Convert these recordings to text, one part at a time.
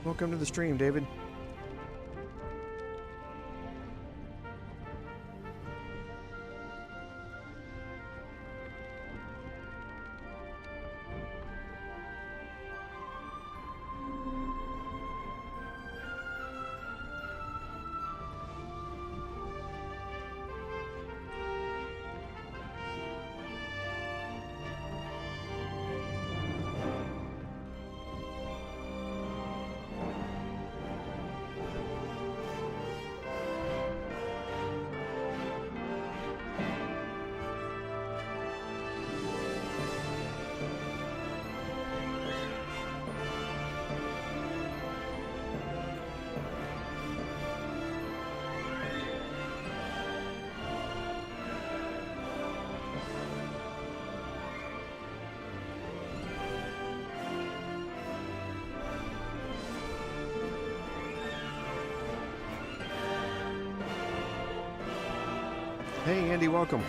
Welcome to the stream, David. Hey, Andy, welcome.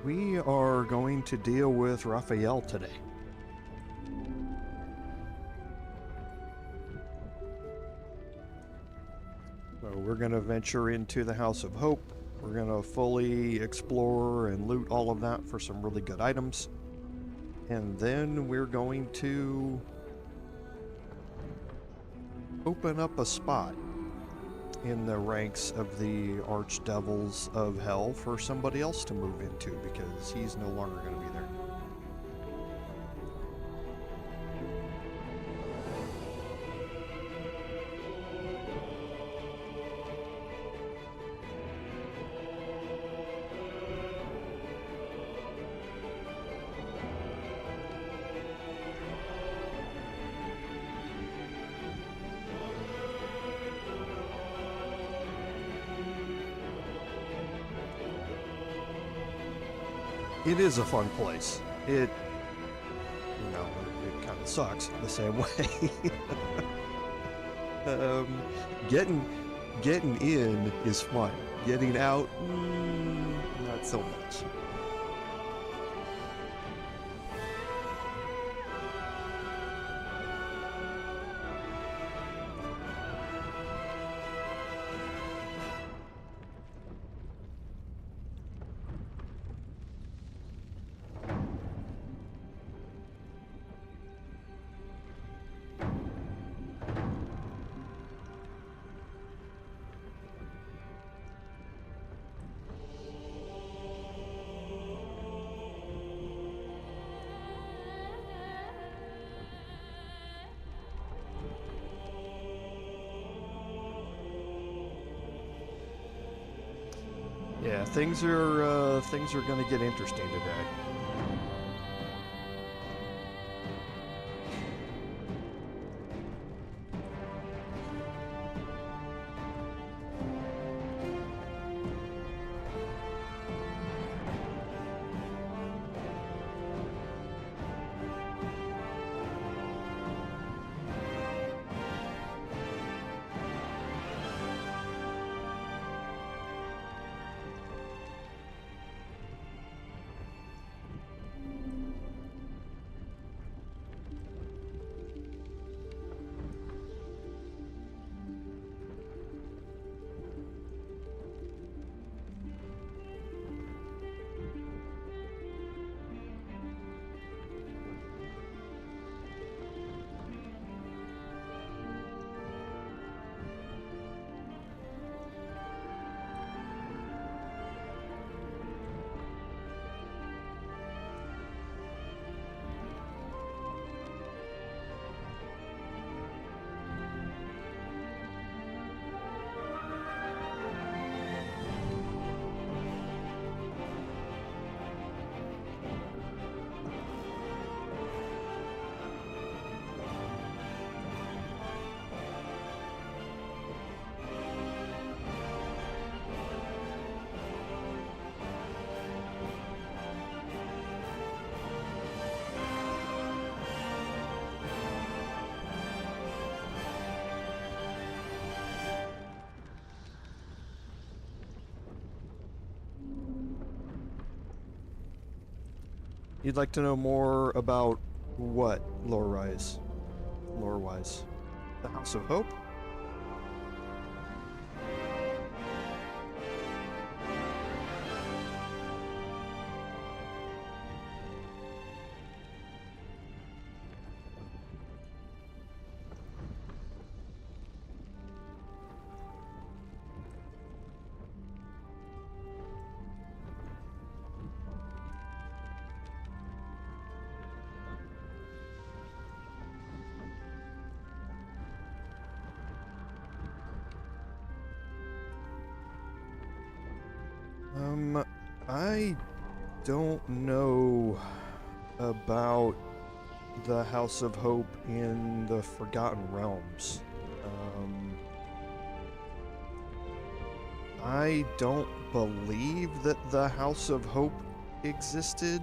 We are going to deal with Raphael today. So we're going to venture into the House of Hope. We're going to fully explore and loot all of that for some really good items. And then we're going to open up a spot in the ranks of the archdevils of hell for somebody else to move into, because he's no longer going to be there. It is a fun place. It kind of sucks the same way. Getting in is fun. Getting out, not so much. Yeah, things are going to get interesting today. You'd like to know more about what, lore-wise? Lore-wise? The House of Hope? I don't know about the House of Hope in the Forgotten Realms. I don't believe that the House of Hope existed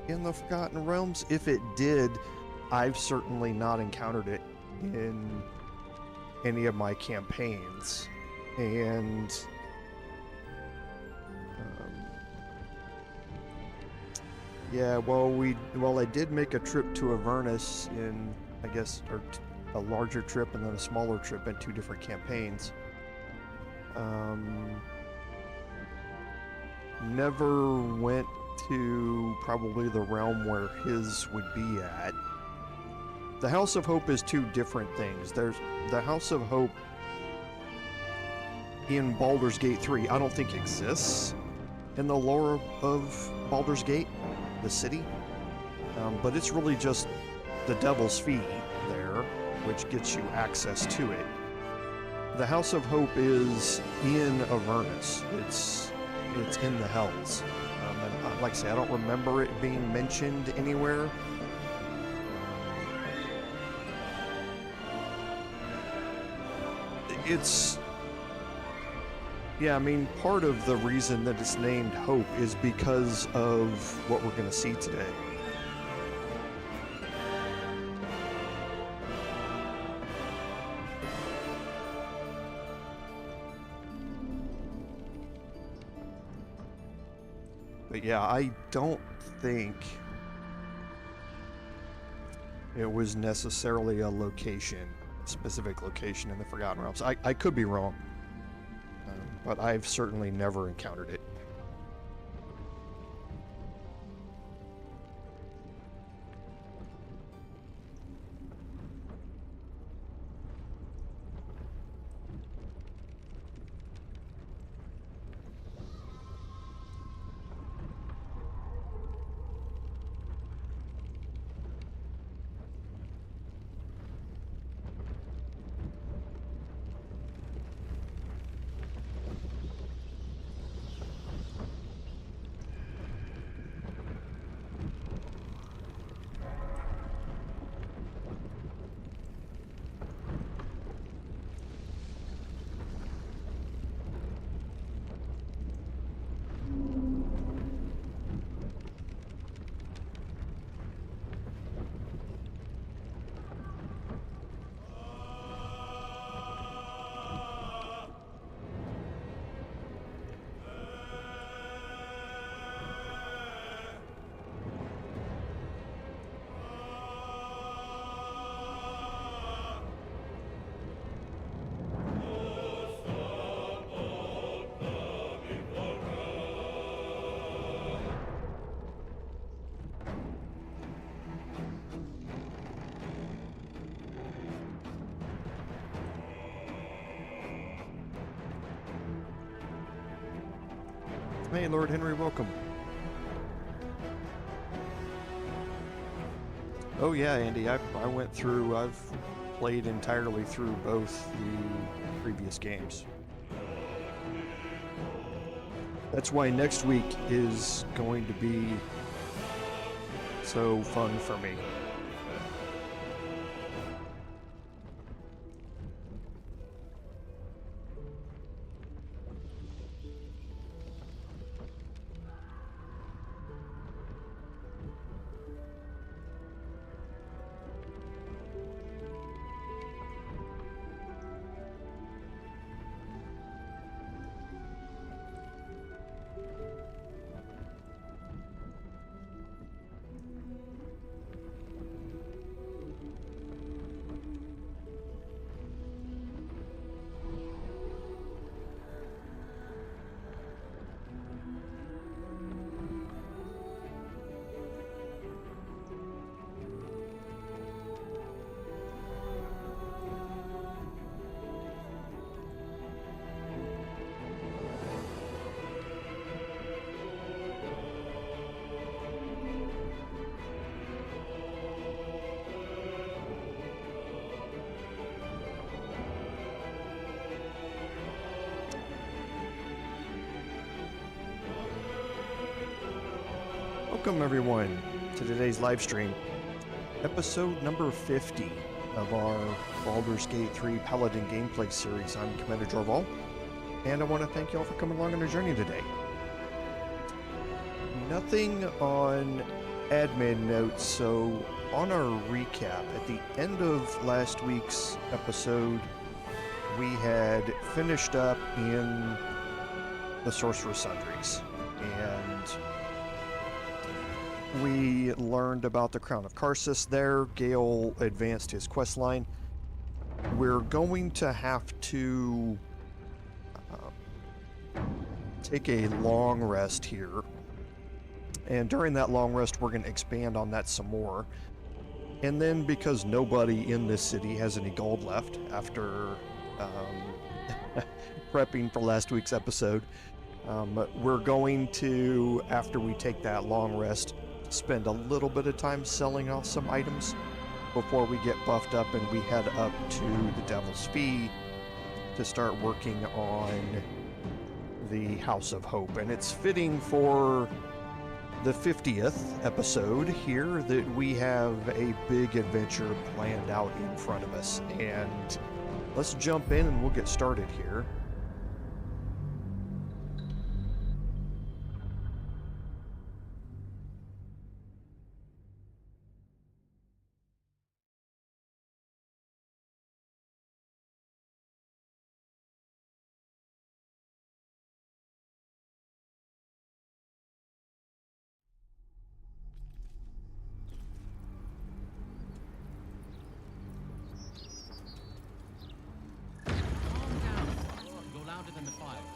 in the Forgotten Realms. If it did, I've certainly not encountered it in any of my campaigns. And yeah, well, I did make a trip to Avernus in, I guess, or a larger trip and then a smaller trip in 2 different campaigns. Never went to probably the realm where his would be at. The House of Hope is 2 different things. There's the House of Hope in Baldur's Gate 3, I don't think exists in the lore of Baldur's Gate, the city. But it's really just the Devil's Fee there, which gets you access to it. The House of Hope is in Avernus. It's in the Hells. And like I say, I don't remember it being mentioned anywhere. Yeah, I mean, part of the reason that it's named Hope is because of what we're going to see today. But yeah, I don't think it was necessarily a location, specific location in the Forgotten Realms. I could be wrong, but I've certainly never encountered it. Hey, Lord Henry, welcome. Oh yeah, Andy, I went through, I've played entirely through both the previous games. That's why next week is going to be so fun for me. Welcome everyone to today's live stream, episode number 50 of our Baldur's Gate 3 Paladin gameplay series. I'm Commander Jorval, and I want to thank you all for coming along on our journey today. Nothing on admin notes, so on our recap, at the end of last week's episode, we had finished up in the Sorcerer's Sundries, and we learned about the Crown of Karsus there. Gale advanced his quest line. We're going to have to take a long rest here. And during that long rest, we're going to expand on that some more. And then, because nobody in this city has any gold left after prepping for last week's episode, we're going to, after we take that long rest, spend a little bit of time selling off some items before we get buffed up and we head up to the Devil's Fee to start working on the House of Hope. And it's fitting for the 50th episode here that we have a big adventure planned out in front of us. And let's jump in and we'll get started here.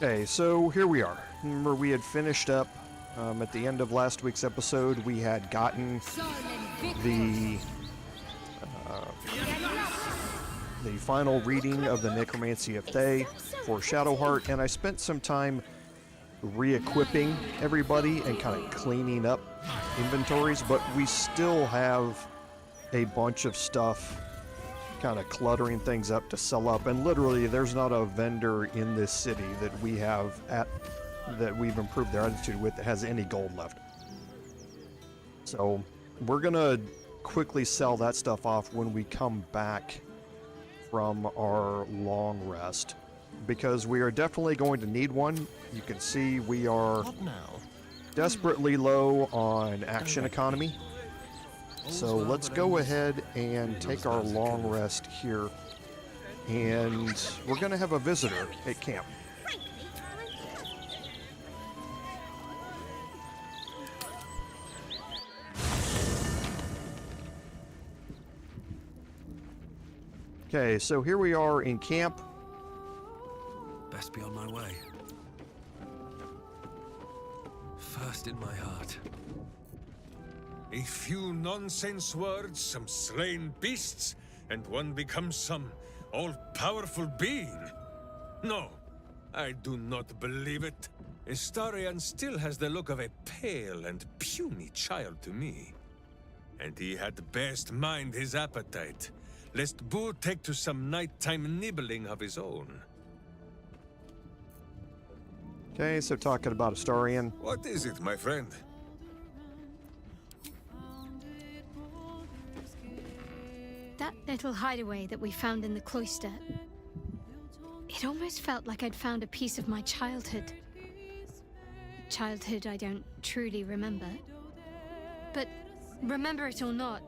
Okay, so here we are. Remember, we had finished up at the end of last week's episode. We had gotten the final reading of the Necromancy of Thay for Shadowheart, and I spent some time re-equipping everybody and kind of cleaning up inventories, but we still have a bunch of stuff kind of cluttering things up to sell up, and literally there's not a vendor in this city that we have that we've improved their attitude with that has any gold left. So we're gonna quickly sell that stuff off when we come back from our long rest, because we are definitely going to need one. You can see we are desperately low on action economy. So let's go ahead and take our long rest here, and we're going to have a visitor at camp. Okay, so here we are in camp. Best be on my way. First in my heart. A few nonsense words, some slain beasts, and one becomes some all-powerful being. No, I do not believe it. Astarion still has the look of a pale and puny child to me. And he had best mind his appetite, lest Boo take to some nighttime nibbling of his own. Okay, so talking about Astarion. What is it, my friend? That little hideaway that we found in the cloister. It almost felt like I'd found a piece of my childhood. Childhood I don't truly remember. But remember it or not,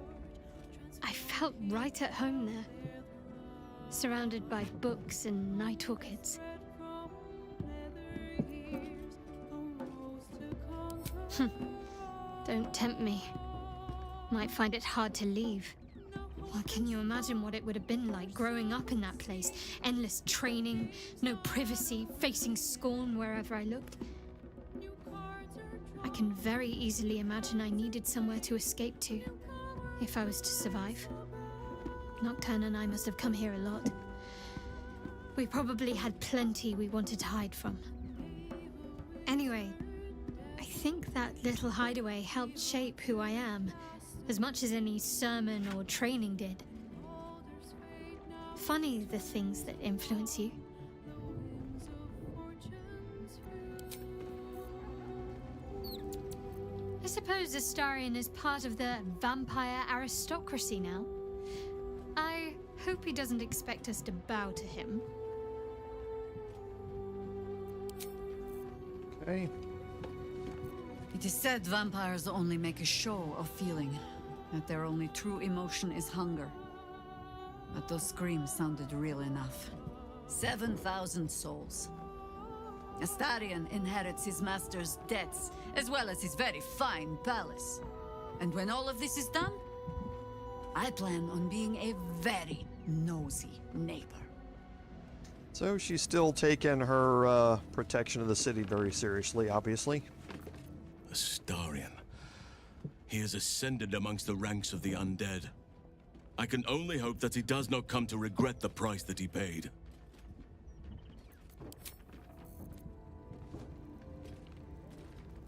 I felt right at home there. Surrounded by books and night orchids. Don't tempt me. Might find it hard to leave. Well, can you imagine what it would have been like growing up in that place? Endless training, no privacy, facing scorn wherever I looked. I can very easily imagine I needed somewhere to escape to, if I was to survive. Nocturne and I must have come here a lot. We probably had plenty we wanted to hide from. Anyway, I think that little hideaway helped shape who I am, as much as any sermon or training did. Funny the things that influence you. I suppose Astarion is part of the vampire aristocracy now. I hope he doesn't expect us to bow to him. Okay. It is said vampires only make a show of feeling, that their only true emotion is hunger. But those screams sounded real enough. 7,000 souls. Astarion inherits his master's debts, as well as his very fine palace. And when all of this is done, I plan on being a very nosy neighbor. So she's still taking her protection of the city very seriously, obviously. Astarion. He has ascended amongst the ranks of the undead. I can only hope that he does not come to regret the price that he paid.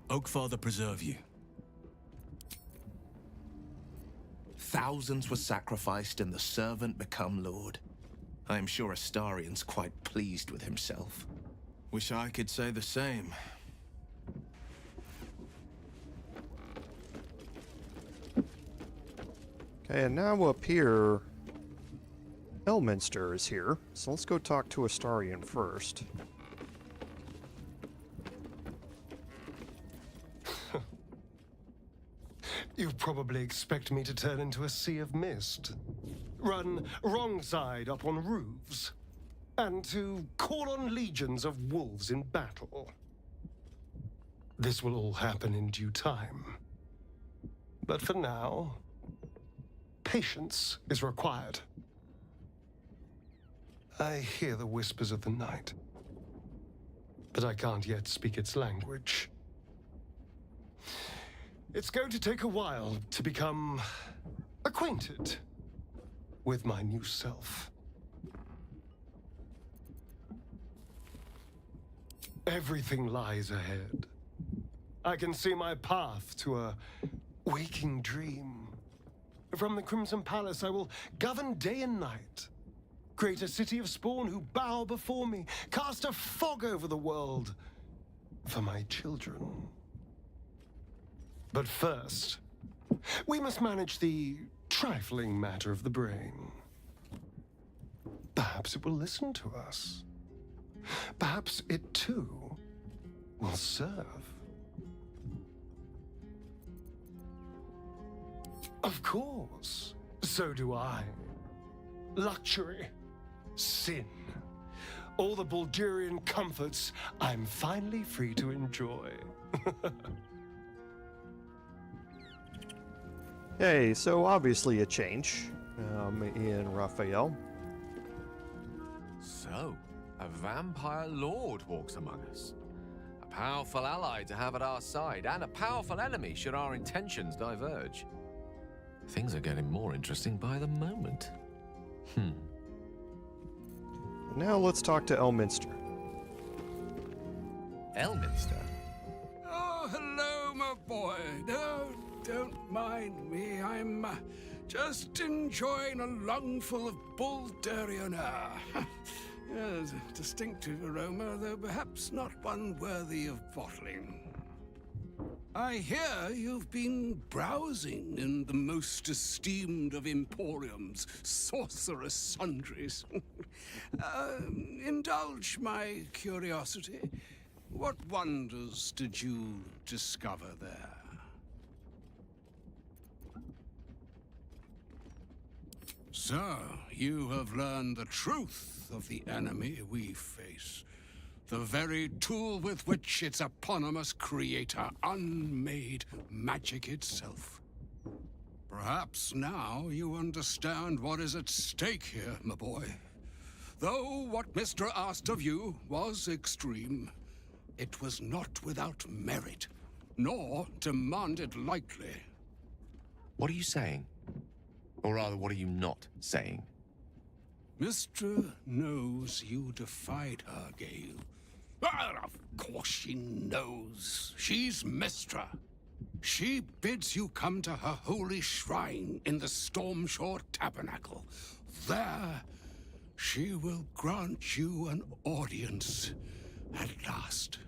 Oakfather preserve you. Thousands were sacrificed and the servant become lord. I am sure Astarion's quite pleased with himself. Wish I could say the same. Okay, and now up here, Elminster is here. So let's go talk to Astarion first. You probably expect me to turn into a sea of mist, run wrong side up on roofs, and to call on legions of wolves in battle. This will all happen in due time. But for now, patience is required. I hear the whispers of the night, but I can't yet speak its language. It's going to take a while to become acquainted with my new self. Everything lies ahead. I can see my path to a waking dream. From the Crimson Palace, I will govern day and night. Create a city of spawn who bow before me. Cast a fog over the world for my children. But first, we must manage the trifling matter of the brain. Perhaps it will listen to us. Perhaps it too will serve. Of course, so do I. Luxury, sin, all the Baldurian comforts I'm finally free to enjoy. Hey, so obviously a change in Raphael. So, a vampire lord walks among us. A powerful ally to have at our side, and a powerful enemy should our intentions diverge. Things are getting more interesting by the moment. Now let's talk to Elminster. Elminster? Oh, hello, my boy. No, don't mind me. I'm just enjoying a lungful of Baldurian air. Yes, a distinctive aroma, though perhaps not one worthy of bottling. I hear you've been browsing in the most esteemed of Emporium's sorcerous sundries. Indulge my curiosity. What wonders did you discover there? So, you have learned the truth of the enemy we face. The very tool with which its eponymous creator unmade magic itself. Perhaps now you understand what is at stake here, my boy. Though what Mystra asked of you was extreme, it was not without merit, nor demanded lightly. What are you saying? Or rather, what are you not saying? Mystra knows you defied her, Gale. Of course she knows. She's Mystra. She bids you come to her holy shrine in the Stormshore Tabernacle. There, she will grant you an audience at last.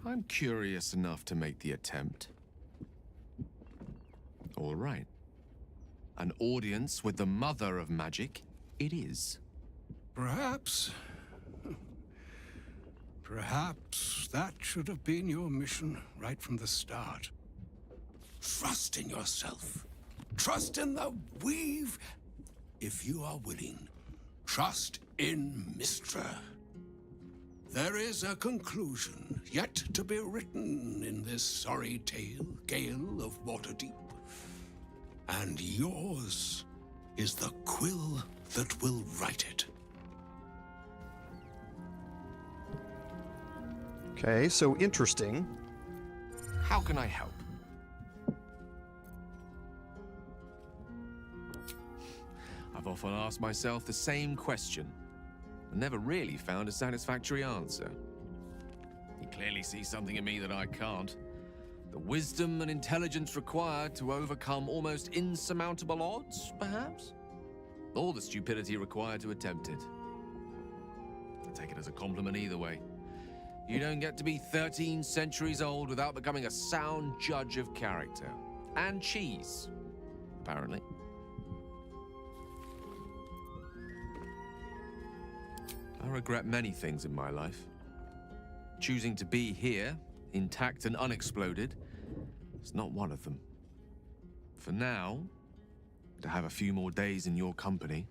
I'm curious enough to make the attempt. All right. An audience with the mother of magic, it is. Perhaps that should have been your mission right from the start. Trust in yourself. Trust in the weave. If you are willing, trust in Mystra. There is a conclusion yet to be written in this sorry tale, Gale of Waterdeep. And yours is the quill that will write it. Okay, so interesting. How can I help? I've often asked myself the same question, and never really found a satisfactory answer. He clearly sees something in me that I can't. The wisdom and intelligence required to overcome almost insurmountable odds, perhaps? Or the stupidity required to attempt it. I take it as a compliment either way. You don't get to be 13 centuries old without becoming a sound judge of character. And cheese, apparently. I regret many things in my life. Choosing to be here, intact and unexploded, is not one of them. For now, to have a few more days in your company,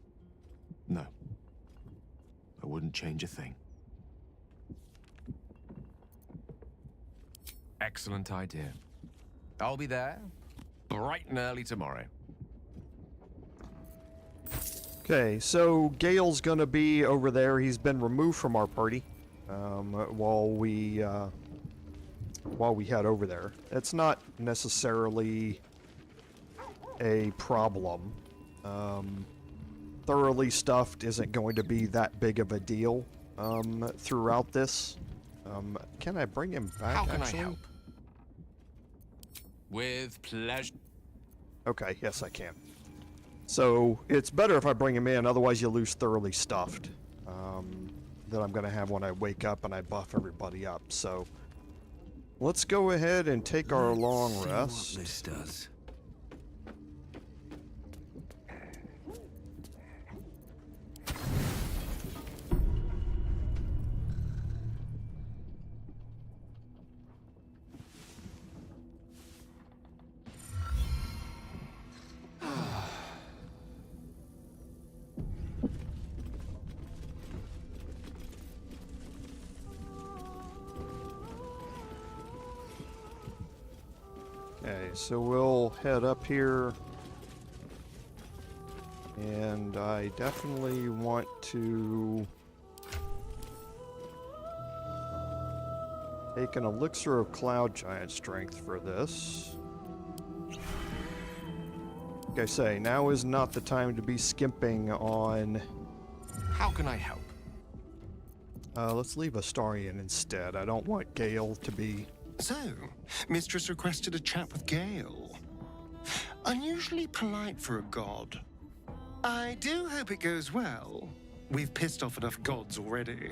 no. I wouldn't change a thing. Excellent idea. I'll be there, bright and early tomorrow. Okay, so Gale's gonna be over there. He's been removed from our party while we head over there. It's not necessarily a problem. Thoroughly stuffed isn't going to be that big of a deal throughout this. Can I bring him back? How can actually? I help? With pleasure. Okay, yes I can. So it's better if I bring him in, otherwise you lose thoroughly stuffed. That I'm gonna have when I wake up and I buff everybody up. So let's go ahead and take our long rest. What this does. Okay, so we'll head up here. And I definitely want to take an elixir of cloud giant strength for this. like I say, now is not the time to be skimping on... How can I help? Let's leave Astarion instead. I don't want Gale to be... So, Mistress requested a chat with Gale. Unusually polite for a god. I do hope it goes well. We've pissed off enough gods already.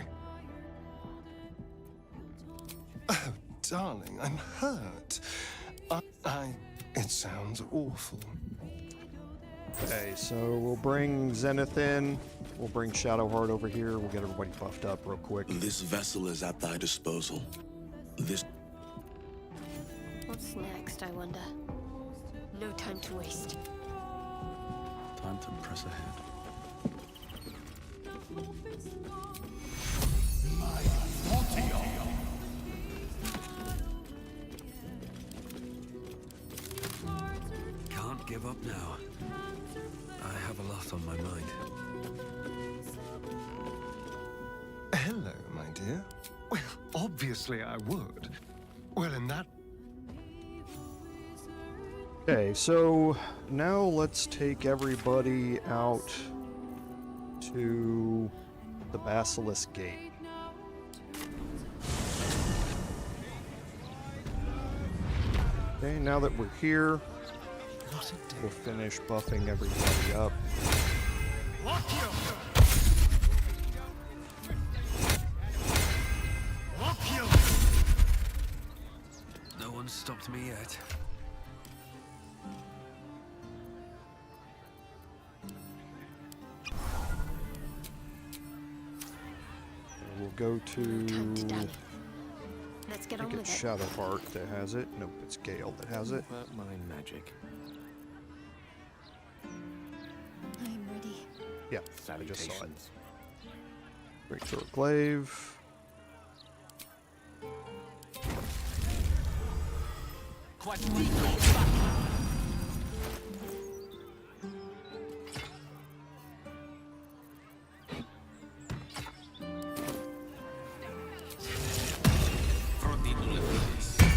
Oh, darling, I'm hurt. It sounds awful. Okay, so we'll bring Zenith in. We'll bring Shadowheart over here. We'll get everybody buffed up real quick. This vessel is at thy disposal. This... What's next, I wonder? No time to waste. Time to press ahead. Can't give up now. I have a lot on my mind. Hello, my dear. Well, obviously I would. Well, in that... Okay, so now let's take everybody out to the Basilisk Gate. Okay, now that we're here, we'll finish buffing everybody up. No one stopped me yet. We'll go to... Time to dally. Let's get I on think with it's it. Shadowheart that has it. Nope, it's Gale that has it. Mine magic. I'm ready. Yeah, I just saw it. Salutations. Breakthrough Glaive.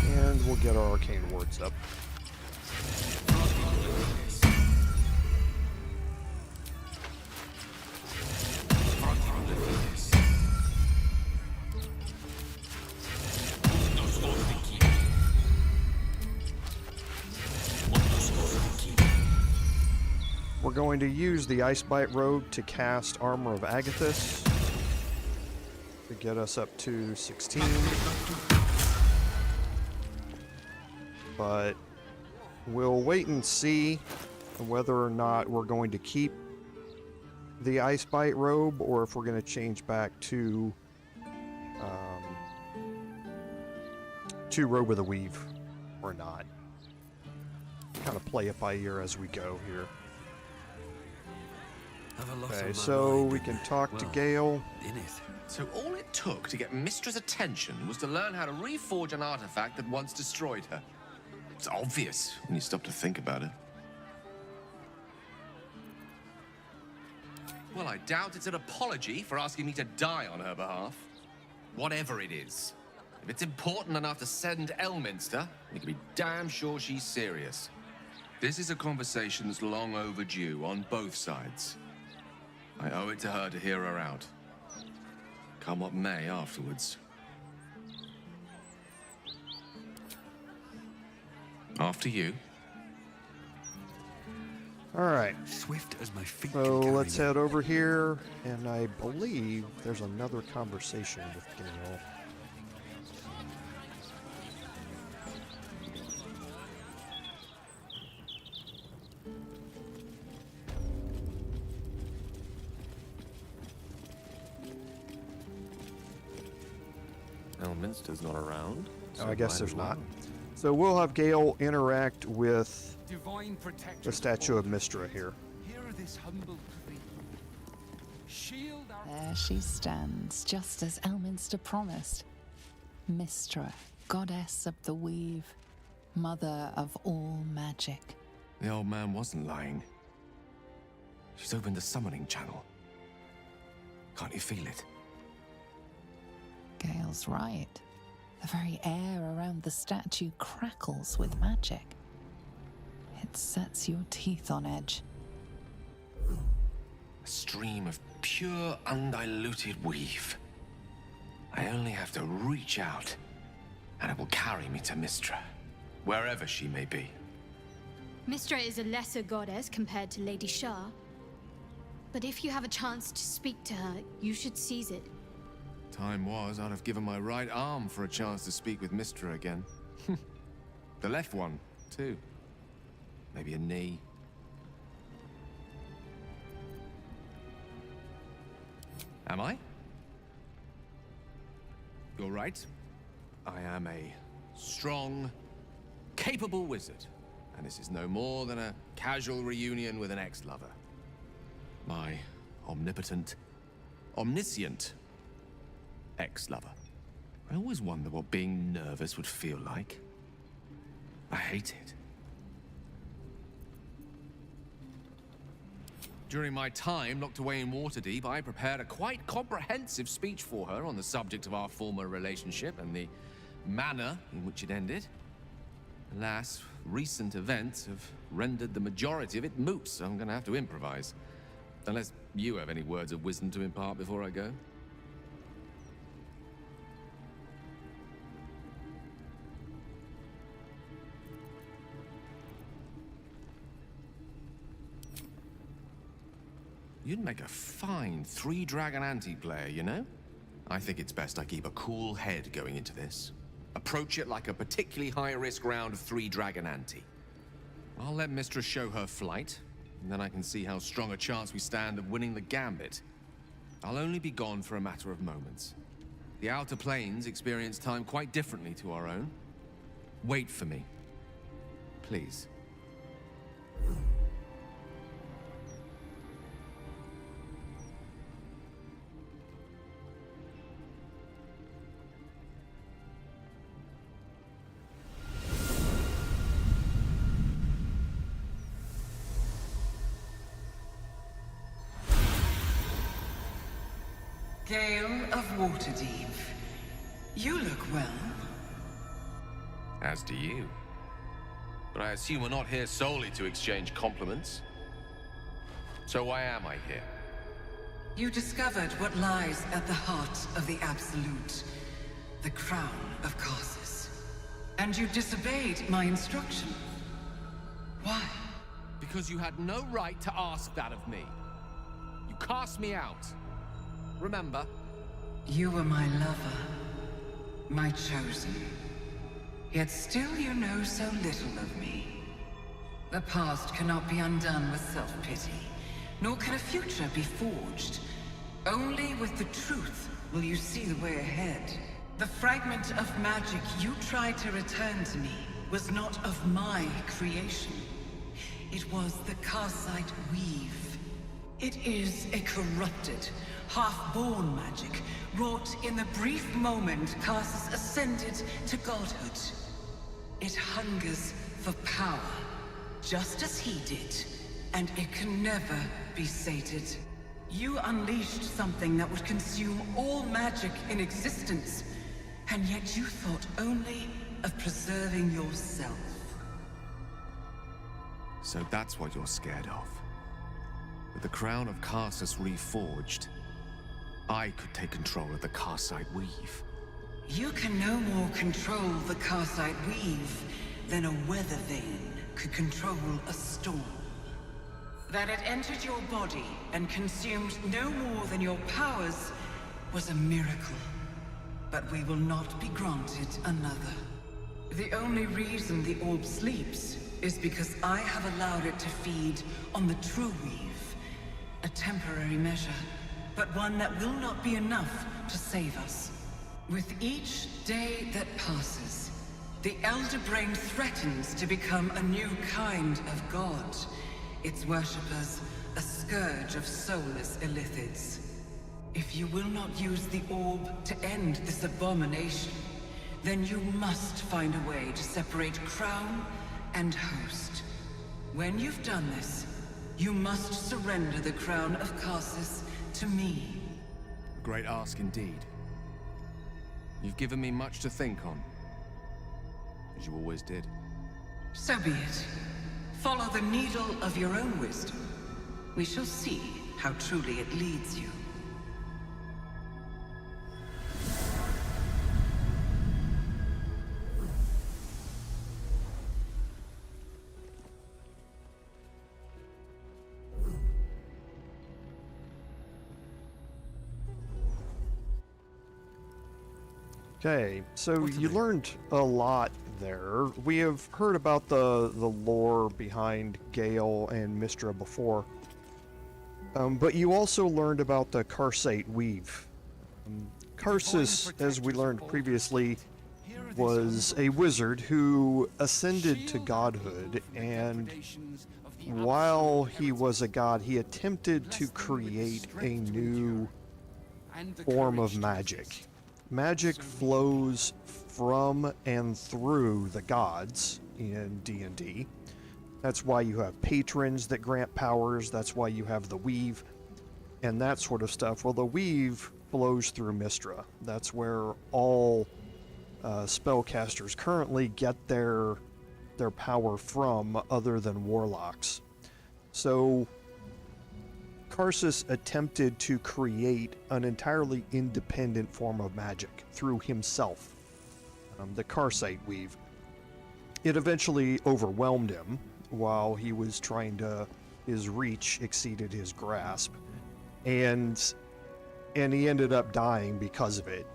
And we'll get our arcane wards up. We're going to use the Icebite Rogue to cast Armor of Agathis to get us up to 16. But we'll wait and see whether or not we're going to keep the Icebite Robe or if we're going to change back to Robe of the Weave or not. Kind of play it by ear as we go here. Okay, so we can talk to Gale. In it. So all it took to get Mystra's attention was to learn how to reforge an artifact that once destroyed her. It's obvious when you stop to think about it. Well, I doubt it's an apology for asking me to die on her behalf. Whatever it is. If it's important enough to send Elminster, you can be damn sure she's serious. This is a conversation that's long overdue on both sides. I owe it to her to hear her out. Come what may afterwards. After you. Alright, Swift as my feet. so can carry let's me. head over here, and I believe there's another conversation with Gale. Elminster's not around. Oh, I guess there's not. So we'll have Gale interact with Divine protector. the statue of Mystra here. Hear this humble plea. Shield our There she stands, just as Elminster promised. Mystra, goddess of the weave, mother of all magic. The old man wasn't lying. She's opened the summoning channel. Can't you feel it? Gale's right. The very air around the statue crackles with magic. It sets your teeth on edge. A stream of pure, undiluted weave. I only have to reach out, and it will carry me to Mystra, wherever she may be. Mystra is a lesser goddess compared to Lady Shah. But if you have a chance to speak to her, you should seize it. Time was, I'd have given my right arm for a chance to speak with Mystra again. The left one, too. Maybe a knee. Am I? You're right. I am a strong, capable wizard. And this is no more than a casual reunion with an ex-lover. My omnipotent, omniscient ex-lover. I always wonder what being nervous would feel like. I hate it. During my time locked away in Waterdeep, I prepared a quite comprehensive speech for her on the subject of our former relationship and the manner in which it ended. Alas, recent events have rendered the majority of it moot, so I'm gonna have to improvise. Unless you have any words of wisdom to impart before I go. You'd make a fine three-dragon anti-player, you know? I think it's best I keep a cool head going into this. Approach it like a particularly high-risk round of three-dragon ante. I'll let Mystra show her flight, and then I can see how strong a chance we stand of winning the gambit. I'll only be gone for a matter of moments. The Outer Planes experience time quite differently to our own. Wait for me. Please. Gale of Waterdeep. You look well. As do you. But I assume we're not here solely to exchange compliments. So why am I here? You discovered what lies at the heart of the Absolute, the crown of Karsus. And you disobeyed my instruction. Why? Because you had no right to ask that of me. You cast me out. Remember? You were my lover, my chosen. Yet still you know so little of me. The past cannot be undone with self-pity, nor can a future be forged. Only with the truth will you see the way ahead. The fragment of magic you tried to return to me was not of my creation. It was the Karsite weave. It is a corrupted, half-born magic, wrought in the brief moment Karsus ascended to godhood. It hungers for power, just as he did, and it can never be sated. You unleashed something that would consume all magic in existence, and yet you thought only of preserving yourself. So that's what you're scared of. With the crown of Karsus reforged, I could take control of the Karsite weave. You can no more control the Karsite weave than a weather vane could control a storm. That it entered your body and consumed no more than your powers was a miracle. But we will not be granted another. The only reason the orb sleeps is because I have allowed it to feed on the true weave. A temporary measure, but one that will not be enough to save us. With each day that passes, the Elder Brain threatens to become a new kind of god. Its worshippers, a scourge of soulless illithids. If you will not use the orb to end this abomination, then you must find a way to separate crown and host. When you've done this, you must surrender the crown of Karsus to me. A great ask indeed. You've given me much to think on. As you always did. So be it. Follow the needle of your own wisdom. We shall see how truly it leads you. Okay, so you learned a lot there. We have heard about the lore behind Gale and Mystra before, but you also learned about the Karsite Weave. Karsus, as we learned previously, was a wizard who ascended to godhood, and while he was a god, he attempted to create a new form of magic. Magic flows from and through the gods in D&D. That's why you have patrons that grant powers. That's why you have the weave and that sort of stuff. Well, the weave flows through Mystra. That's where all spellcasters currently get their power from, other than warlocks. So Karsus attempted to create an entirely independent form of magic through himself, the Karsite Weave. It eventually overwhelmed him while he was trying to, his reach exceeded his grasp, and he ended up dying because of it.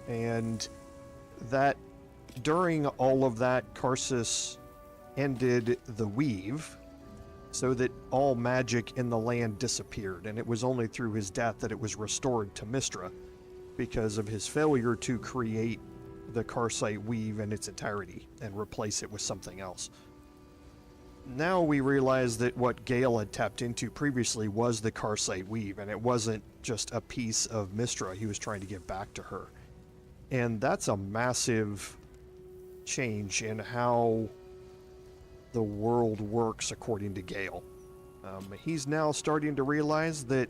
And that, during all of that, Karsus ended the weave, so that all magic in the land disappeared, and it was only through his death that it was restored to Mystra, because of his failure to create the Karsite Weave in its entirety and replace it with something else. Now we realize that what Gale had tapped into previously was the Karsite Weave, and it wasn't just a piece of Mystra he was trying to give back to her. And that's a massive change in how the world works, according to Gale. He's now starting to realize that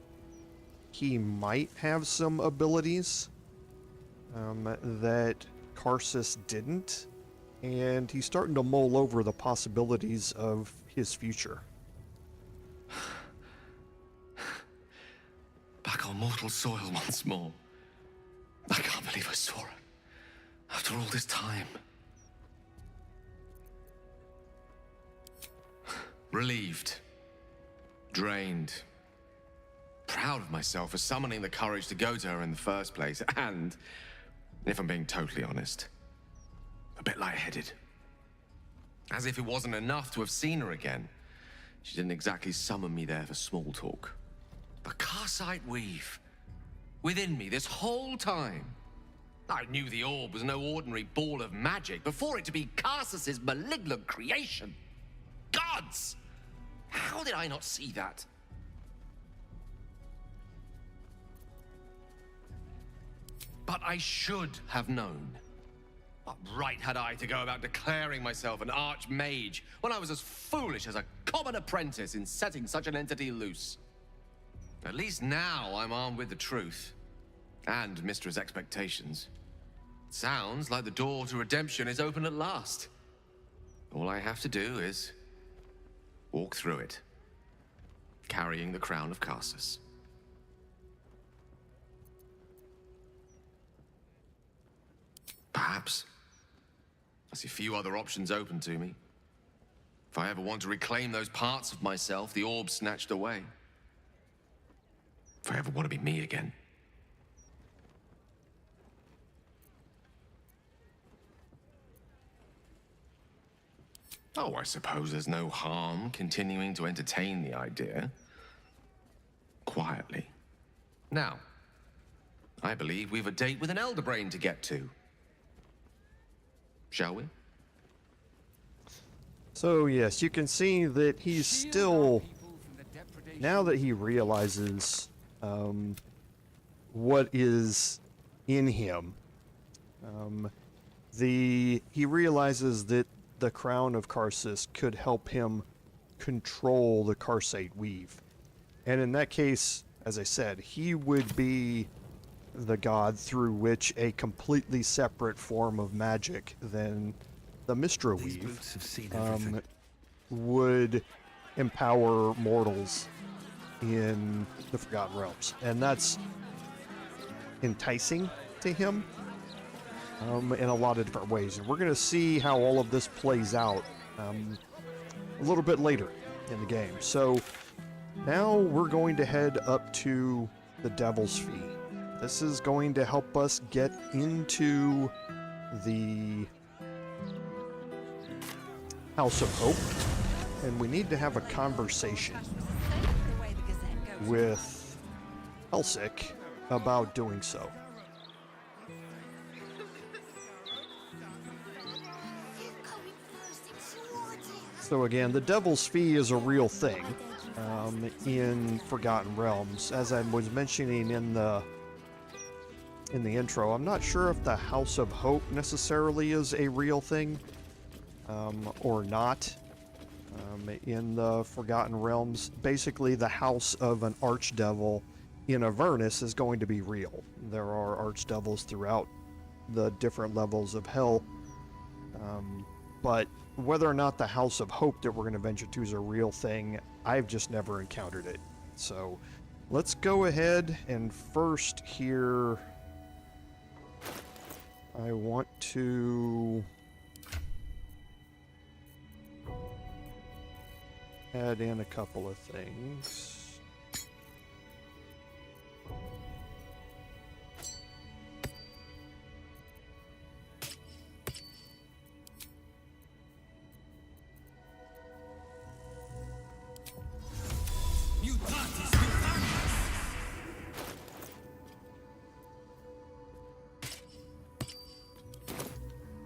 he might have some abilities that Karsus didn't, and he's starting to mull over the possibilities of his future. Back on mortal soil once more. I can't believe I saw her. After all this time. Relieved. Drained. Proud of myself for summoning the courage to go to her in the first place. And, if I'm being totally honest, a bit lightheaded. As if it wasn't enough to have seen her again. She didn't exactly summon me there for small talk. The Karsite Weave. Within me this whole time. I knew the orb was no ordinary ball of magic before it to be Karsus's malignant creation. Gods! How did I not see that? But I should have known. What right had I to go about declaring myself an archmage when I was as foolish as a common apprentice in setting such an entity loose? At least now I'm armed with the truth. And Mystra's expectations. Sounds like the door to redemption is open at last. All I have to do is walk through it, carrying the crown of Karsus. Perhaps. I see few other options open to me. If I ever want to reclaim those parts of myself the orb snatched away. If I ever want to be me again. Oh, I suppose there's no harm continuing to entertain the idea. Quietly. Now, I believe we've a date with an elder brain to get to. Shall we? So yes, you can see that he's still, now that he realizes what is in him, he realizes that the crown of Karsus could help him control the Karsite Weave. And in that case, as I said, he would be the god through which a completely separate form of magic than the Mystra Weave would empower mortals in the Forgotten Realms. And that's enticing to him in a lot of different ways. And we're going to see how all of this plays out a little bit later in the game. So now we're going to head up to the Devil's Fee. This is going to help us get into the House of Hope, and we need to have a conversation with Helsik about doing so. So again, the Devil's Fee is a real thing in Forgotten Realms. As I was mentioning in the intro, I'm not sure if the House of Hope necessarily is a real thing or not. In the Forgotten Realms, basically the house of an archdevil in Avernus is going to be real. There are archdevils throughout the different levels of hell, but whether or not the House of Hope that we're going to venture to is a real thing, I've just never encountered it. So let's go ahead and first here I want to add in a couple of things.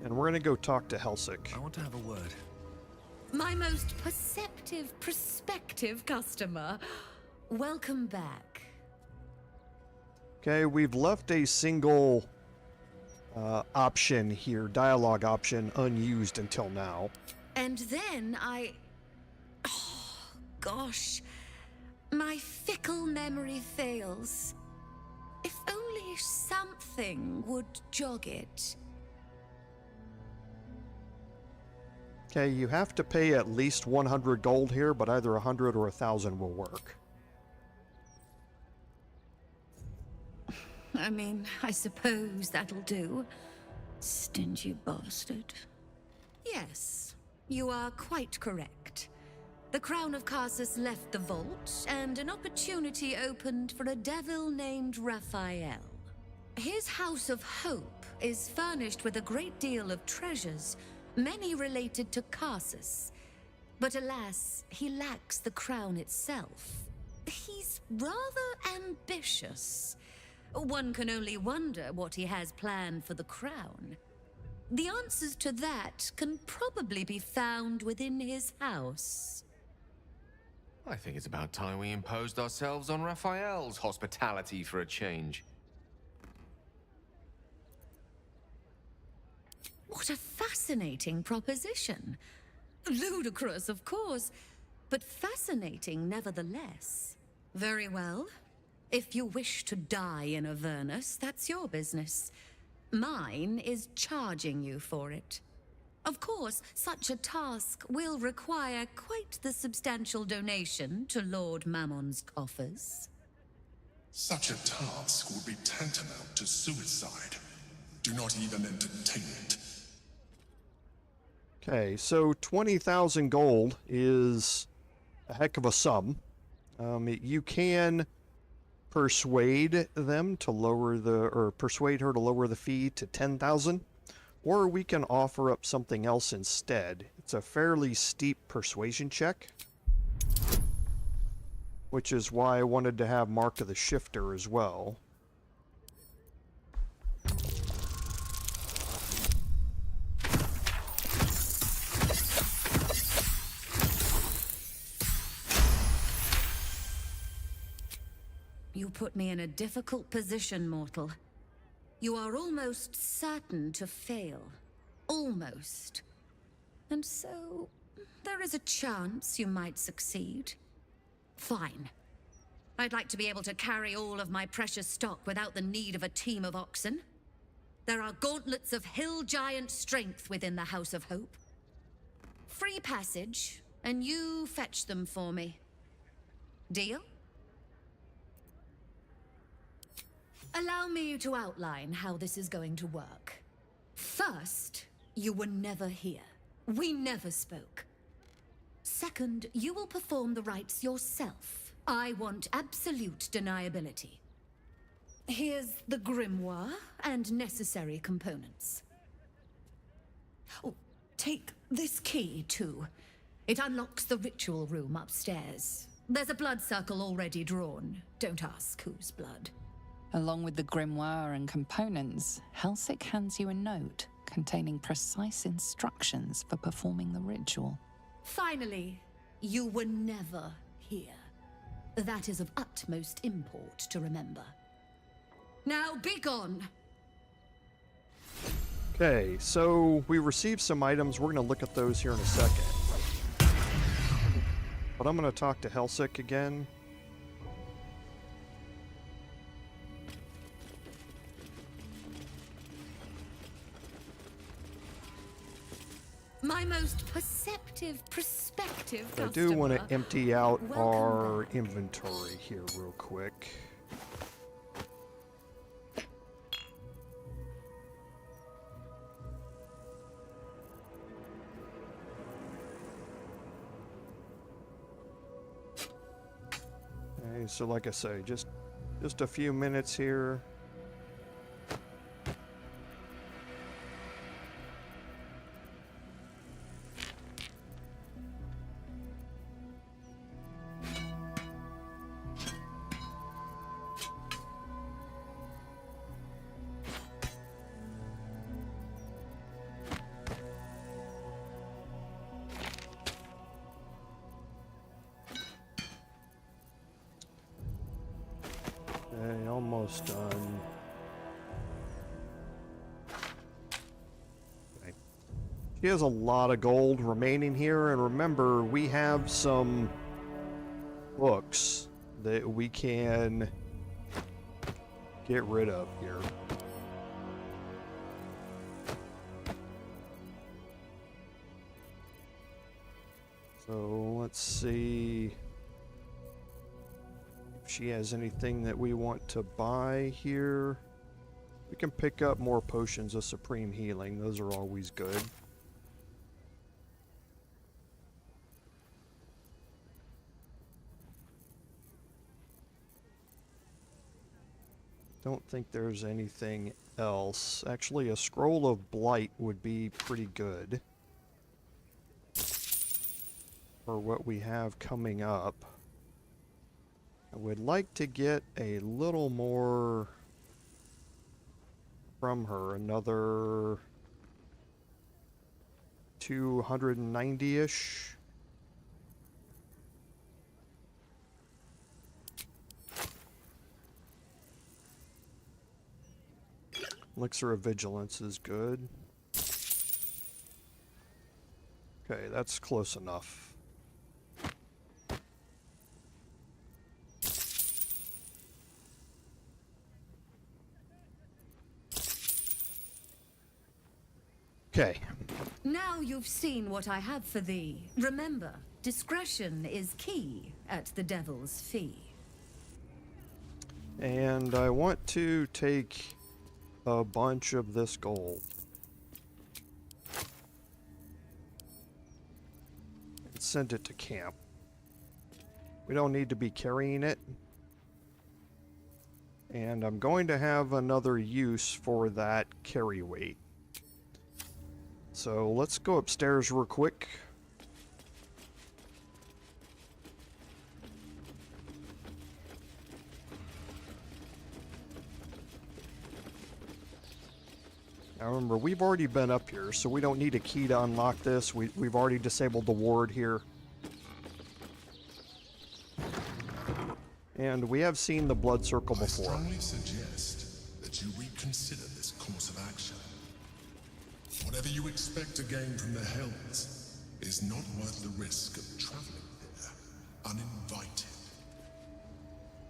And we're gonna go talk to Helsik. I want to have a word. My most perceptive, prospective customer. Welcome back. Okay, we've left a single option here, dialogue option, unused until now. And then oh, gosh. My fickle memory fails. If only something would jog it. Okay, you have to pay at least 100 gold here, but either 100 or 1,000 will work. I mean, I suppose that'll do. Stingy bastard. Yes, you are quite correct. The Crown of Karsus left the vault, and an opportunity opened for a devil named Raphael. His House of Hope is furnished with a great deal of treasures, many related to Karsus. But alas, he lacks the crown itself. He's rather ambitious. One can only wonder what he has planned for the crown. The answers to that can probably be found within his house. I think it's about time we imposed ourselves on Raphael's hospitality for a change. What a fascinating proposition. Ludicrous, of course, but fascinating nevertheless. Very well. If you wish to die in Avernus, that's your business. Mine is charging you for it. Of course, such a task will require quite the substantial donation to Lord Mammon's coffers. Such a task would be tantamount to suicide. Do not even entertain it. Okay, so 20,000 gold is a heck of a sum. You can persuade them to persuade her to lower the fee to 10,000, or we can offer up something else instead. It's a fairly steep persuasion check, which is why I wanted to have Mark of the Shifter as well. You put me in a difficult position, mortal. You are almost certain to fail. Almost. And so, there is a chance you might succeed. Fine. I'd like to be able to carry all of my precious stock without the need of a team of oxen. There are gauntlets of hill giant strength within the House of Hope. Free passage, and you fetch them for me. Deal? Allow me to outline how this is going to work. First, you were never here. We never spoke. Second, you will perform the rites yourself. I want absolute deniability. Here's the grimoire and necessary components. Oh, take this key, too. It unlocks the ritual room upstairs. There's a blood circle already drawn. Don't ask whose blood. Along with the grimoire and components, Helsik hands you a note containing precise instructions for performing the ritual. Finally, you were never here. That is of utmost import to remember. Now be gone! Okay, so we received some items. We're going to look at those here in a second. But I'm going to talk to Helsik again. My most perceptive prospective I customer. do want to empty out Welcome our back. inventory here real quick. Okay, so like I say, just a few minutes here. Okay, almost done. Okay. She has a lot of gold remaining here, and remember, we have some books that we can get rid of here. So let's see if she has anything that we want to buy here. We can pick up more potions of supreme healing. Those are always good. Don't think there's anything else. Actually, a scroll of blight would be pretty good for what we have coming up. I would like to get a little more from her, another 290-ish. Elixir of Vigilance is good. Okay, that's close enough. Okay. Now you've seen what I have for thee. Remember, discretion is key at the Devil's Fee. And I want to take a bunch of this gold. And send it to camp. We don't need to be carrying it. And I'm going to have another use for that carry weight. So let's go upstairs real quick. Now remember, we've already been up here, so we don't need a key to unlock this. We've already disabled the ward here. And we have seen the blood circle before. I strongly suggest that you reconsider this course of action. Whatever you expect to gain from the Hells is not worth the risk of traveling there uninvited.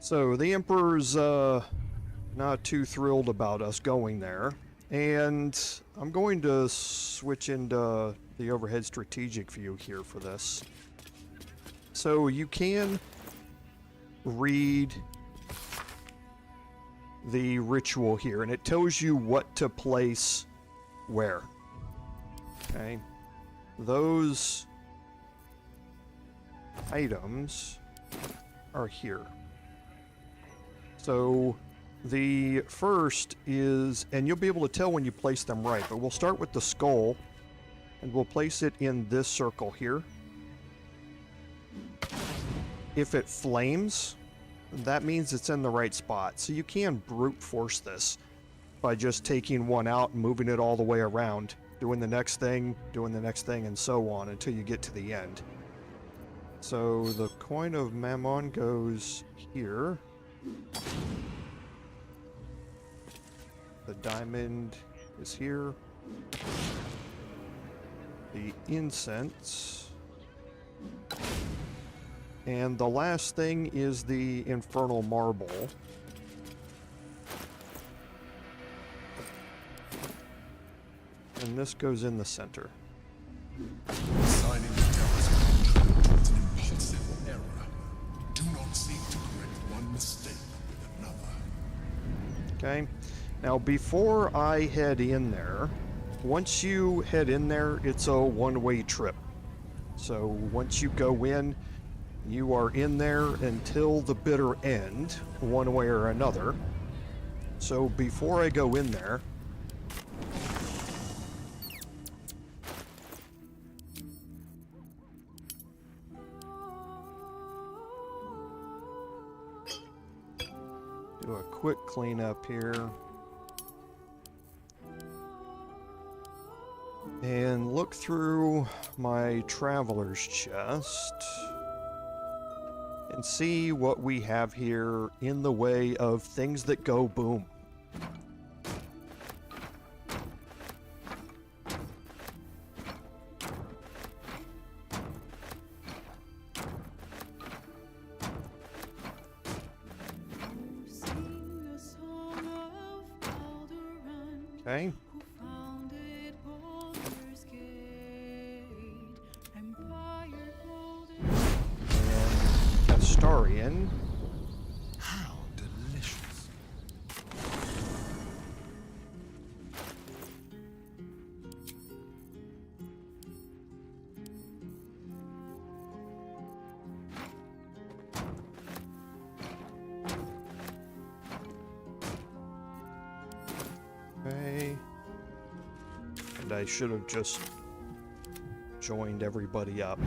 So the Emperor's not too thrilled about us going there. And I'm going to switch into the overhead strategic view here for this. So you can read the ritual here, and it tells you what to place where. Okay. Those items are here. So the first is, and you'll be able to tell when you place them right, but we'll start with the skull, and we'll place it in this circle here. If it flames, that means it's in the right spot. So you can brute force this by just taking one out and moving it all the way around, doing the next thing, and so on until you get to the end. So the coin of Mammon goes here. The diamond is here. The incense. And the last thing is the infernal marble. And this goes in the center. Signing the devil's contract is an impulsive error. Do not seek to correct one mistake with another. Okay. Now, before I head in there, once you head in there, it's a one-way trip. So once you go in, you are in there until the bitter end, one way or another. So before I go in there, do a quick cleanup here. And look through my traveler's chest and see what we have here in the way of things that go boom. Okay. Astarion. How delicious. Okay. And I should have just joined everybody up. I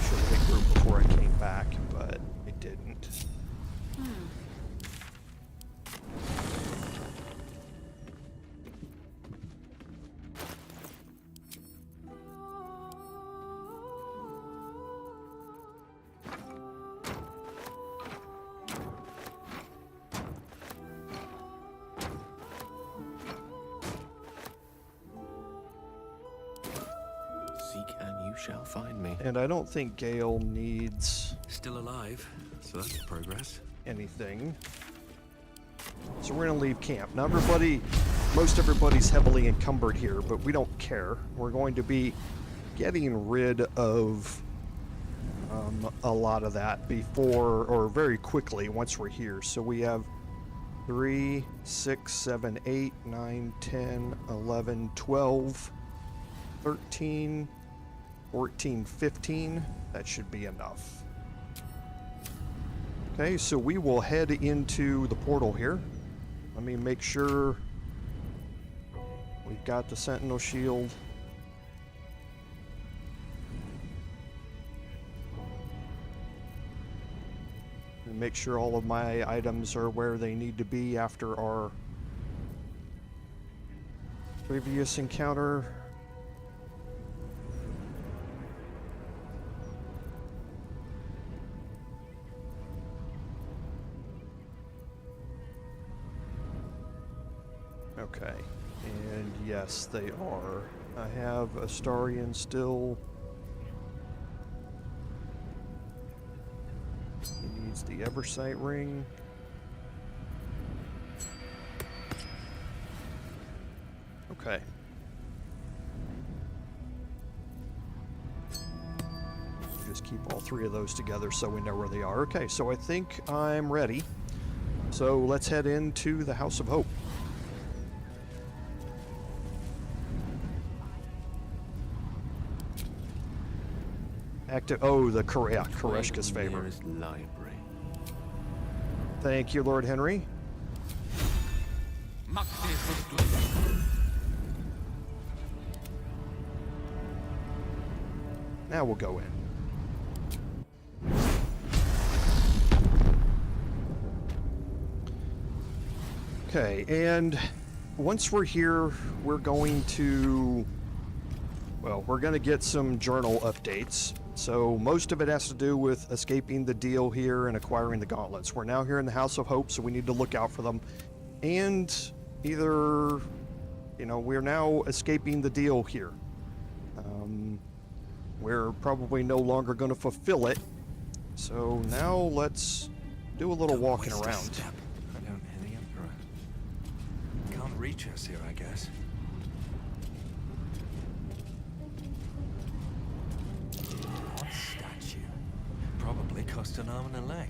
should have hit group before I came back, but it didn't. Seek and you shall find me. And I don't think Gale needs Still alive, so that's progress. anything. So we're gonna leave camp. Now most everybody's heavily encumbered here, but we don't care. We're going to be getting rid of a lot of that before, or very quickly once we're here. So we have 3, 6, 7, 8, 9, 10, 11, 12, 13, 14, 15. That should be enough. Okay, so we will head into the portal here. Let me make sure we've got the Sentinel shield. And make sure all of my items are where they need to be after our previous encounter. Okay, and yes, they are. I have Astarion still. He needs the Eversight ring. Okay. Just keep all three of those together so we know where they are. Okay, so I think I'm ready. So let's head into the House of Hope. Oh, the Koreshka's favor. Library. Thank you, Lord Henry. Now we'll go in. Okay, and once we're here, we're going to get some journal updates. So most of it has to do with escaping the deal here and acquiring the gauntlets. We're now here in the House of Hope, so we need to look out for them. And either, we're now escaping the deal here. We're probably no longer going to fulfill it. So now let's do a little walking around. I don't hear the Emperor. Can't reach us here, I guess. What statue? Probably cost an arm and a leg.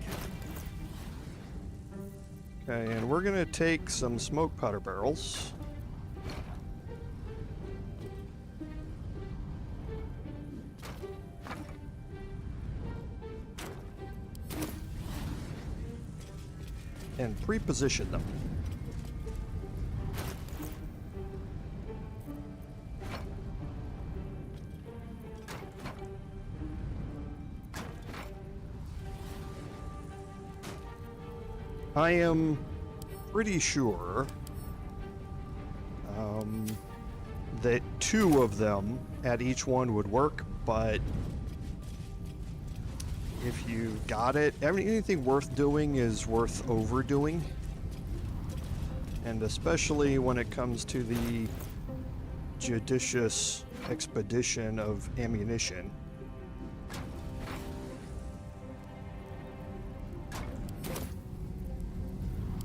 Okay, and we're gonna take some smoke powder barrels. And pre-position them. I am pretty sure that 2 of them at each one would work, but if you got it, anything worth doing is worth overdoing. And especially when it comes to the judicious expedition of ammunition.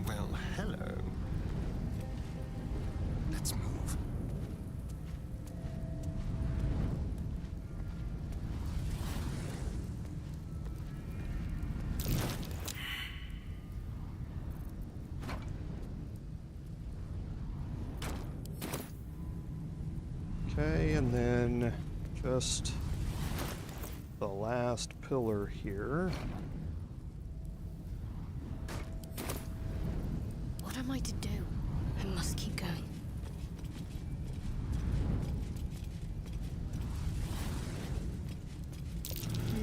Well, hello. Let's move. Okay, and then just the last pillar here. What am I to do? I must keep going.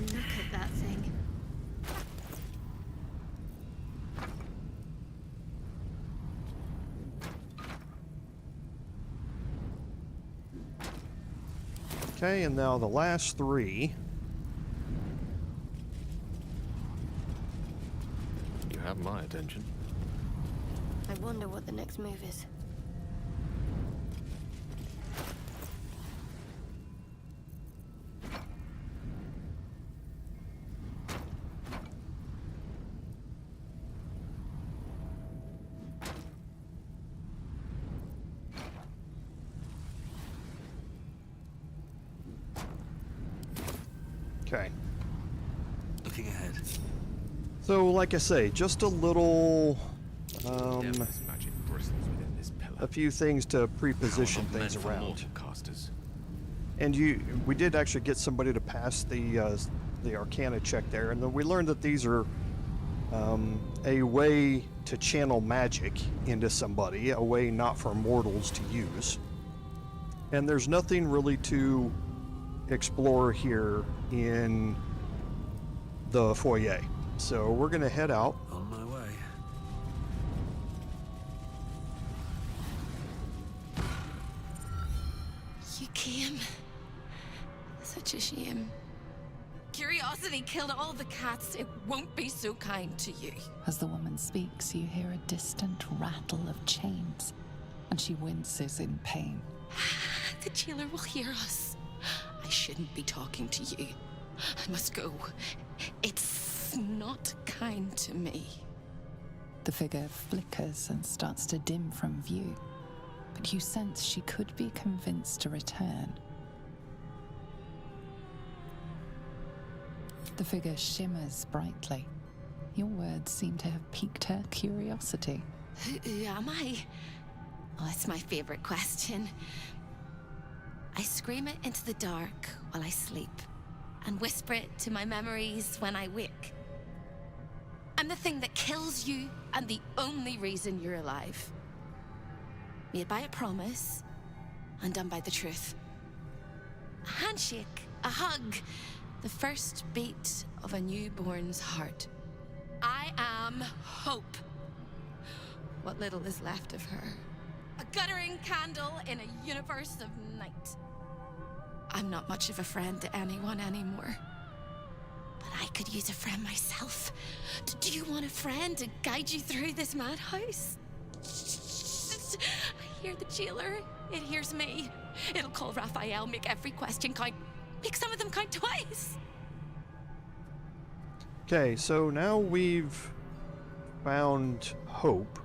Look at that thing. Okay, and now the last 3. You have my attention. I wonder what the next move is. Okay. Looking ahead. So, like I say, just a little, Devil's magic bristles within this pillar. a few things to pre-position Power not things meant for around. mortal casters. And we did actually get somebody to pass the Arcana check there, and then we learned that these are a way to channel magic into somebody, a way not for mortals to use. And there's nothing really to explore here in the foyer. So we're gonna head out. On my way. You came. Such a shame. Curiosity killed all the cats. It won't be so kind to you. As the woman speaks, you hear a distant rattle of chains, and she winces in pain. The jailer will hear us. I shouldn't be talking to you. I must go. It's not kind to me. The figure flickers and starts to dim from view, but you sense she could be convinced to return. The figure shimmers brightly. Your words seem to have piqued her curiosity. Who am I? Oh, it's my favorite question. I scream it into the dark while I sleep, and whisper it to my memories when I wake. I'm the thing that kills you, and the only reason you're alive. Made by a promise, undone by the truth. A handshake, a hug, the first beat of a newborn's heart. I am hope. What little is left of her. A guttering candle in a universe of night. I'm not much of a friend to anyone anymore. But I could use a friend myself. Do you want a friend to guide you through this madhouse? I hear the jailer. It hears me. It'll call Raphael, make every question count. Make some of them count twice. Okay, so now we've found Hope,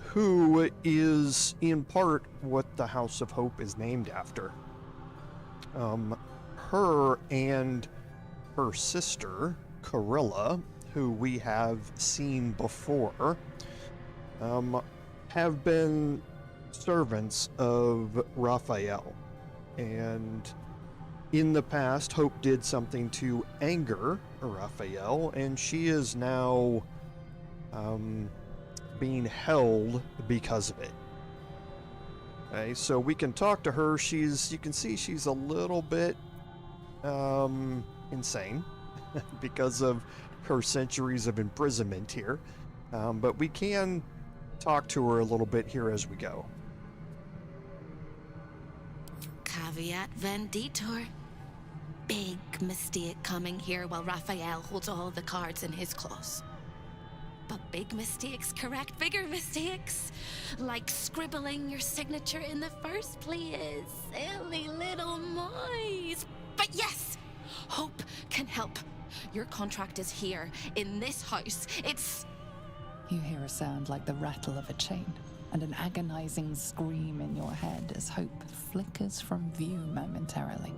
who is in part what the House of Hope is named after. Her and her sister, Corilla, who we have seen before, have been servants of Raphael. And in the past, Hope did something to anger Raphael, and she is now being held because of it. Okay, so we can talk to her. You can see she's a little bit insane because of her centuries of imprisonment here. But we can talk to her a little bit here as we go. Caveat venditor. Big mistake coming here while Raphael holds all the cards in his claws. But big mistakes correct bigger mistakes. Like scribbling your signature in the first place. Silly little mice. But yes, Hope can help. Your contract is here, in this house. It's... You hear a sound like the rattle of a chain, and an agonizing scream in your head as Hope flickers from view momentarily.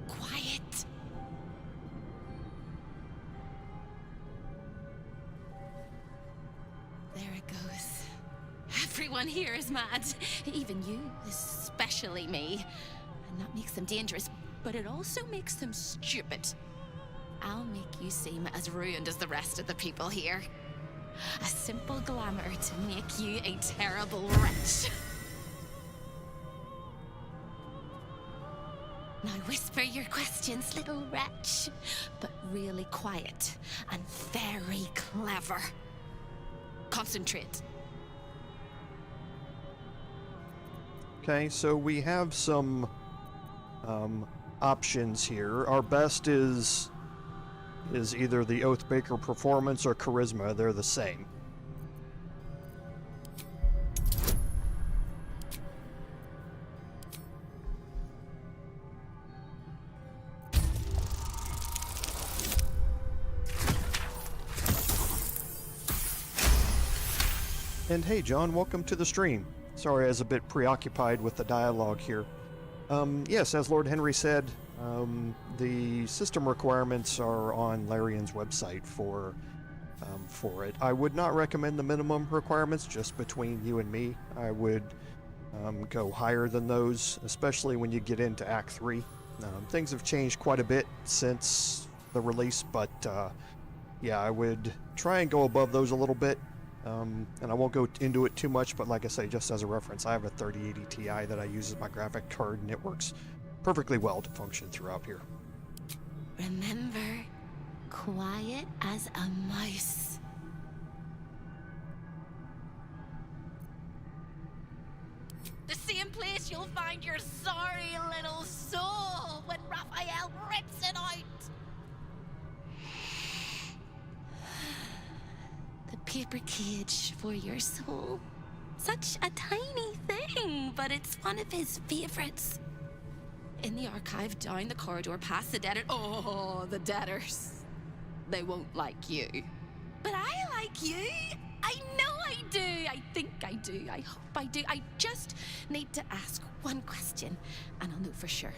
Quiet. There it goes. Everyone here is mad. Even you, especially me. And that makes them dangerous, but it also makes them stupid. I'll make you seem as ruined as the rest of the people here. A simple glamour to make you a terrible wretch. Now whisper your questions, little wretch, but really quiet and very clever. Concentrate. Okay, so we have some options here. Our best is either the Oathbreaker performance or charisma. They're the same. And hey John, welcome to the stream. Sorry I was a bit preoccupied with the dialogue here. Yes, as Lord Henry said, the system requirements are on Larian's website for it. I would not recommend the minimum requirements, just between you and me. I would go higher than those, especially when you get into Act 3. Things have changed quite a bit since the release, but yeah, I would try and go above those a little bit. And I won't go into it too much, but like I say, just as a reference, I have a 3080 Ti that I use as my graphic card, and it works perfectly well to function throughout here. Remember, quiet as a mouse. The same place you'll find your sorry little soul when Raphael rips it out. The paper cage for your soul. Such a tiny thing, but it's one of his favorites. In the archive, down the corridor, past the debtor. Oh, the debtors. They won't like you. But I like you. I know I do. I think I do. I hope I do. I just need to ask one question, and I'll know for sure.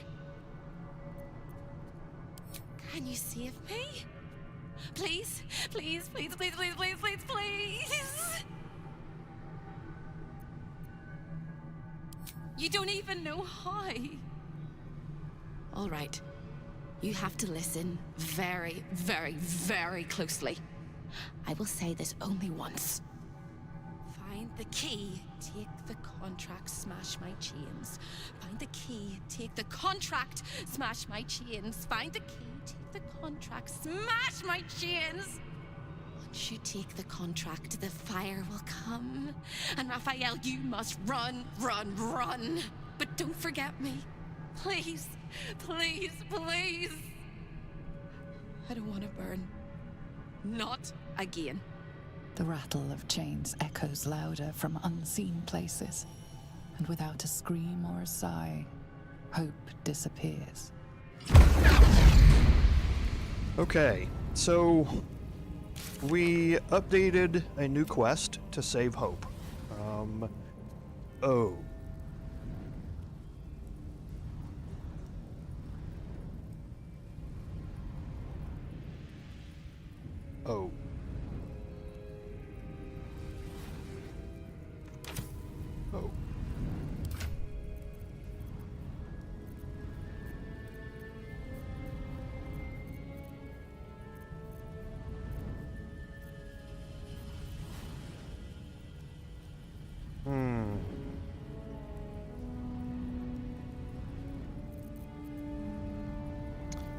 Can you save me? Please, please, please, please, please, please, please, please. You don't even know how. All right. You have to listen very, very, very closely. I will say this only once. Find the key, take the contract, smash my chains. Find the key, take the contract, smash my chains. Find the key, take the contract, smash my chains. Once you take the contract, the fire will come. And Raphael, you must run, run, run. But don't forget me. Please, please, please. I don't want to burn. Not again. The rattle of chains echoes louder from unseen places, and without a scream or a sigh, hope disappears. Okay, so we updated a new quest to save Hope. Oh. Oh. Oh.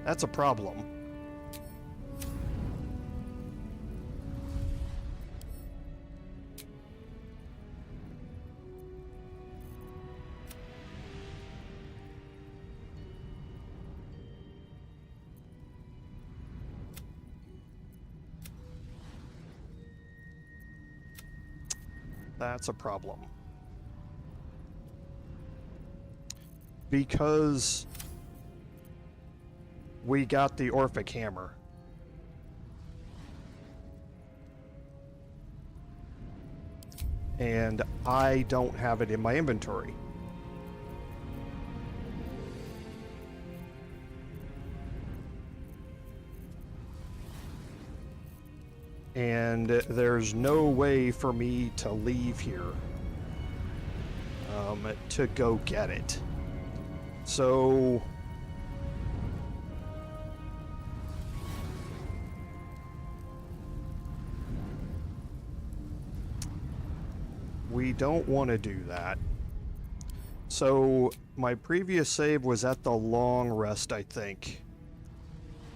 That's a problem. That's a problem. Because we got the Orphic Hammer. And I don't have it in my inventory. And there's no way for me to leave here to go get it. So we don't want to do that. So my previous save was at the long rest, I think.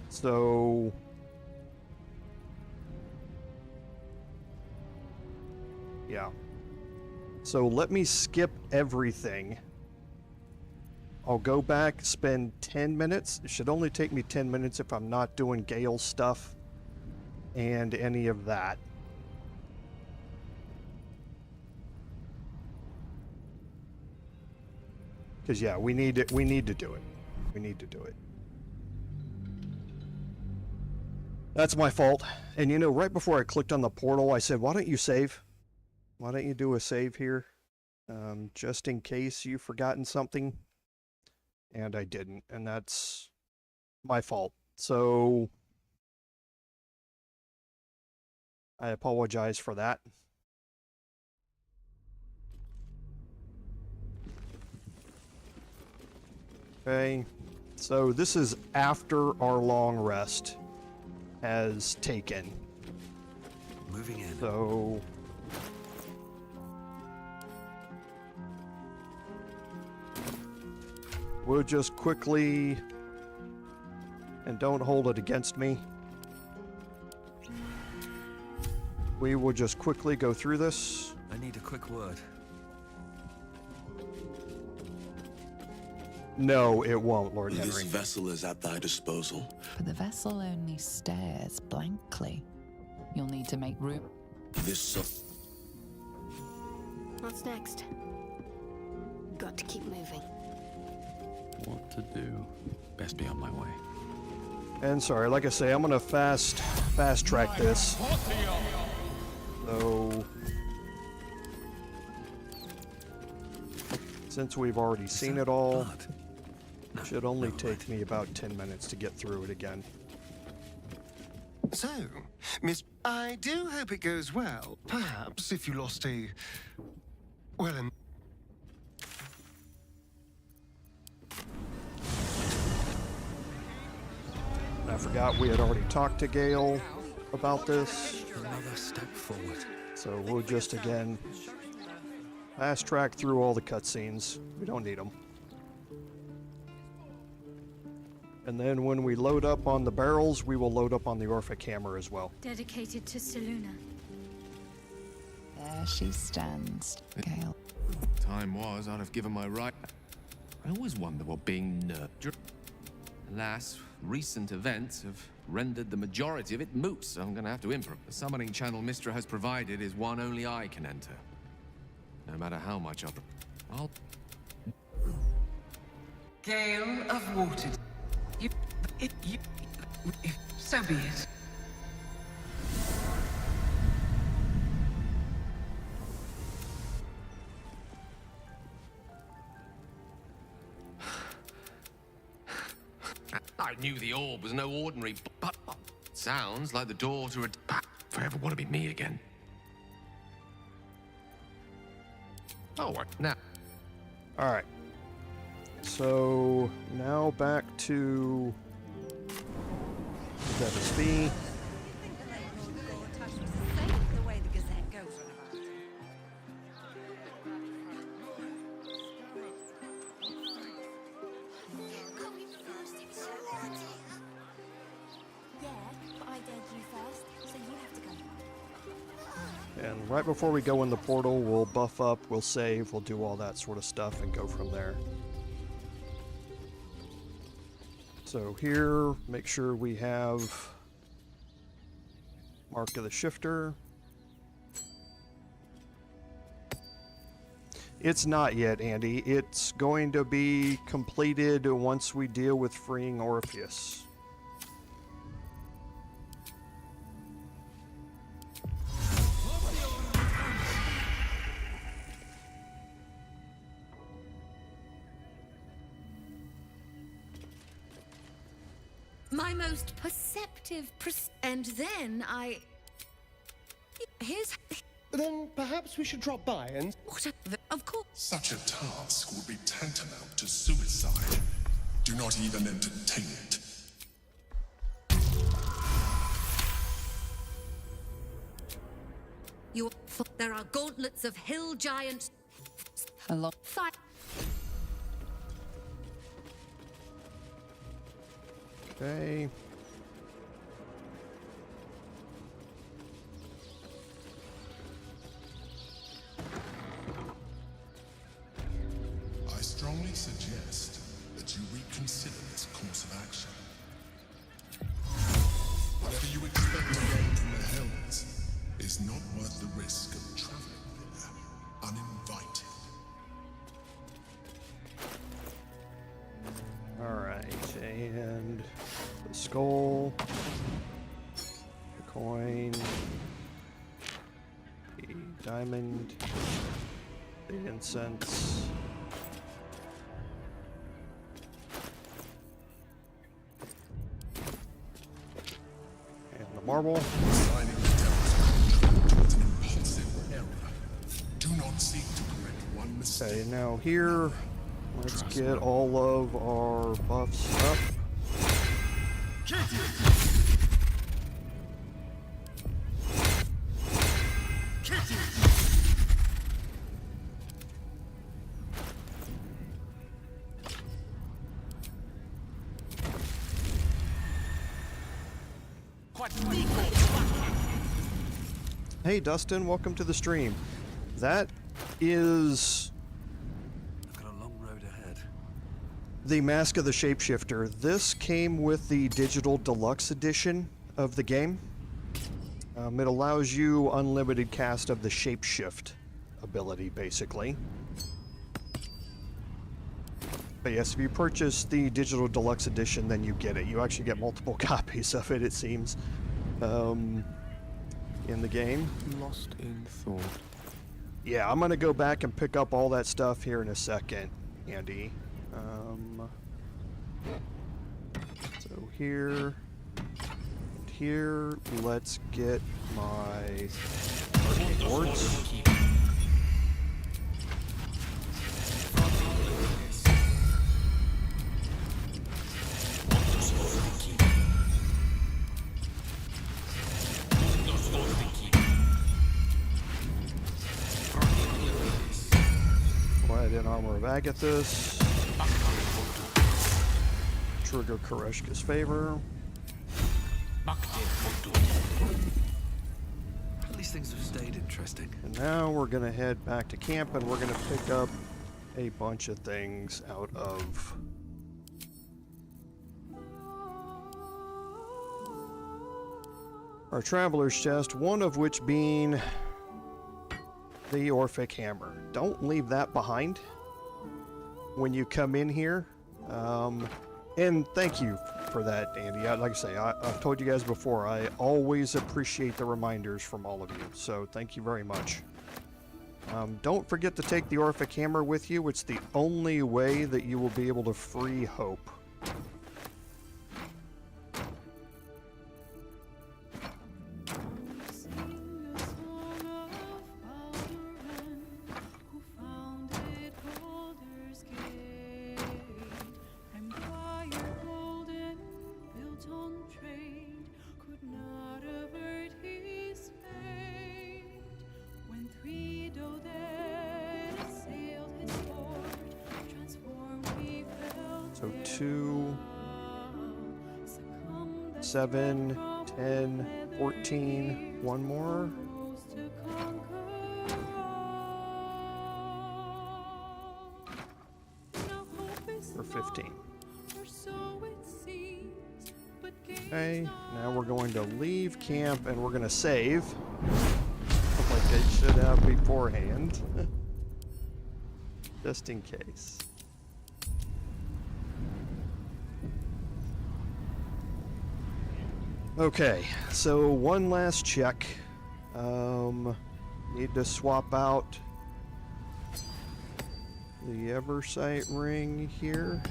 So yeah. So let me skip everything. I'll go back, spend 10 minutes. It should only take me 10 minutes if I'm not doing Gale stuff and any of that. Because yeah, we need to do it. We need to do it. That's my fault. And you know, right before I clicked on the portal, I said, why don't you save? Why don't you do a save here? Just in case you've forgotten something. And I didn't, and that's my fault. So I apologize for that. Okay, so this is after our long rest has taken. Moving in. So we'll just quickly, and don't hold it against me, we will just quickly go through this. I need a quick word. No, it won't, Lord Henry. This vessel is at thy disposal. But the vessel only stares blankly. You'll need to make room. What's next? Got to keep moving. What to do? Best be on my way. And sorry, like I say, I'm gonna fast track this. So Since we've already seen it all, it should only take me about 10 minutes to get through it again. So, Miss, I do hope it goes well. Perhaps if you lost a... well, I forgot we had already talked to Gale about this. Another step forward. So we'll just, again, fast track through all the cutscenes. We don't need them. And then when we load up on the barrels, we will load up on the Orphic Hammer as well. Dedicated to Selûne. There she stands, Gale. Time was, I'd have given my right. I always wonder what being nurtured. Alas, recent events have rendered the majority of it moot, so I'm gonna have to improvise. The summoning channel Mystra has provided is one only I can enter. No matter how much I'll... Gale of Water. So be it. I knew the orb was no ordinary, but sounds like the door to a... If I ever want to be me again. Oh, now. Alright. So, now back to... Devasty. And right before we go in the portal, we'll buff up, we'll save, we'll do all that sort of stuff and go from there. So here, make sure we have Mark of the Shifter. It's not yet, Andy. It's going to be completed once we deal with freeing Orpheus. My most perceptive and then here's... Then perhaps we should drop by and... Of course. Such a task would be tantamount to suicide. Do not even entertain it. There are gauntlets of hill giants. Hello. Okay. I strongly suggest that you reconsider this course of action. Whatever you expect to gain from the Hells is not worth the risk of traveling there uninvited. Alright, and the skull, the coin, the diamond, the incense, and the marble. Signing the devil's contract towards an impulsive error. Do not seek to correct one mistake. Okay, now here, let's get all of our buffs up. Hey Dustin, welcome to the stream. That is the Mask of the Shapeshifter. This came with the digital deluxe edition of the game. It allows you unlimited cast of the Shapeshift ability, basically. But yes, if you purchase the digital deluxe edition, then you get it. You actually get multiple copies of it, it seems, in the game. Lost in thought. Yeah, I'm gonna go back and pick up all that stuff here in a second, Andy. So here, and here, let's get my arcane wards. Paladin armor of Agathis. Trigger Koreshka's favor. At least things have stayed interesting. And now we're gonna head back to camp and we're gonna pick up a bunch of things out of our traveler's chest, one of which being the Orphic hammer. Don't leave that behind when you come in here. And thank you for that, Andy. Like I say, I've told you guys before, I always appreciate the reminders from all of you, so thank you very much. Don't forget to take the Orphic hammer with you. It's the only way that you will be able to free hope. So 2, 7, 10, 14, one more. Or 15. Okay, now we're going to leave camp and we're going to save. Like I should have beforehand. Just in case. Okay, so one last check. Need to swap out the Eversight ring here.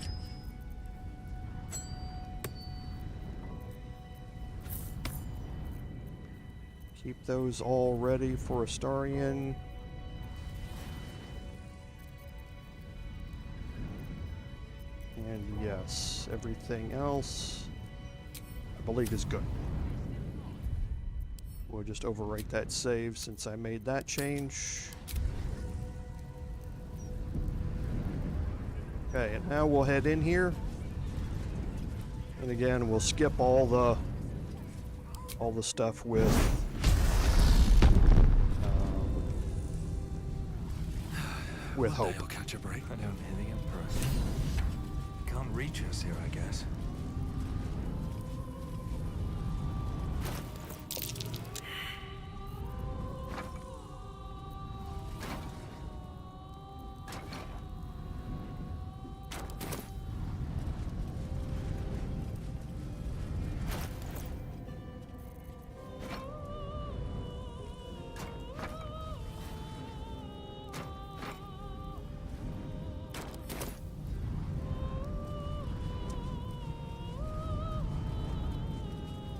Keep those all ready for Astarion. And yes, everything else I believe is good. We'll just overwrite that save since I made that change. Okay, and now we'll head in here. And again, we'll skip all the stuff with hope. They'll catch a break. I don't hear the Emperor. Can't reach us here, I guess.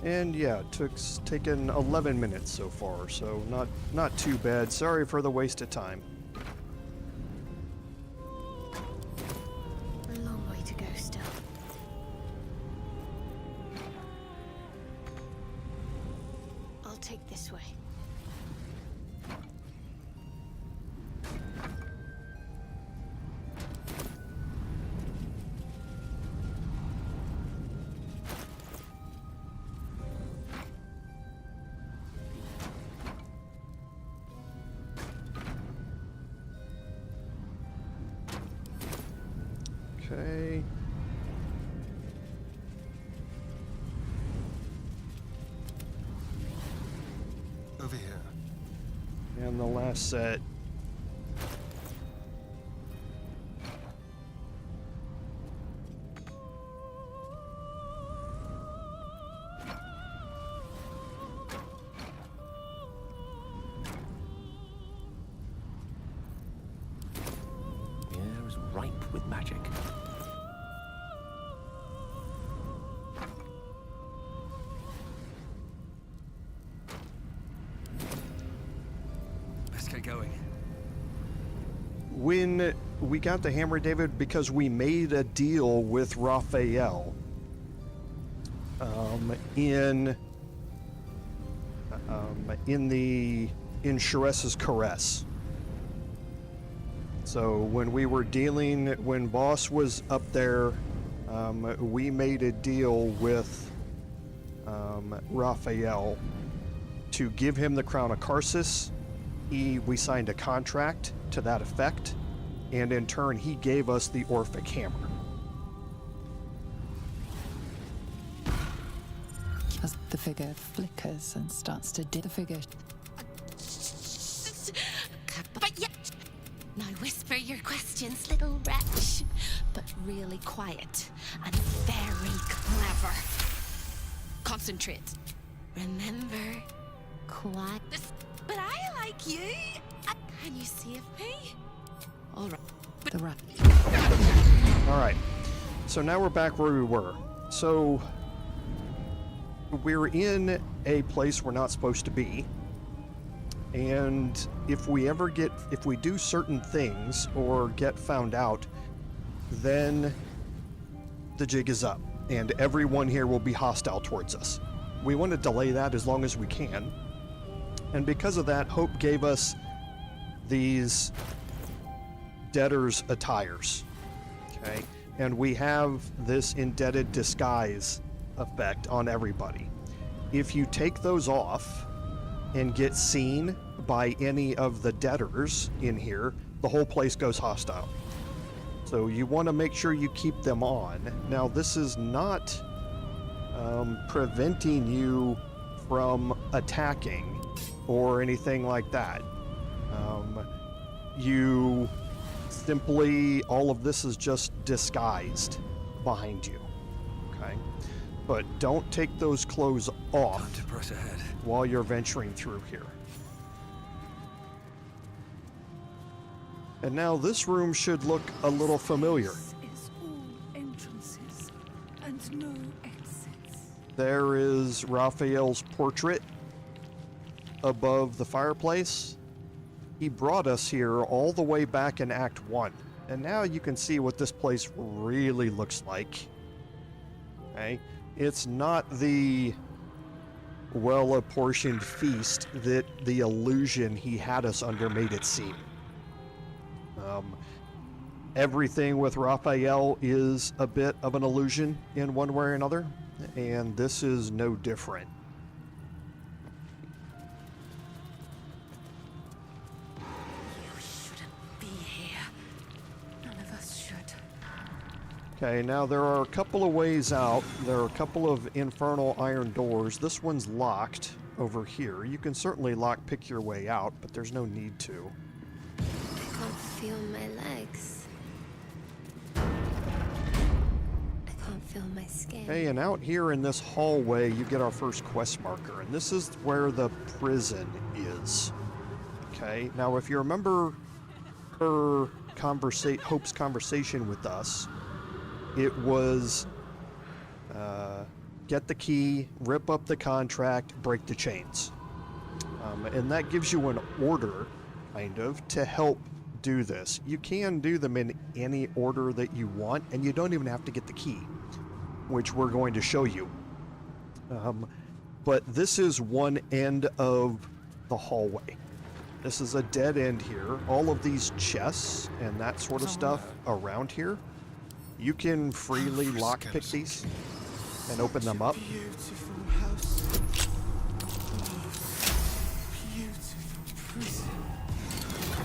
And yeah, it's taken 11 minutes so far, so not too bad. Sorry for the waste of time. A long way to go still. I'll take this way. Okay. Over here. And the last set. with magic. Let's get going. When we got the hammer, David, because we made a deal with Raphael in Sharessa's Caress. So when Boss was up there, we made a deal with Raphael to give him the crown of Karsus. We signed a contract to that effect, and in turn he gave us the Orphic hammer. As the figure flickers and starts to dip, the figure... But yeah. Now whisper your questions, little wretch. But really quiet and very clever. Concentrate. Remember, quiet. But I like you. Can you save me? All right. The rat. All right. So now we're back where we were. So we're in a place we're not supposed to be. And if we do certain things or get found out, then the jig is up and everyone here will be hostile towards us. We want to delay that as long as we can. And because of that, Hope gave us these debtor's attires. Okay? And we have this indebted disguise effect on everybody. If you take those off and get seen by any of the debtors in here, the whole place goes hostile. So you want to make sure you keep them on. Now, this is not preventing you from attacking or anything like that. You simply, all of this is just disguised behind you. Okay? But don't take those clothes off Time to press ahead. while you're venturing through here. And now this room should look a little familiar. Is all entrances and no exits. There is Raphael's portrait above the fireplace. He brought us here all the way back in Act 1. And now you can see what this place really looks like. Okay? It's not the well-apportioned feast that the illusion he had us under made it seem. Everything with Raphael is a bit of an illusion in one way or another, and this is no different. You shouldn't be here. None of us should. Okay, now there are a couple of ways out. There are a couple of infernal iron doors. This one's locked over here. You can certainly lockpick your way out, but there's no need to. I can't feel my legs. I can't feel my skin. Okay, and out here in this hallway, you get our first quest marker, and this is where the prison is. Okay, now if you remember her Hope's conversation with us, it was get the key, rip up the contract, break the chains. And that gives you an order, kind of, to help do this. You can do them in any order that you want, and you don't even have to get the key, which we're going to show you. But this is one end of the hallway. This is a dead end here. All of these chests and that sort of stuff around here, you can freely lockpick these and open them up. Beautiful house. Beautiful prison.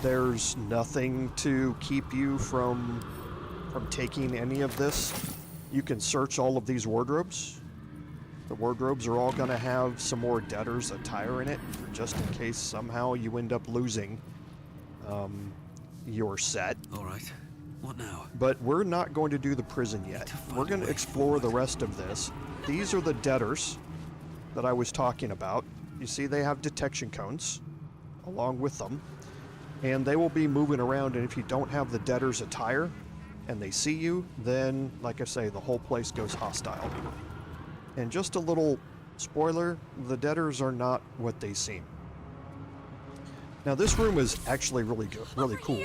There's nothing to keep you from taking any of this. You can search all of these wardrobes. The wardrobes are all going to have some more debtor's attire in it, just in case somehow you end up losing your set. All right. What now? But we're not going to do the prison yet. We're going to explore the rest of this. These are the debtors that I was talking about. You see they have detection cones along with them, and they will be moving around, and if you don't have the debtor's attire, and they see you, then, like I say, the whole place goes hostile. And just a little spoiler, the debtors are not what they seem. Now this room is actually really good, really cool.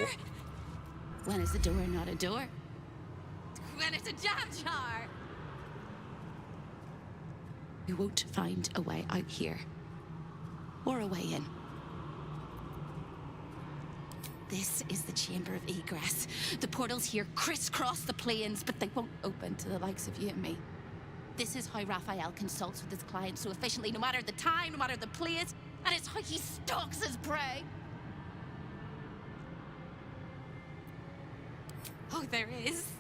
When is a door not a door? When it's a jam jar! We won't find a way out here. Or a way in. This is the chamber of egress. The portals here crisscross the planes, but they won't open to the likes of you and me. This is how Raphael consults with his clients so efficiently, no matter the time, no matter the place, and it's how he stalks his prey. Oh, there is.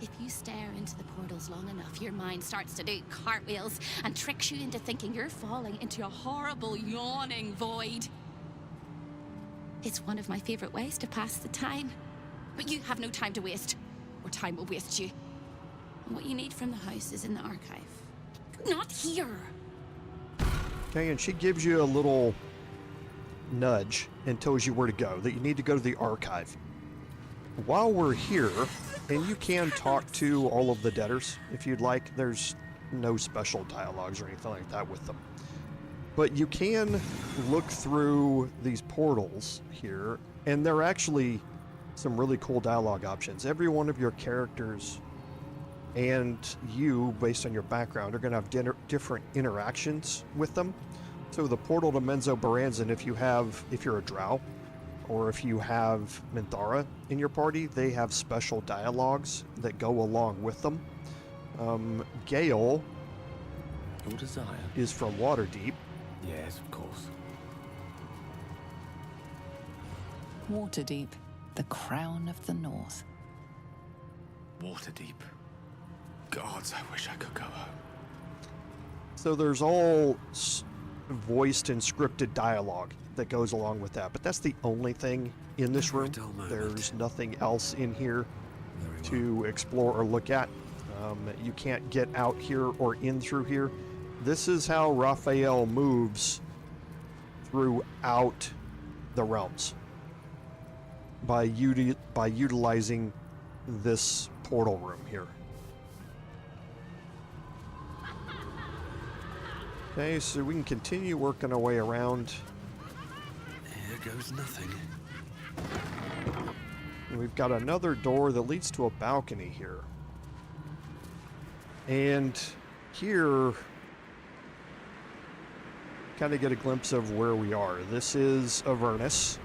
If you stare into the portals long enough, your mind starts to do cartwheels and tricks you into thinking you're falling into a horrible, yawning void. It's one of my favorite ways to pass the time. But you have no time to waste, or time will waste you. And what you need from the house is in the archive. Not here! Okay, and she gives you a little nudge and tells you where to go, that you need to go to the archive. While we're here, and you can talk to all of the debtors if you'd like, there's no special dialogues or anything like that with them. But you can look through these portals here, and there are actually some really cool dialogue options. Every one of your characters and you, based on your background, are going to have different interactions with them. So the portal to Menzo Baranzan, if you're a drow, or if you have Minthara in your party, they have special dialogues that go along with them. Gale Your desire is from Waterdeep. Yes, of course. Waterdeep, the crown of the north. Waterdeep. Gods, I wish I could go home. So there's all voiced and scripted dialogue that goes along with that, but that's the only thing in this room. There's nothing else in here to explore or look at. You can't get out here or in through here. This is how Raphael moves throughout the realms, by utilizing this portal room here. Okay, so we can continue working our way around. Here goes nothing. And we've got another door that leads to a balcony here. And here, kind of get a glimpse of where we are. This is Avernus.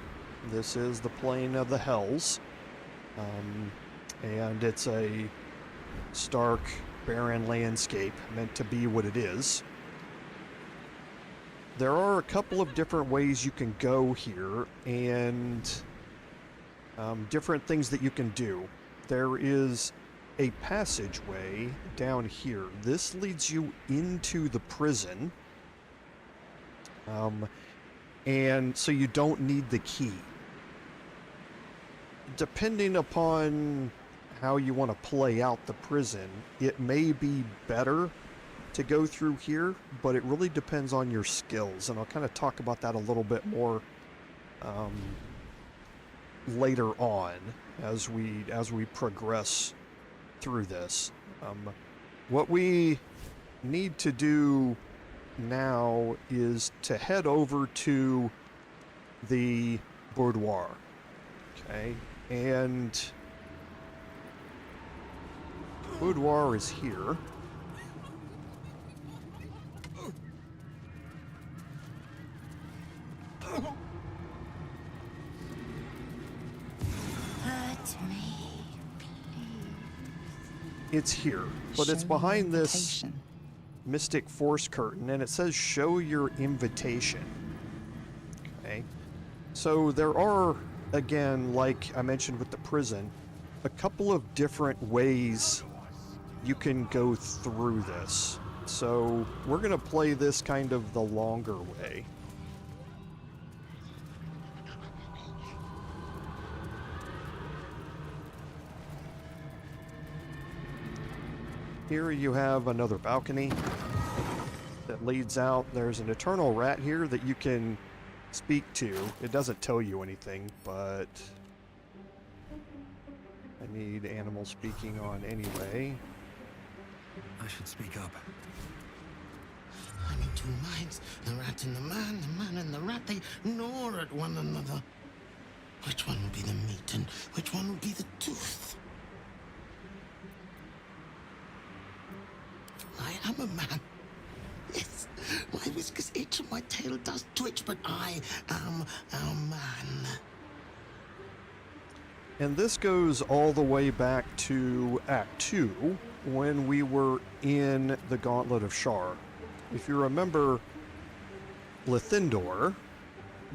This is the Plain of the Hells. And it's a stark, barren landscape meant to be what it is. There are a couple of different ways you can go here, and different things that you can do. There is a passageway down here. This leads you into the prison, and so you don't need the key. Depending upon how you want to play out the prison, it may be better to go through here, but it really depends on your skills, and I'll kind of talk about that a little bit more later on as we progress through this. What we need to do now is to head over to the boudoir. Okay, and boudoir is here. It's here, but it's behind this mystic force curtain, and it says show your invitation. Okay, so there are, again, like I mentioned with the prison, a couple of different ways you can go through this. So we're going to play this kind of the longer way. Here you have another balcony that leads out. There's an eternal rat here that you can speak to. It doesn't tell you anything, but I need animal speaking on anyway. I should speak up. I'm in two minds. The rat and the man and the rat, they gnaw at one another. Which one will be the meat and which one will be the tooth? I am a man. Yes, my whiskers itch and my tail does twitch, but I am a man. And this goes all the way back to Act 2, when we were in the Gauntlet of Shar. If you remember, Lithindor,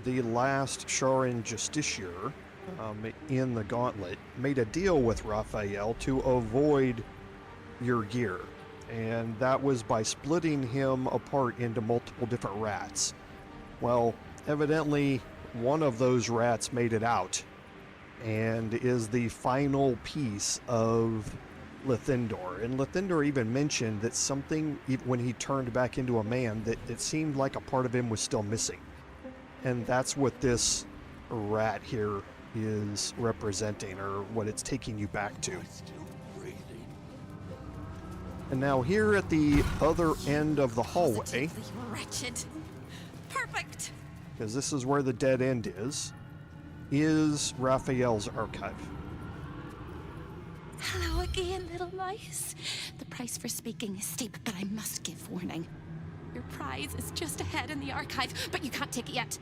the last Sharan Justiciar in the Gauntlet, made a deal with Raphael to avoid your gear. And that was by splitting him apart into multiple different rats. Well, evidently, one of those rats made it out and is the final piece of Lithindor. And Lithindor even mentioned that something, when he turned back into a man, that it seemed like a part of him was still missing. And that's what this rat here is representing, or what it's taking you back to. And now here at the other end of the hallway, Wretched. Perfect. because this is where the dead end is Raphael's archive. Hello again, little mice. The price for speaking is steep, but I must give warning. Your prize is just ahead in the archive, but you can't take it yet.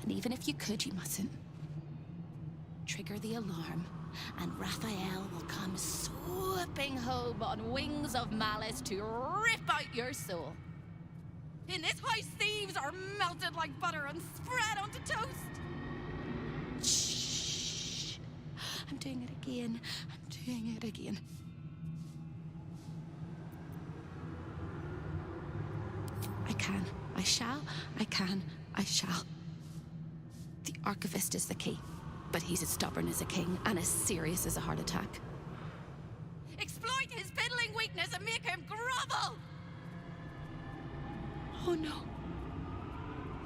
And even if you could, you mustn't. Trigger the alarm, and Raphael will come swooping home on wings of malice to rip out your soul. In this house, thieves are melted like butter and spread onto toast. Shh. I'm doing it again. I'm doing it again. I can. I shall. I can. I shall. The archivist is the key, but he's as stubborn as a king and as serious as a heart attack. Exploit his fiddling weakness and make him grovel! Oh no.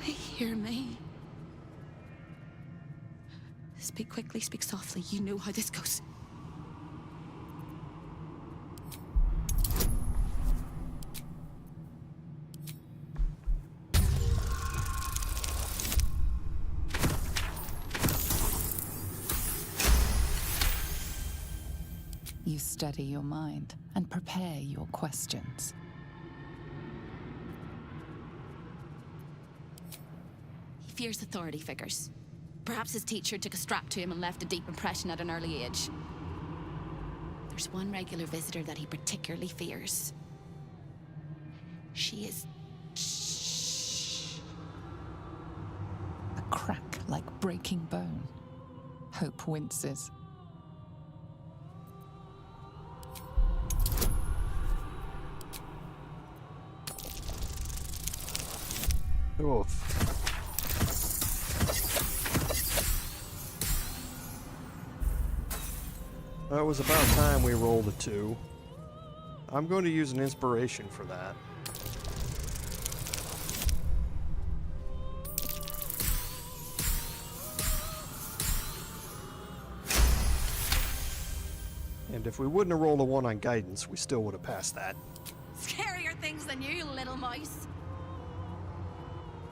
They hear me. Speak quickly, speak softly. You know how this goes. You steady your mind and prepare your questions. He fears authority figures. Perhaps his teacher took a strap to him and left a deep impression at an early age. There's one regular visitor that he particularly fears. She is... Shh. A crack like breaking bone. Hope winces. Oof. Well, it was about time we rolled a 2. I'm going to use an inspiration for that. And if we wouldn't have rolled a 1 on guidance, we still would have passed that. Scarier things than you, little mouse.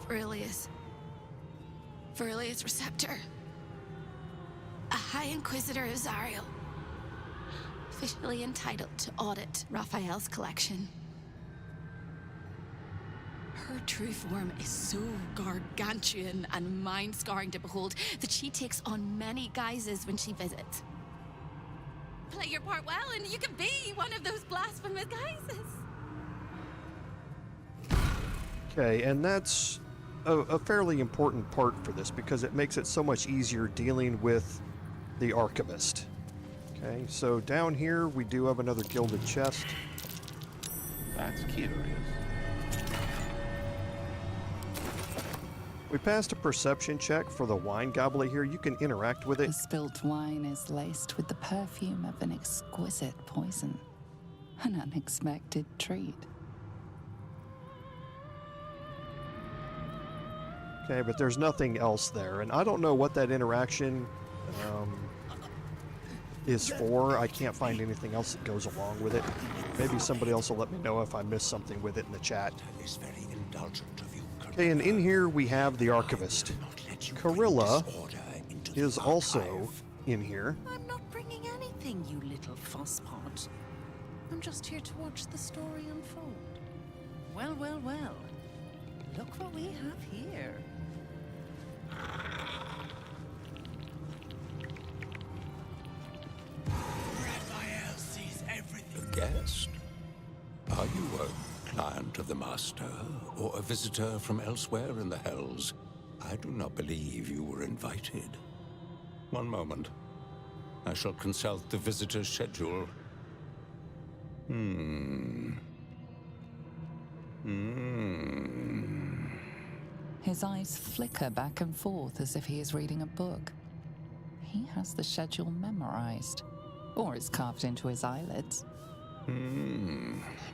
Verilius Receptor. A High Inquisitor of Zariel. Officially entitled to audit Raphael's collection. Her true form is so gargantuan and mind-scarring to behold that she takes on many guises when she visits. Play your part well and you can be one of those blasphemous guises. Okay, and that's a fairly important part for this because it makes it so much easier dealing with the archivist. Okay, so down here we do have another gilded chest. That's curious. We passed a perception check for the wine goblet here. You can interact with it. The spilt wine is laced with the perfume of an exquisite poison. An unexpected treat. Okay, but there's nothing else there. And I don't know what that interaction is for. I can't find anything else that goes along with it. Maybe somebody else will let me know if I missed something with it in the chat. Is very indulgent of you, Okay, and in here we have the Archivist. Carilla is also in here. I'm not bringing anything, you little fusspot. I'm just here to watch the story unfold. Well, well, well. Look what we have here. Raphael sees everything. A guest? Are you a client of the Master, or a visitor from elsewhere in the Hells? I do not believe you were invited. One moment. I shall consult the visitor's schedule. His eyes flicker back and forth as if he is reading a book. He has the schedule memorized, or it's carved into his eyelids.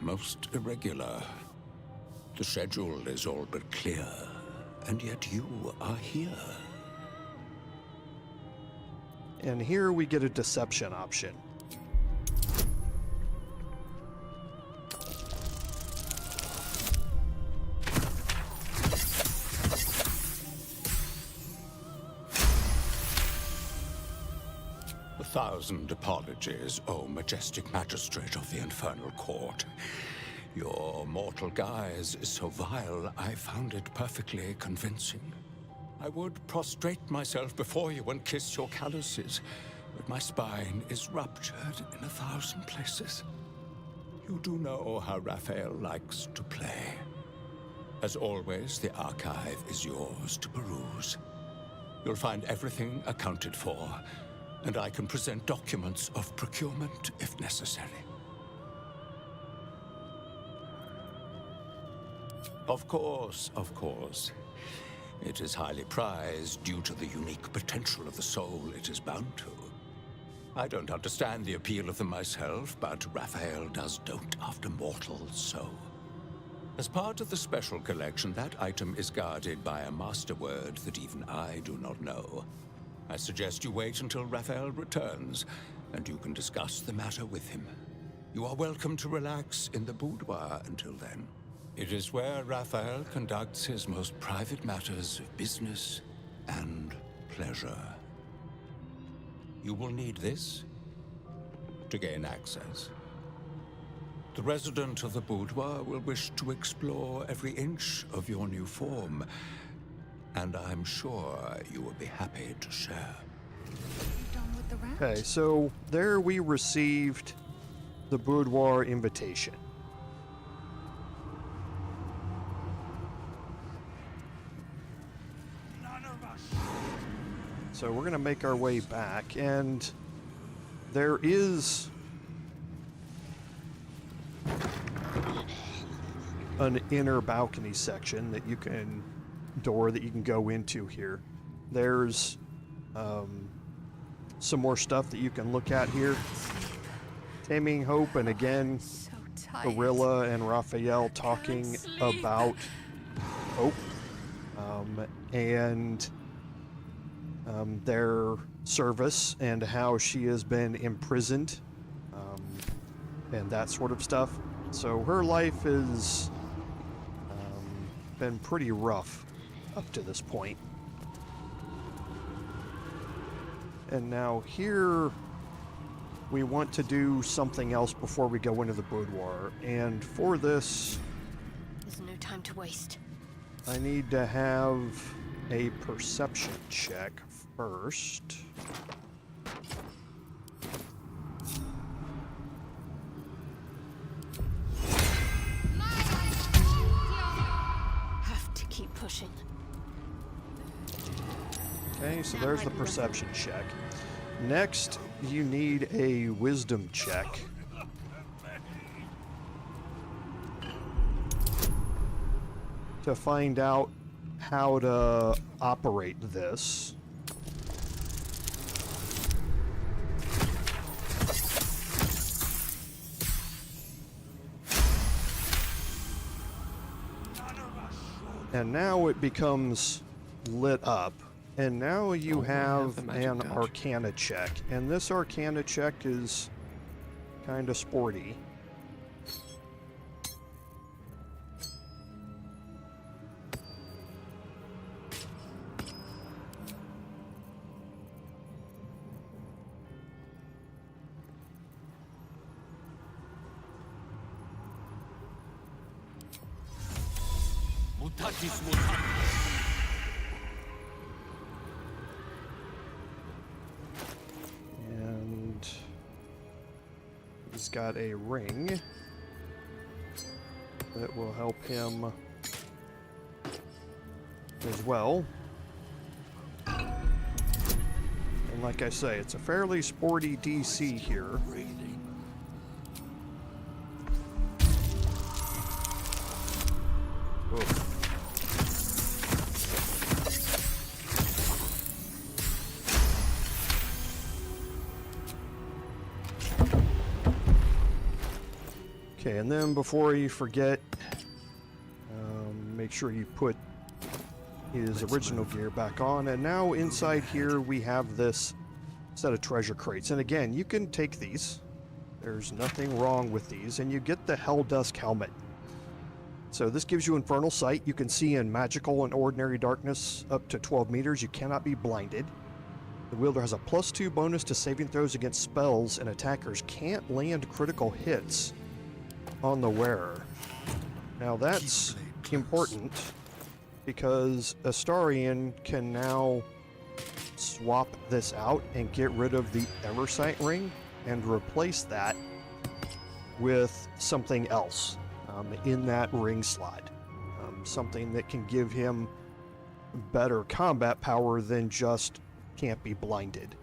Most irregular. The schedule is all but clear, and yet you are here. And here we get a deception option. A thousand apologies, O majestic magistrate of the Infernal Court. Your mortal guise is so vile, I found it perfectly convincing. I would prostrate myself before you and kiss your calluses, but my spine is ruptured in 1,000 places. You do know how Raphael likes to play. As always, the archive is yours to peruse. You'll find everything accounted for, and I can present documents of procurement if necessary. Of course, of course. It is highly prized due to the unique potential of the soul it is bound to. I don't understand the appeal of them myself, but Raphael does dote after mortals so. As part of the special collection, that item is guarded by a master word that even I do not know. I suggest you wait until Raphael returns, and you can discuss the matter with him. You are welcome to relax in the boudoir until then. It is where Raphael conducts his most private matters of business and pleasure. You will need this to gain access. The resident of the boudoir will wish to explore every inch of your new form, and I'm sure you will be happy to share. Okay, so there we received the boudoir invitation. So we're going to make our way back, and there is an inner balcony section that you can door that you can go into here. There's some more stuff that you can look at here. Taming Hope, and again, Carilla and Raphael talking about Hope and their service and how she has been imprisoned and that sort of stuff. So her life has been pretty rough up to this point. And now here we want to do something else before we go into the boudoir. And for this, There's no time to waste. I need to have a perception check first. Have to keep pushing. Okay, so there's the perception check. Next, you need a wisdom check. To find out how to operate this. And now it becomes lit up. And now you have the magic an touch. Arcana check, and this Arcana check is kind of sporty. Mutatis mutandis. And he's got a ring that will help him as well. And like I say, it's a fairly sporty DC here. Whoa. Okay, and then before you forget, make sure you put his original gear back on. And now inside here we have this set of treasure crates. And again, you can take these. There's nothing wrong with these. And you get the Hell Dusk helmet. So this gives you infernal sight. You can see in magical and ordinary darkness up to 12 meters. You cannot be blinded. The wielder has a +2 bonus to saving throws against spells, and attackers can't land critical hits on the wearer. Now that's important because Astarion can now swap this out and get rid of the Eversight ring and replace that with something else in that ring slot. Something that can give him better combat power than just can't be blinded.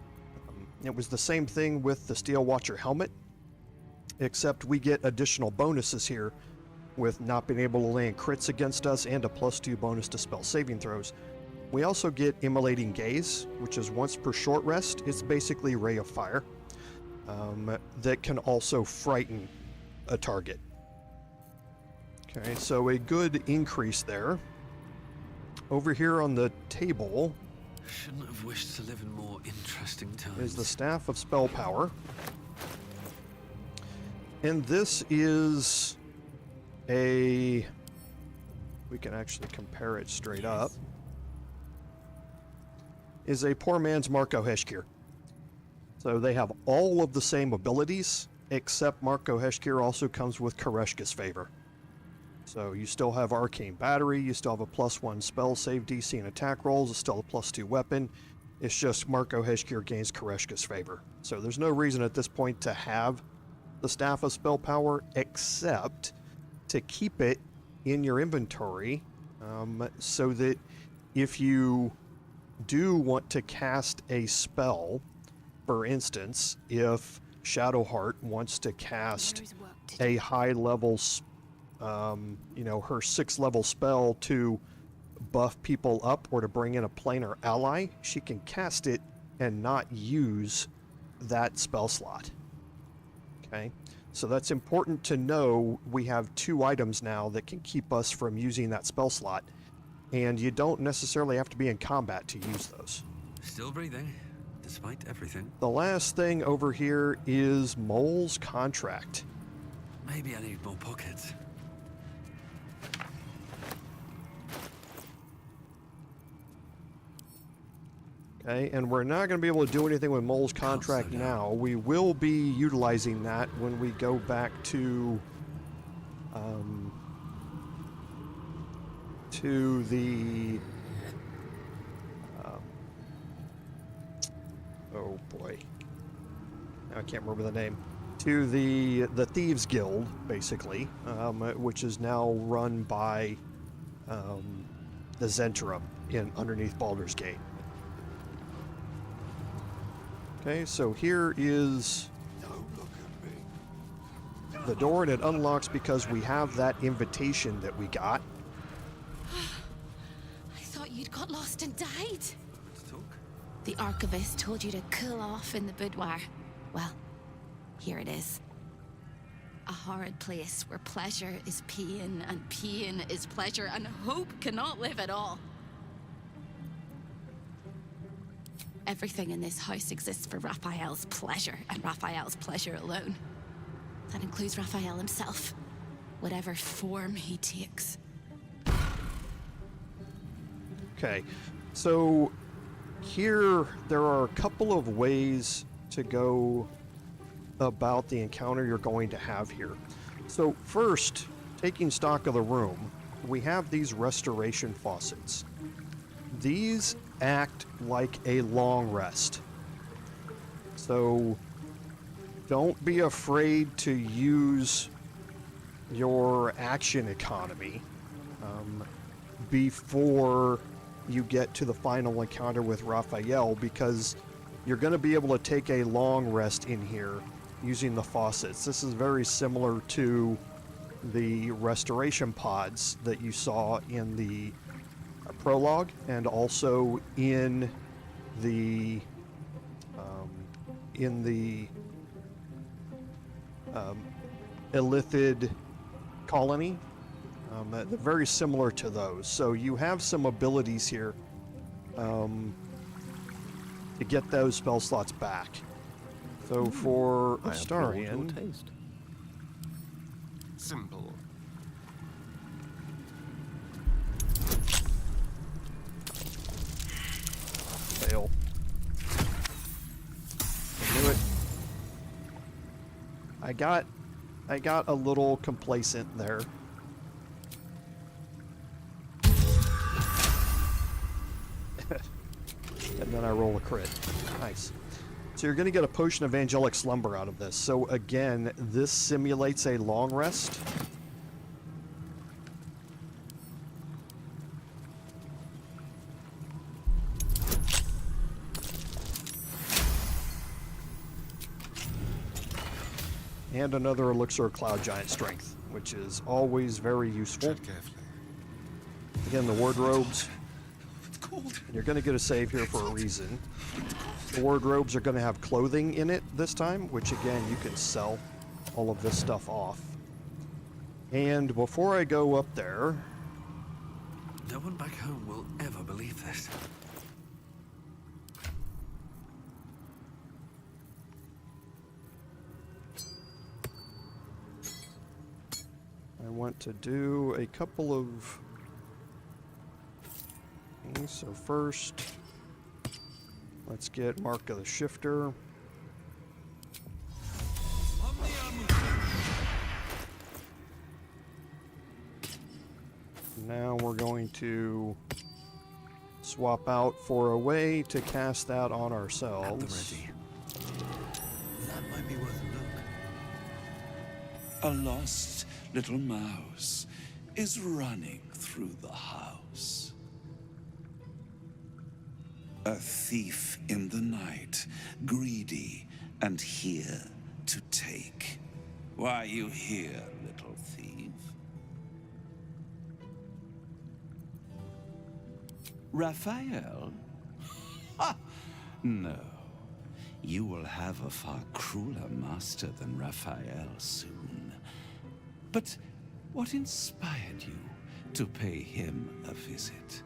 It was the same thing with the Steel Watcher helmet, except we get additional bonuses here with not being able to land crits against us and a +2 bonus to spell saving throws. We also get Immolating Gaze, which is once per short rest. It's basically Ray of Fire that can also frighten a target. Okay, so a good increase there. Over here on the table Shouldn't have wished to live in more interesting times. is the Staff of Spell Power. And this is we can actually compare it straight up, is a poor man's Marco Heshkir. So they have all of the same abilities, except Marco Heshkir also comes with Kareshka's favor. So you still have Arcane Battery, you still have a +1 spell save DC and attack rolls, it's still a +2 weapon. It's just Marco Heshkir gains Kareshka's favor. So there's no reason at this point to have the Staff of Spell Power except to keep it in your inventory so that if you do want to cast a spell, for instance, if Shadowheart wants to cast a high level her 6th level spell to buff people up or to bring in a planar ally, she can cast it and not use that spell slot. Okay, so that's important to know. We have 2 items now that can keep us from using that spell slot, and you don't necessarily have to be in combat to use those. Still breathing, despite everything. The last thing over here is Mole's Contract. Maybe I need more pockets. Okay, and we're not going to be able to do anything with Mole's Contract now. We will be utilizing that when we go back to the oh boy, I can't remember the name. To the Thieves Guild, basically, which is now run by the Zentrum underneath Baldur's Gate. Okay, so here is the door, and it unlocks because we have that invitation that we got. I thought you'd got lost and died. The archivist told you to cool off in the boudoir. Well, here it is. A horrid place where pleasure is pain, and pain is pleasure, and hope cannot live at all. Everything in this house exists for Raphael's pleasure, and Raphael's pleasure alone. That includes Raphael himself, whatever form he takes. Okay, so here there are a couple of ways to go about the encounter you're going to have here. So first, taking stock of the room, we have these restoration faucets. These act like a long rest. So don't be afraid to use your action economy before you get to the final encounter with Raphael, because you're going to be able to take a long rest in here using the faucets. This is very similar to the restoration pods that you saw in the prologue, and also in the Illithid colony. They're very similar to those. So you have some abilities here to get those spell slots back. So for Astarion, taste. Simple. Fail. I knew it. I got a little complacent there. And then I roll a crit. Nice. So you're going to get a potion of angelic slumber out of this. So again, this simulates a long rest. And another elixir of cloud giant strength, which is always very useful. Again, the wardrobes. And you're going to get a save here for a reason. The wardrobes are going to have clothing in it this time, which again, you can sell all of this stuff off. And before I go up there... No one back home will ever believe this. I want to do a couple of things. So first, let's get Mark of the Shifter. Now we're going to swap out for a way to cast that on ourselves. At the ready. That might be worth a look. A lost little mouse is running through the house. A thief in the night, greedy and here to take. Why are you here, little thief? Raphael? Ha! No. You will have a far crueler master than Raphael soon. But what inspired you to pay him a visit?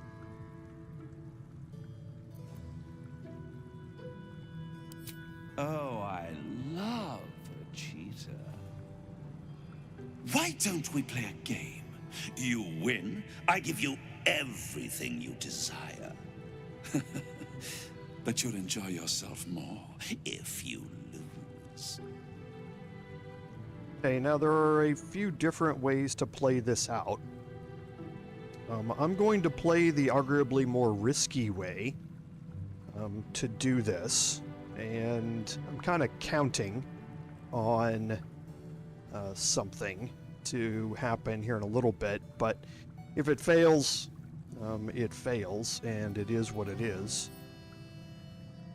Oh, I love a cheater. Why don't we play a game? You win, I give you everything you desire. But you'll enjoy yourself more if you lose. Okay, now there are a few different ways to play this out. I'm going to play the arguably more risky way to do this, and I'm kind of counting on something to happen here in a little bit, but if it fails, it fails, and it is what it is.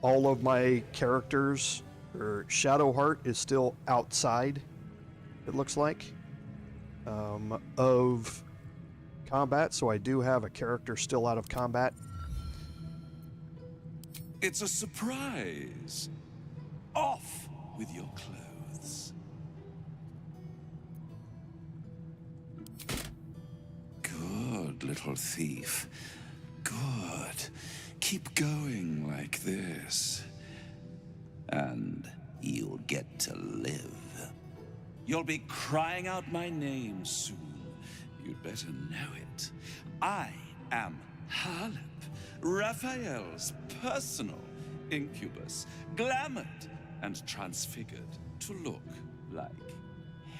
All of my characters, or Shadowheart is still outside, it looks like, of combat, so I do have a character still out of combat. It's a surprise. Off with your clothes. Good, little thief. Good. Keep going like this, and you'll get to live. You'll be crying out my name soon. You'd better know it. I am Haarlep, Raphael's personal incubus, glamored and transfigured to look like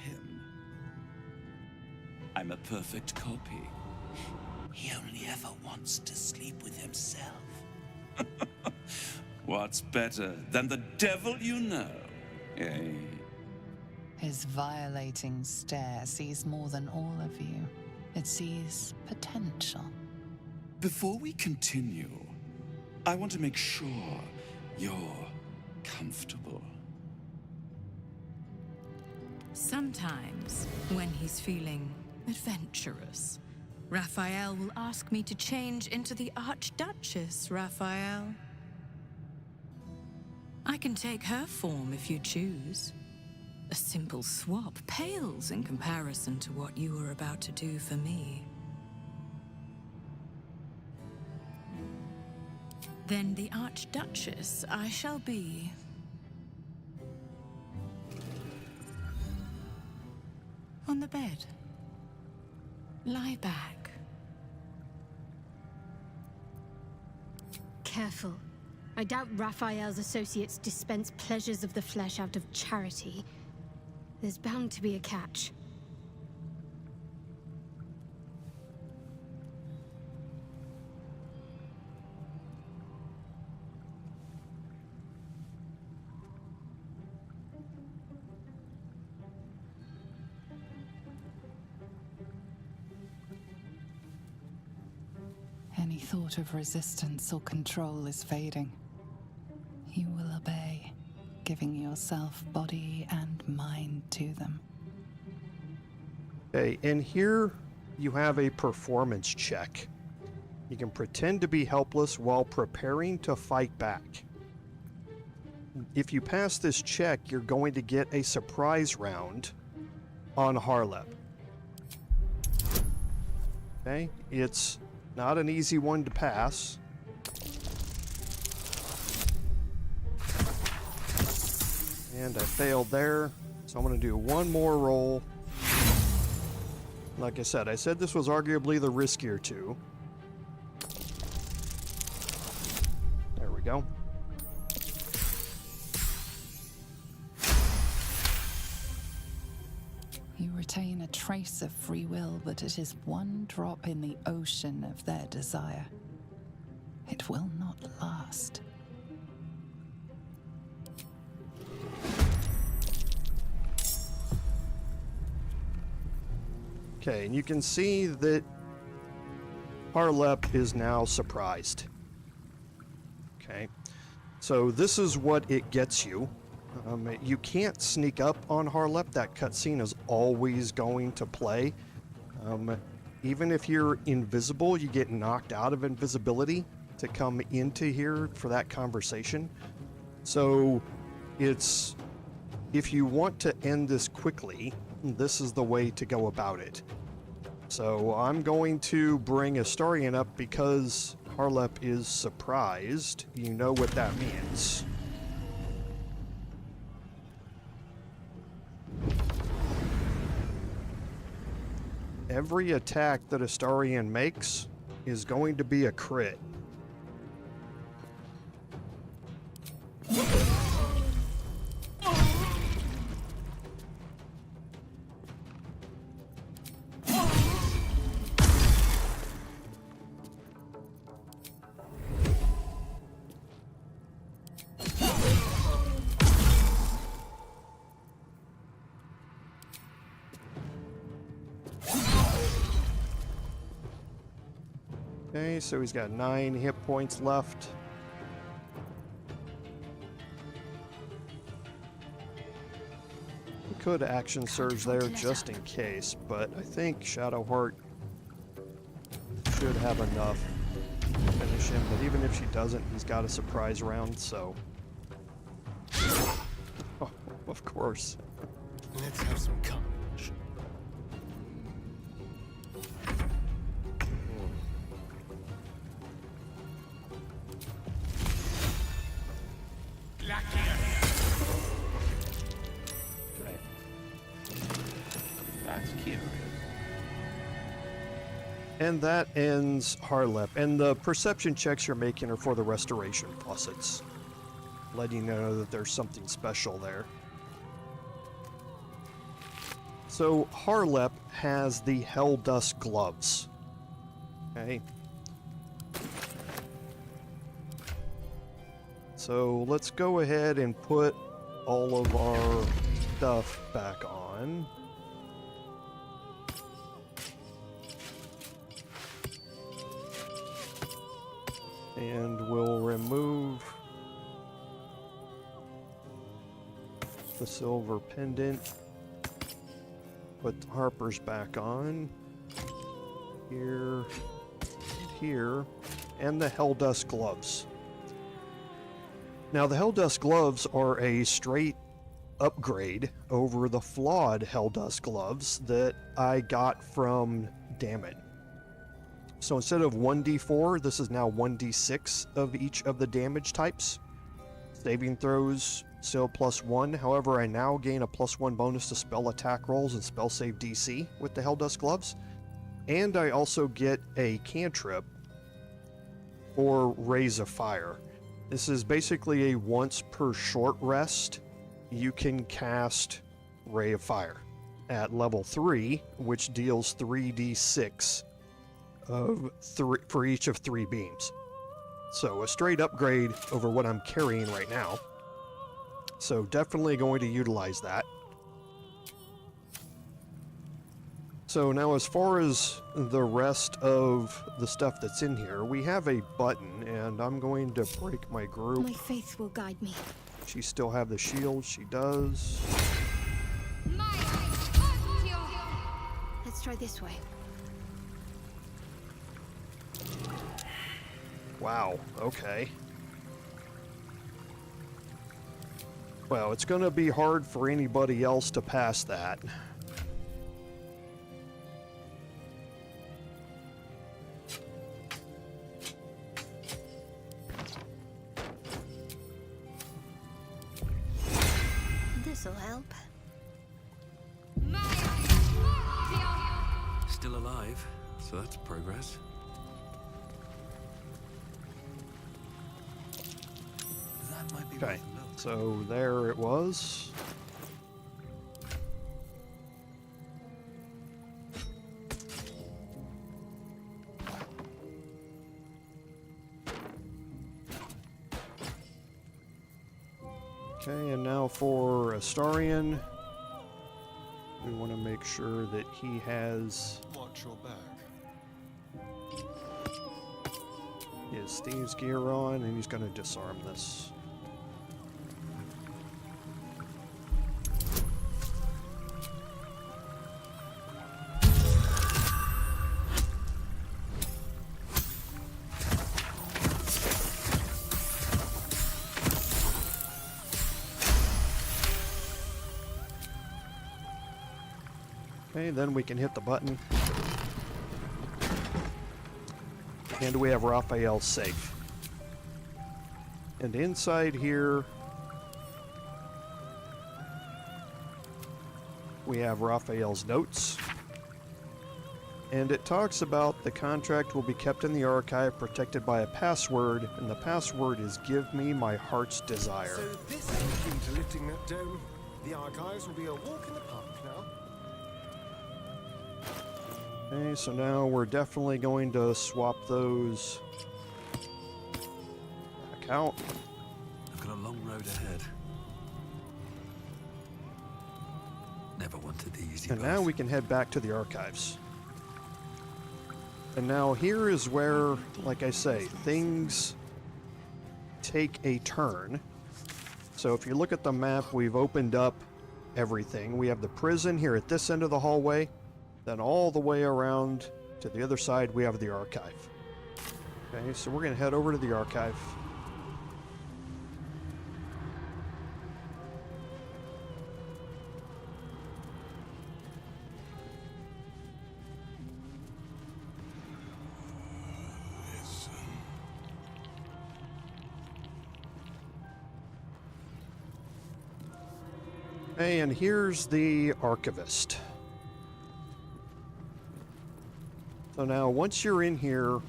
him. I'm a perfect copy. He only ever wants to sleep with himself. What's better than the devil you know, eh? His violating stare sees more than all of you. It sees potential. Before we continue, I want to make sure you're comfortable. Sometimes, when he's feeling adventurous, Raphael will ask me to change into the Archduchess, Raphael. I can take her form if you choose. A simple swap pales in comparison to what you were about to do for me. Then the Archduchess I shall be. On the bed. Lie back. Careful. I doubt Raphael's associates dispense pleasures of the flesh out of charity. There's bound to be a catch. Any thought of resistance or control is fading. You will obey, giving yourself body and mind to them. Okay, and here you have a performance check. You can pretend to be helpless while preparing to fight back. If you pass this check, you're going to get a surprise round on Haarlep. Okay, it's not an easy one to pass. And I failed there, so I'm going to do one more roll. Like I said this was arguably the riskier two. There we go. You retain a trace of free will, but it is one drop in the ocean of their desire. It will not last. Okay, and you can see that Haarlep is now surprised. Okay, so this is what it gets you. You can't sneak up on Haarlep. That cutscene is always going to play. Even if you're invisible, you get knocked out of invisibility to come into here for that conversation. So it's, if you want to end this quickly, this is the way to go about it. So I'm going to bring Astarion up because Haarlep is surprised. You know what that means. Every attack that Astarion makes is going to be a crit. Okay, so he's got 9 hit points left. We could action surge there just in case, but I think Shadowheart should have enough to finish him. But even if she doesn't, he's got a surprise round, so... Oh, of course. Let's have some courage. Okay. That's curious. And that ends Haarlep. And the perception checks you're making are for the restoration faucets, letting you know that there's something special there. So Haarlep has the Hell Dust gloves. Okay. So let's go ahead and put all of our stuff back on. And we'll remove the silver pendant. Put Harper's back on. Here, and here, and the Helldust gloves. Now the Helldust gloves are a straight upgrade over the flawed Helldust gloves that I got from Dammit. So instead of 1d4, this is now 1d6 of each of the damage types. Saving throws still +1, however I now gain a +1 bonus to spell attack rolls and spell save DC with the Helldust gloves. And I also get a cantrip for Raise of Fire. This is basically a once per short rest you can cast Ray of Fire at level 3, which deals 3d6 of 3 for each of 3 beams. So a straight upgrade over what I'm carrying right now. So definitely going to utilize that. So now as far as the rest of the stuff that's in here, we have a button, and I'm going to break my group. My faith will guide me. She still have the shield? She does. Let's try this way. Wow, okay. Well, it's going to be hard for anybody else to pass that. This'll help. Still alive, so that's progress. That might be Okay, so there it was. Okay, and now for Astarion, we want to make sure that he has Watch your back. his thieves gear on, and he's going to disarm this. Okay, then we can hit the button. And we have Raphael safe. And inside here, we have Raphael's notes. And it talks about the contract will be kept in the archive, protected by a password, and the password is "Give me my heart's desire." So this is the key to lifting that dome. The archives will be a walk in the park now. Okay, so now we're definitely going to swap those back out. I've got a long road ahead. Never wanted the easy And path. now we can head back to the archives. And now here is where, like I say, things take a turn. So if you look at the map, we've opened up everything. We have the prison here at this end of the hallway. Then all the way around to the other side, we have the archive. Okay, so we're going to head over to the archive. And here's the Archivist. So now, once you're in here,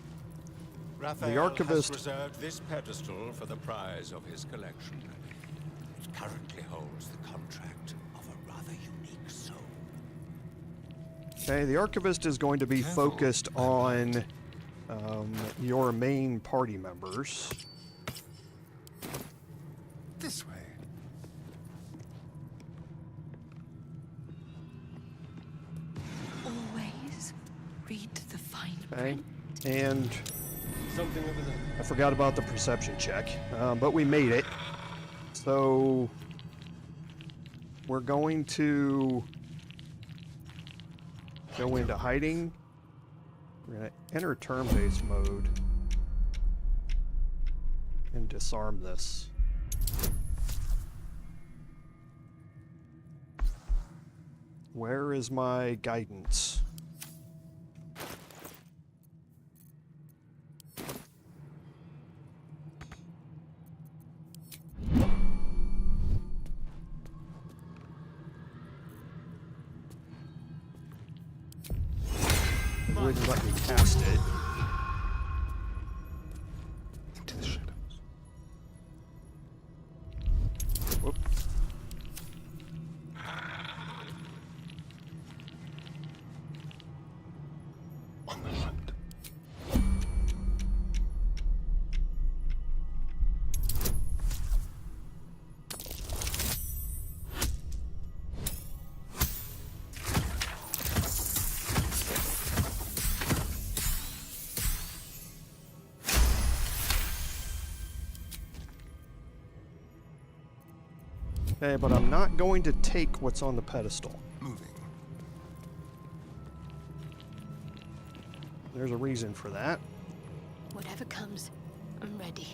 Raphael the Archivist has reserved this pedestal for the prize of his collection. It currently holds the contract of a rather unique soul. Okay, the Archivist is going to be focused on your main party members. This way. Always read the fine Okay, print. and Something over there. I forgot about the perception check, but we made it. So we're going to go into hiding. We're going to enter turn-based mode and disarm this. Where is my guidance? It wouldn't let me cast it. Into the shadows. Whoop. On the hunt. Okay, but I'm not going to take what's on the pedestal. Moving. There's a reason for that. Whatever comes, I'm ready.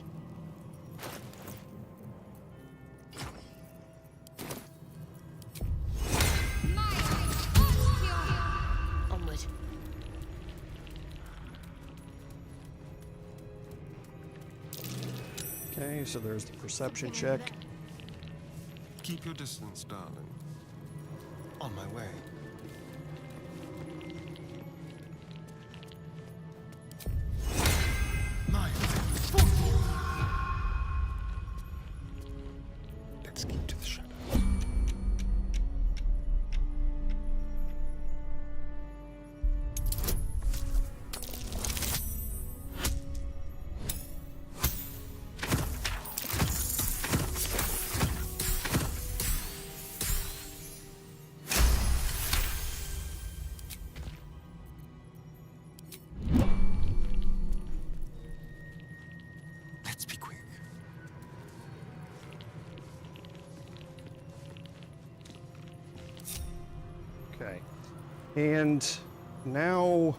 Onward. Okay, so there's the perception check. Keep your distance, darling. On my way. Mine. Let's keep to the shadows. Let's be quick. Okay. And now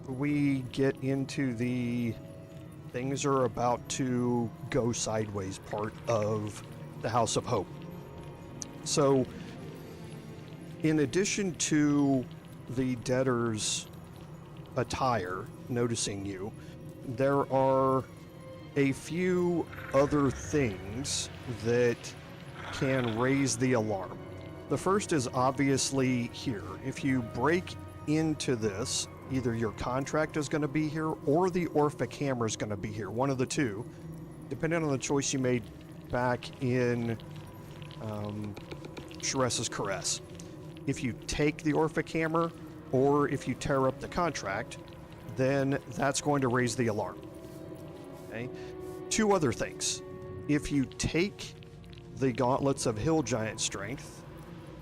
we get into the things are about to go sideways part of the House of Hope. So, in addition to the debtor's attire noticing you, there are a few other things that can raise the alarm. The first is obviously here. If you break into this, either your contract is going to be here or the Orphic Hammer is going to be here, one of the two, depending on the choice you made back in Sharessa's Caress. If you take the Orphic Hammer or if you tear up the contract, then that's going to raise the alarm. Okay? Two other things. If you take the Gauntlets of Hill Giant Strength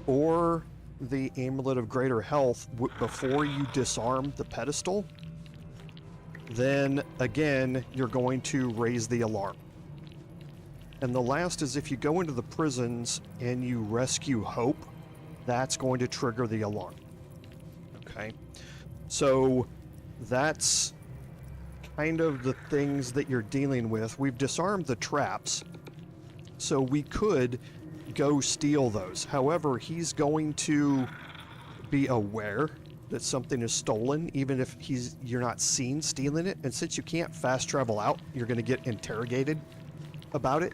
or the Amulet of Greater Health before you disarm the pedestal, then again, you're going to raise the alarm. And the last is if you go into the prisons and you rescue Hope, that's going to trigger the alarm. Okay? So that's kind of the things that you're dealing with. We've disarmed the traps, so we could go steal those. However, he's going to be aware that something is stolen, even if you're not seen stealing it. And since you can't fast travel out, you're going to get interrogated about it.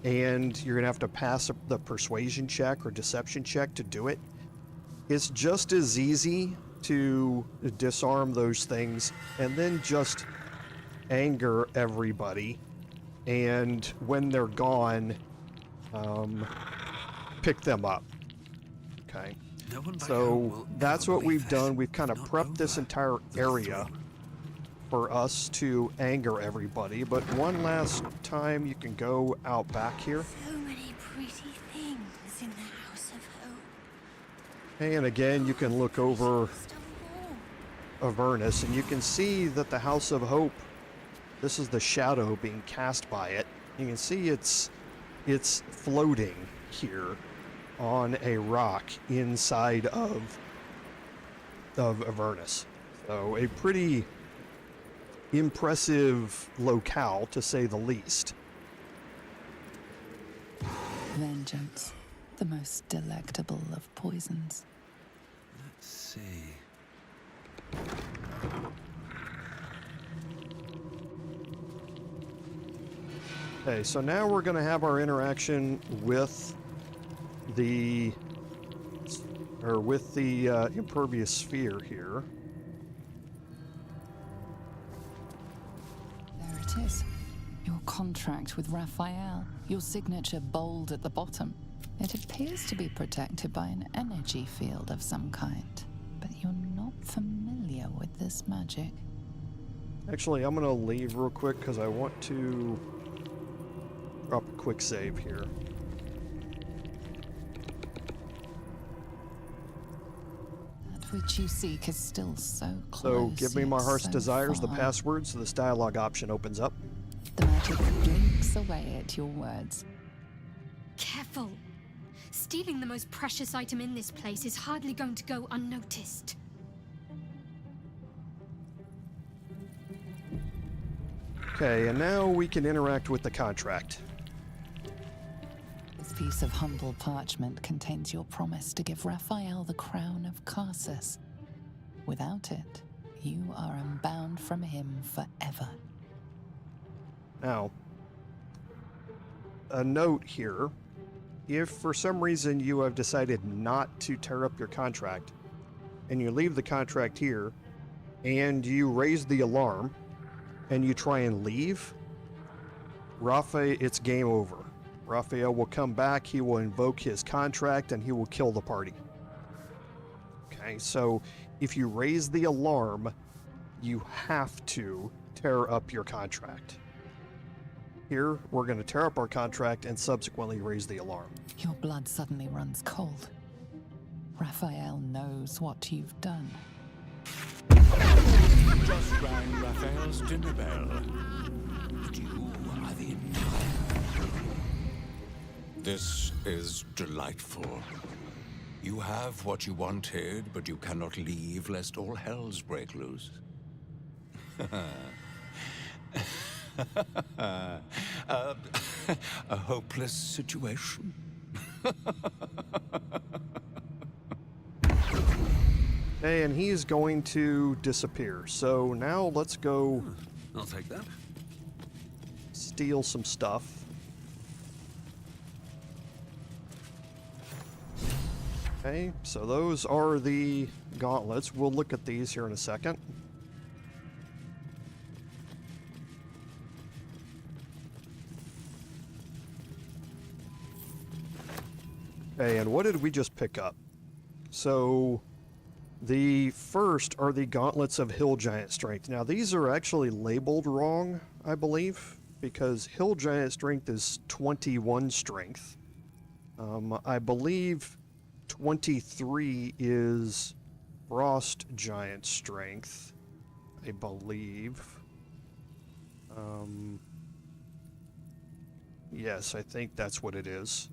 and you're gonna have to pass the persuasion check or deception check to do it. It's just as easy to disarm those things and then just anger everybody, and when they're gone, pick them up. Okay, so that's what we've done. We've kind of prepped this entire area for us to anger everybody, but one last time you can go out back here. So many pretty things in the House of Hope. And again, you can look over Avernus, and you can see that the House of Hope, this is the shadow being cast by it. You can see it's floating here on a rock inside of Avernus. So a pretty impressive locale, to say the least. Vengeance, the most delectable of poisons. Let's see. Okay, so now we're going to have our interaction with the impervious sphere here. There it is. Your contract with Raphael. Your signature bold at the bottom. It appears to be protected by an energy field of some kind, but you're not familiar with this magic. Actually, I'm going to leave real quick because I want to drop a quick save here. That which you seek is still so close. So give me my yet heart's so desires, the far. password, so this dialogue option opens up. The magic blinks away at your words. Careful. Stealing the most precious item in this place is hardly going to go unnoticed. Okay, and now we can interact with the contract. This piece of humble parchment contains your promise to give Raphael the crown of Karsus. Without it, you are unbound from him forever. Now, a note here. If for some reason you have decided not to tear up your contract, and you leave the contract here, and you raise the alarm, and you try and leave, Raphael, it's game over. Raphael will come back, he will invoke his contract, and he will kill the party. Okay, so if you raise the alarm, you have to tear up your contract. Here, we're going to tear up our contract and subsequently raise the alarm. Your blood suddenly runs cold. Raphael knows what you've done. Just rang Raphael's dinner bell. But you are the entire. This is delightful. You have what you wanted, but you cannot leave lest all hells break loose. A hopeless situation. Okay, and he's going to disappear. So now let's go I'll take that. steal some stuff. Okay, so those are the gauntlets. We'll look at these here in a second. Okay, and what did we just pick up? So the first are the gauntlets of Hill Giant Strength. Now these are actually labeled wrong, I believe, because Hill Giant Strength is 21 strength. I believe 23 is Frost Giant Strength, I believe. Yes, I think that's what it is.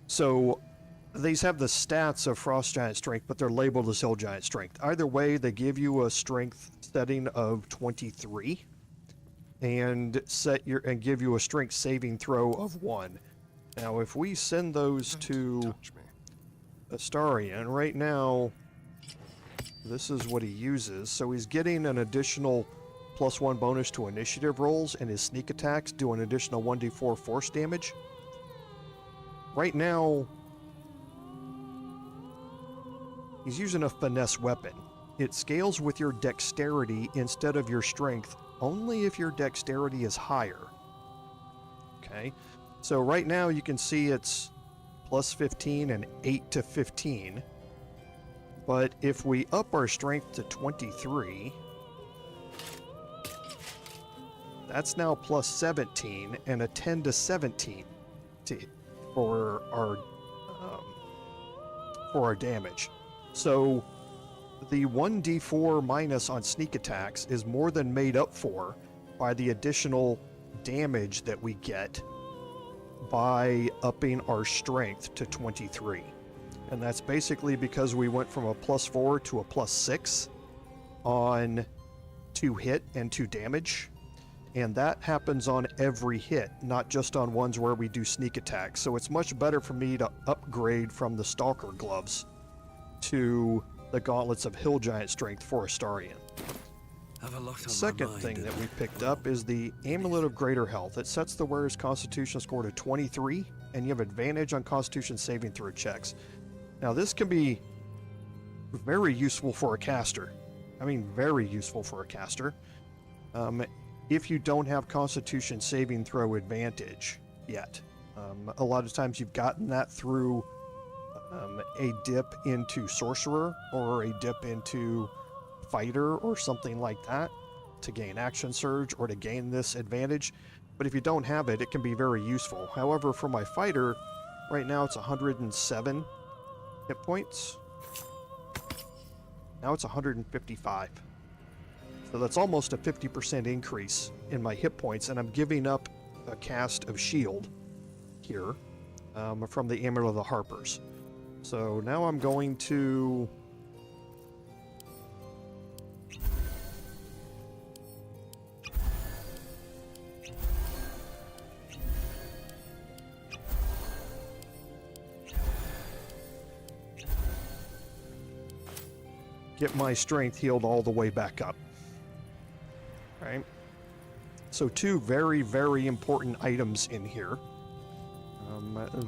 So these have the stats of Frost Giant Strength, but they're labeled as Hill Giant Strength. Either way, they give you a strength setting of 23 and give you a strength saving throw of 1. Now, if we send those to Astarion, right now, this is what he uses. So he's getting an additional +1 bonus to initiative rolls, and his sneak attacks do an additional 1d4 force damage. Right now, he's using a finesse weapon. It scales with your dexterity instead of your strength, only if your dexterity is higher. Okay, so right now you can see it's +15 and 8 to 15. But if we up our strength to 23, that's now +17 and a 10 to 17 for our damage. So the 1d4 minus on sneak attacks is more than made up for by the additional damage that we get by upping our strength to 23. And that's basically because we went from a +4 to a +6 on 2 hit and 2 damage. And that happens on every hit, not just on ones where we do sneak attacks. So it's much better for me to upgrade from the Stalker Gloves to the Gauntlets of Hill Giant Strength for Astarion. The second thing that we picked up is the Amulet of Greater Health. It sets the wearer's Constitution score to 23, and you have advantage on Constitution saving throw checks. Now this can be very useful for a caster. I mean, very useful for a caster. If you don't have Constitution saving throw advantage yet. A lot of times you've gotten that through a dip into Sorcerer or a dip into Fighter or something like that to gain Action Surge or to gain this advantage. But if you don't have it, it can be very useful. However, for my Fighter, right now it's 107 hit points. Now it's 155. So that's almost a 50% increase in my hit points, and I'm giving up a cast of shield here from the Amulet of the Harpers. So now I'm going to get my strength healed all the way back up. Right? So 2 very, very important items in here.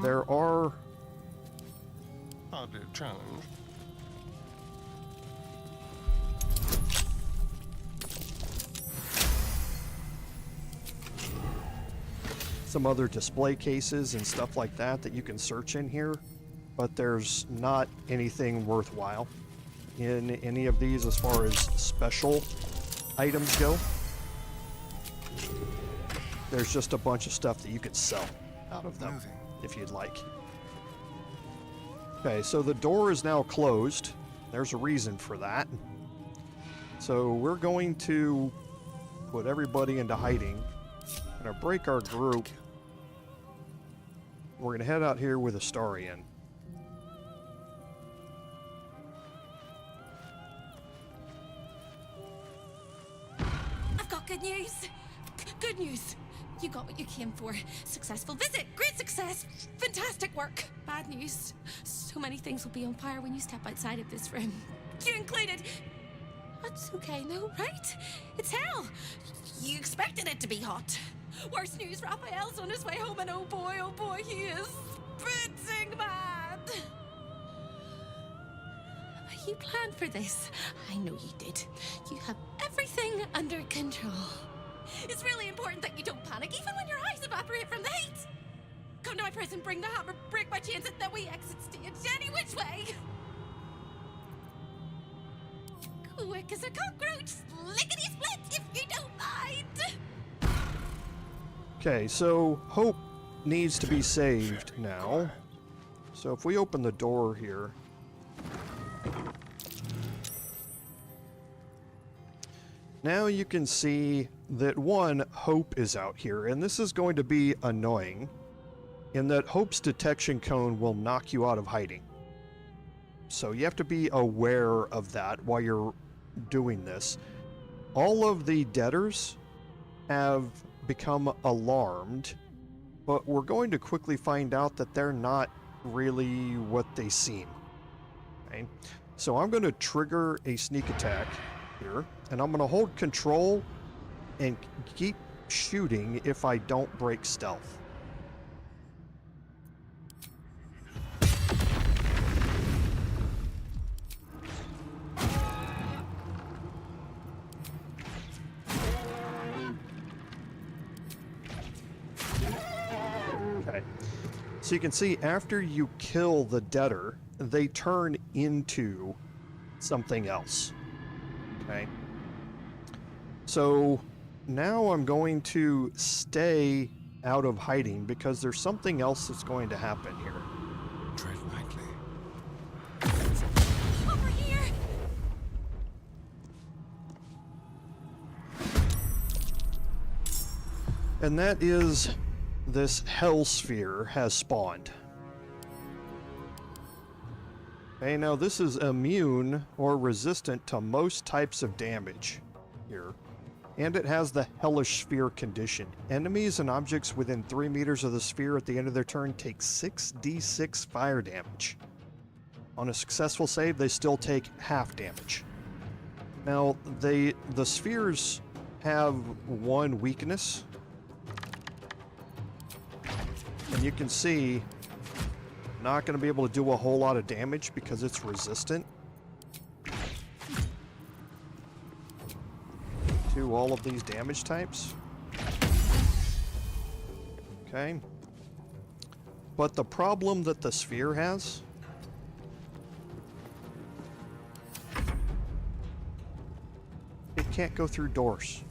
There are... I'll do a challenge. some other display cases and stuff like that you can search in here, but there's not anything worthwhile in any of these as far as special items go. There's just a bunch of stuff that you could sell out of them if you'd like. Okay, so the door is now closed. There's a reason for that. So we're going to put everybody into hiding. We're going to break our group. We're going to head out here with Astarion. I've got good news. Good news. You got what you came for. Successful visit. Great success. Fantastic work. Bad news. So many things will be on fire when you step outside of this room. You included. That's okay, no, right? It's hell. You expected it to be hot. Worst news, Raphael's on his way home, and oh boy, he is spritzing mad. You planned for this. I know you did. You have everything under control. It's really important that you don't panic, even when your eyes evaporate from the heat. Come to my prison, bring the hammer, break my chains, and then we exit stage any which way. Quick as a cockroach, lickety-split, if you don't mind. Okay, so Hope needs to be saved now. So if we open the door here, now you can see that one, Hope is out here, and this is going to be annoying in that Hope's detection cone will knock you out of hiding. So you have to be aware of that while you're doing this. All of the debtors have become alarmed, but we're going to quickly find out that they're not really what they seem. Okay? So I'm going to trigger a sneak attack here, and I'm going to hold control and keep shooting if I don't break stealth. Okay. So you can see after you kill the debtor, they turn into something else. Okay. So now I'm going to stay out of hiding because there's something else that's going to happen here. Tread lightly. Over here! And that is this hell sphere has spawned. Okay, now this is immune or resistant to most types of damage here. And it has the hellish sphere condition. Enemies and objects within 3 meters of the sphere at the end of their turn take 6d6 fire damage. On a successful save, they still take half damage. Now, the spheres have one weakness. And you can see, not going to be able to do a whole lot of damage because it's resistant to all of these damage types. Okay. But the problem that the sphere has it can't go through doors.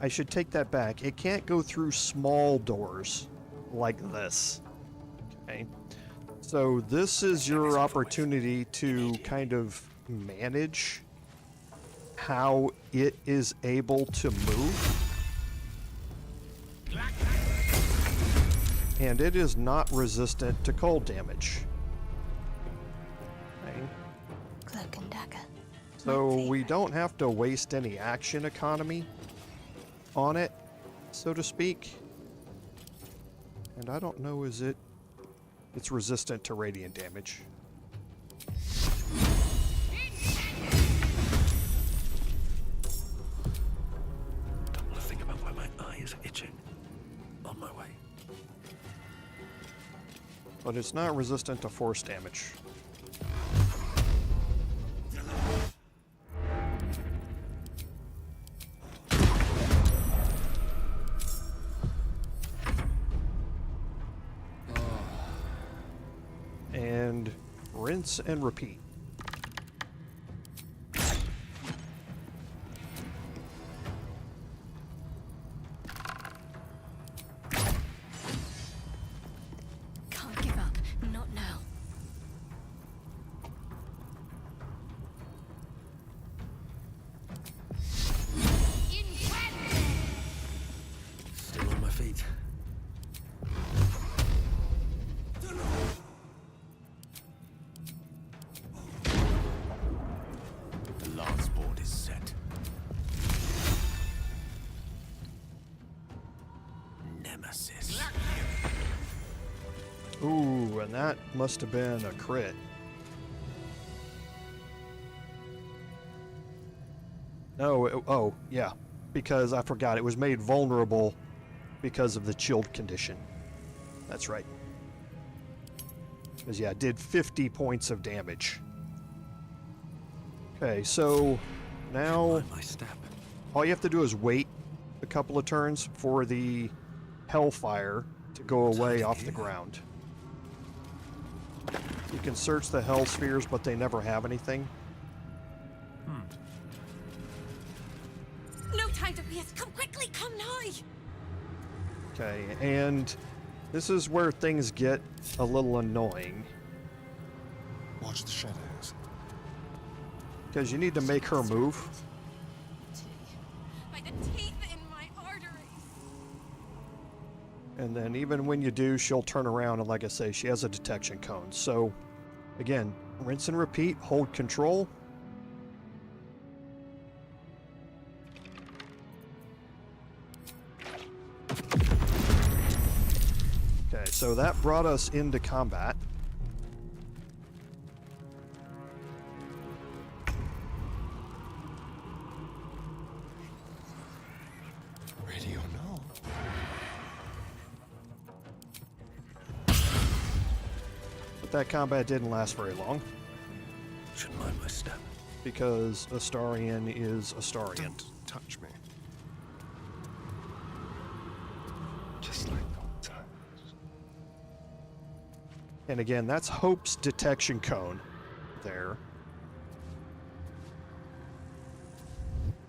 I should take that back. It can't go through small doors like this. Okay. So this is your opportunity to kind of manage how it is able to move. And it is not resistant to cold damage. Okay. Cloak and dagger. So we don't have to waste any action economy on it, so to speak. And I don't know, it's resistant to radiant damage. Don't want to think about why my eye is itching. On my way. But it's not resistant to force damage. And rinse and repeat. Can't give up. Not now. Still on my feet. The last board is set. Nemesis. Ooh, and that must have been a crit. No, oh, yeah. Because I forgot, it was made vulnerable because of the chilled condition. That's right. Because, yeah, it did 50 points of damage. Okay, so now all you have to do is wait a couple of turns for the hellfire to go away off the ground. You can search the hell spheres, but they never have anything. No time to waste. Come quickly, come now. Okay, and this is where things get a little annoying. Watch the shadows. Because you need to make her move. By the teeth in my arteries. And then even when you do, she'll turn around, and like I say, she has a detection cone. So, again, rinse and repeat, hold control. Okay, so that brought us into combat. But that combat didn't last very long. Should mind my step. Because Astarion is Astarion. Don't touch me. Just like old times. And again, that's Hope's detection cone there.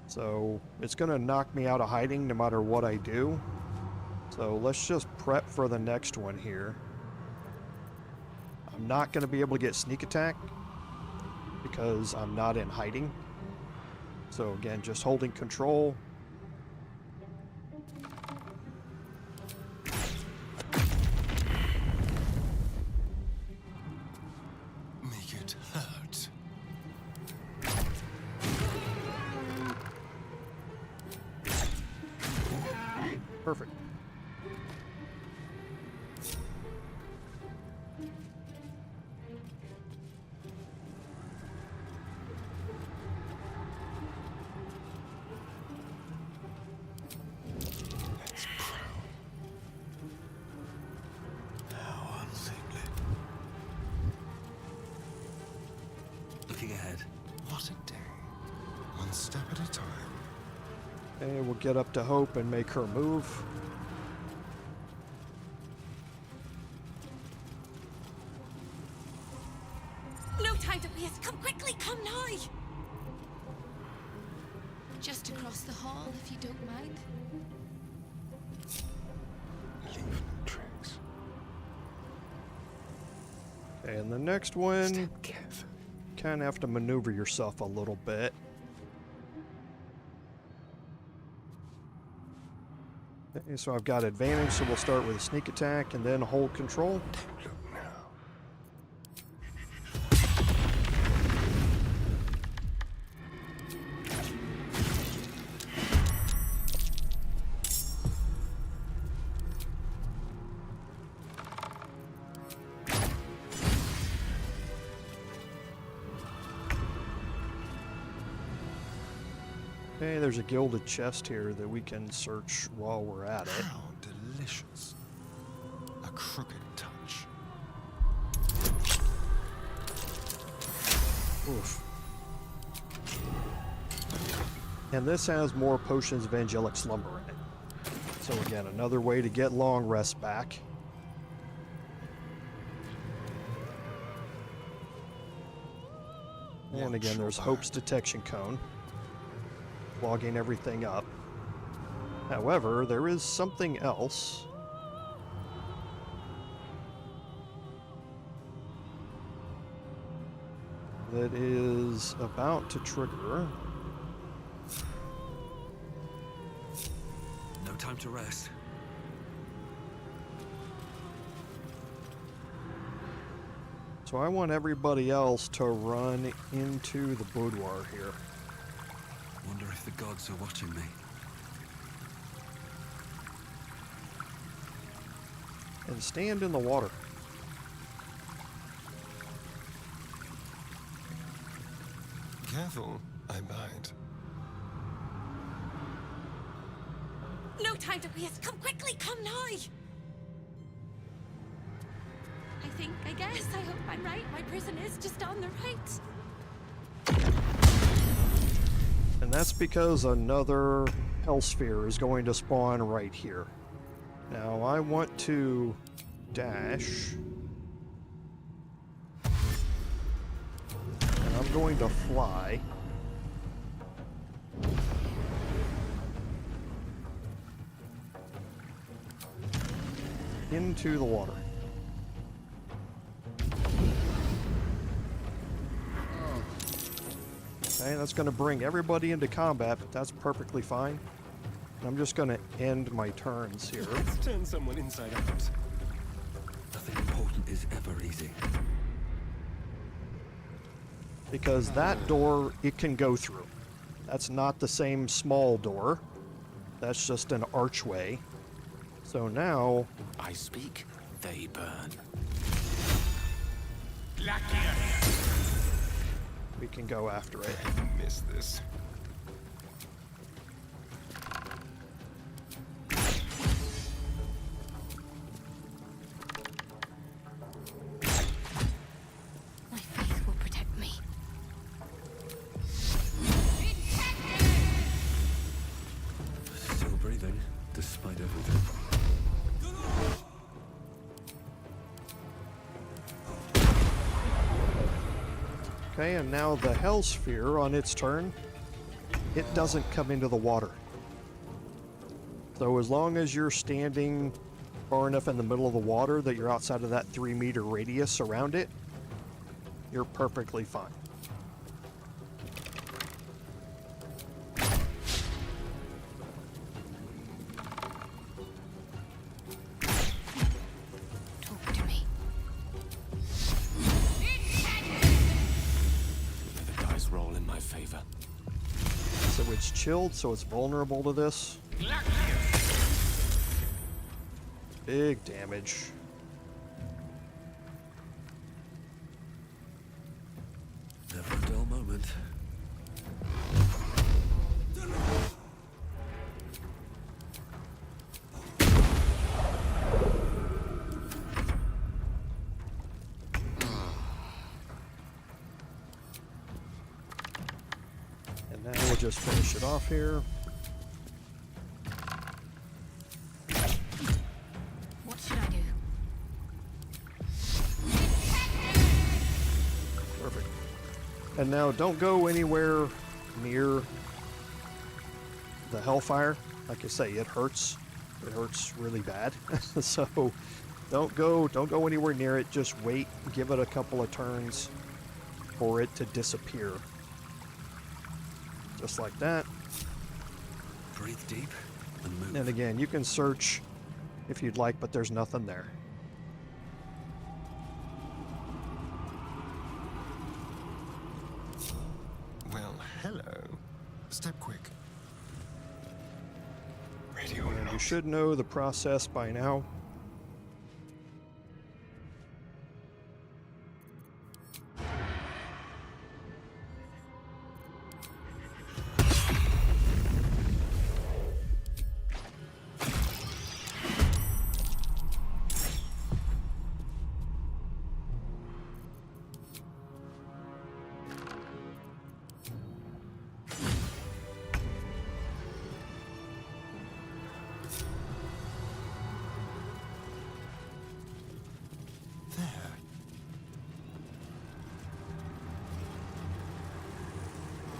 So it's going to knock me out of hiding no matter what I do. So let's just prep for the next one here. I'm not going to be able to get sneak attack because I'm not in hiding. So again, just holding control. Make it hurt. Perfect. It's proud. How unseemly. Looking ahead. What a day. One step at a time. Okay, we'll get up to Hope and make her move. No time to waste. Come quickly, come now. Just across the hall, if you don't mind. Leave no tracks. Okay, and the next one, kind of have to maneuver yourself a little bit. Okay, so I've got advantage, so we'll start with a sneak attack and then hold control. Look now. Okay, there's a gilded chest here that we can search while we're at it. How delicious. A crooked touch. Oof. And this has more potions of angelic slumber in it. So again, another way to get long rest back. And again, there's Hope's detection cone, logging everything up. However, there is something else. That is about to trigger. No time to rest. So I want everybody else to run into the boudoir here. Wonder if the gods are watching me. And stand in the water. Careful, I bite. No time to waste. Come quickly, come now. I guess, I hope I'm right. My prison is just on the right. And that's because another Hellsphere is going to spawn right here. Now I want to dash. And I'm going to fly. Into the water. Okay, that's going to bring everybody into combat, but that's perfectly fine. And I'm just going to end my turns here. Let's turn someone inside out. Nothing important is ever easy. Because that door, it can go through. That's not the same small door. That's just an archway. So now... I speak, they burn. we can go after it. Miss this. Okay, and now the Hell Sphere on its turn, it doesn't come into the water. So as long as you're standing far enough in the middle of the water that you're outside of that 3-meter radius around it, you're perfectly fine. Talk to me. The dice roll in my favor. So it's chilled, so it's vulnerable to this. Big damage. Never a dull moment. And now we'll just finish it off here. What should I do? Perfect. And now don't go anywhere near the Hellfire. Like I say, it hurts. It hurts really bad. So don't go anywhere near it. Just wait, give it a couple of turns for it to disappear. Just like that. Breathe deep and move. And again, you can search if you'd like, but there's nothing there. Well, hello. Step quick. Radio And you unlocked. should know the process by now.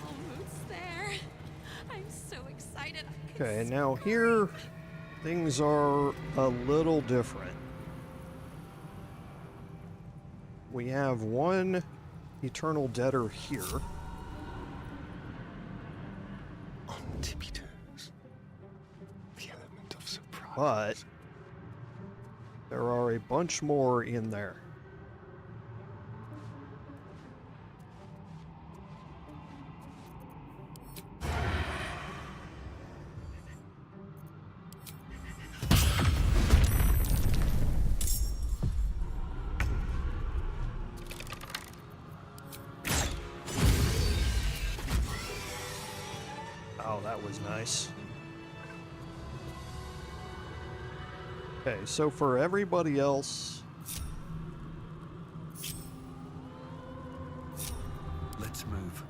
Almost there. I'm so excited. Okay, and now here, things are a little different. We have one Eternal Debtor here. On tippy toes. The element of surprise. But there are a bunch more in there. Oh, that was nice. Okay, so for everybody else, Let's move.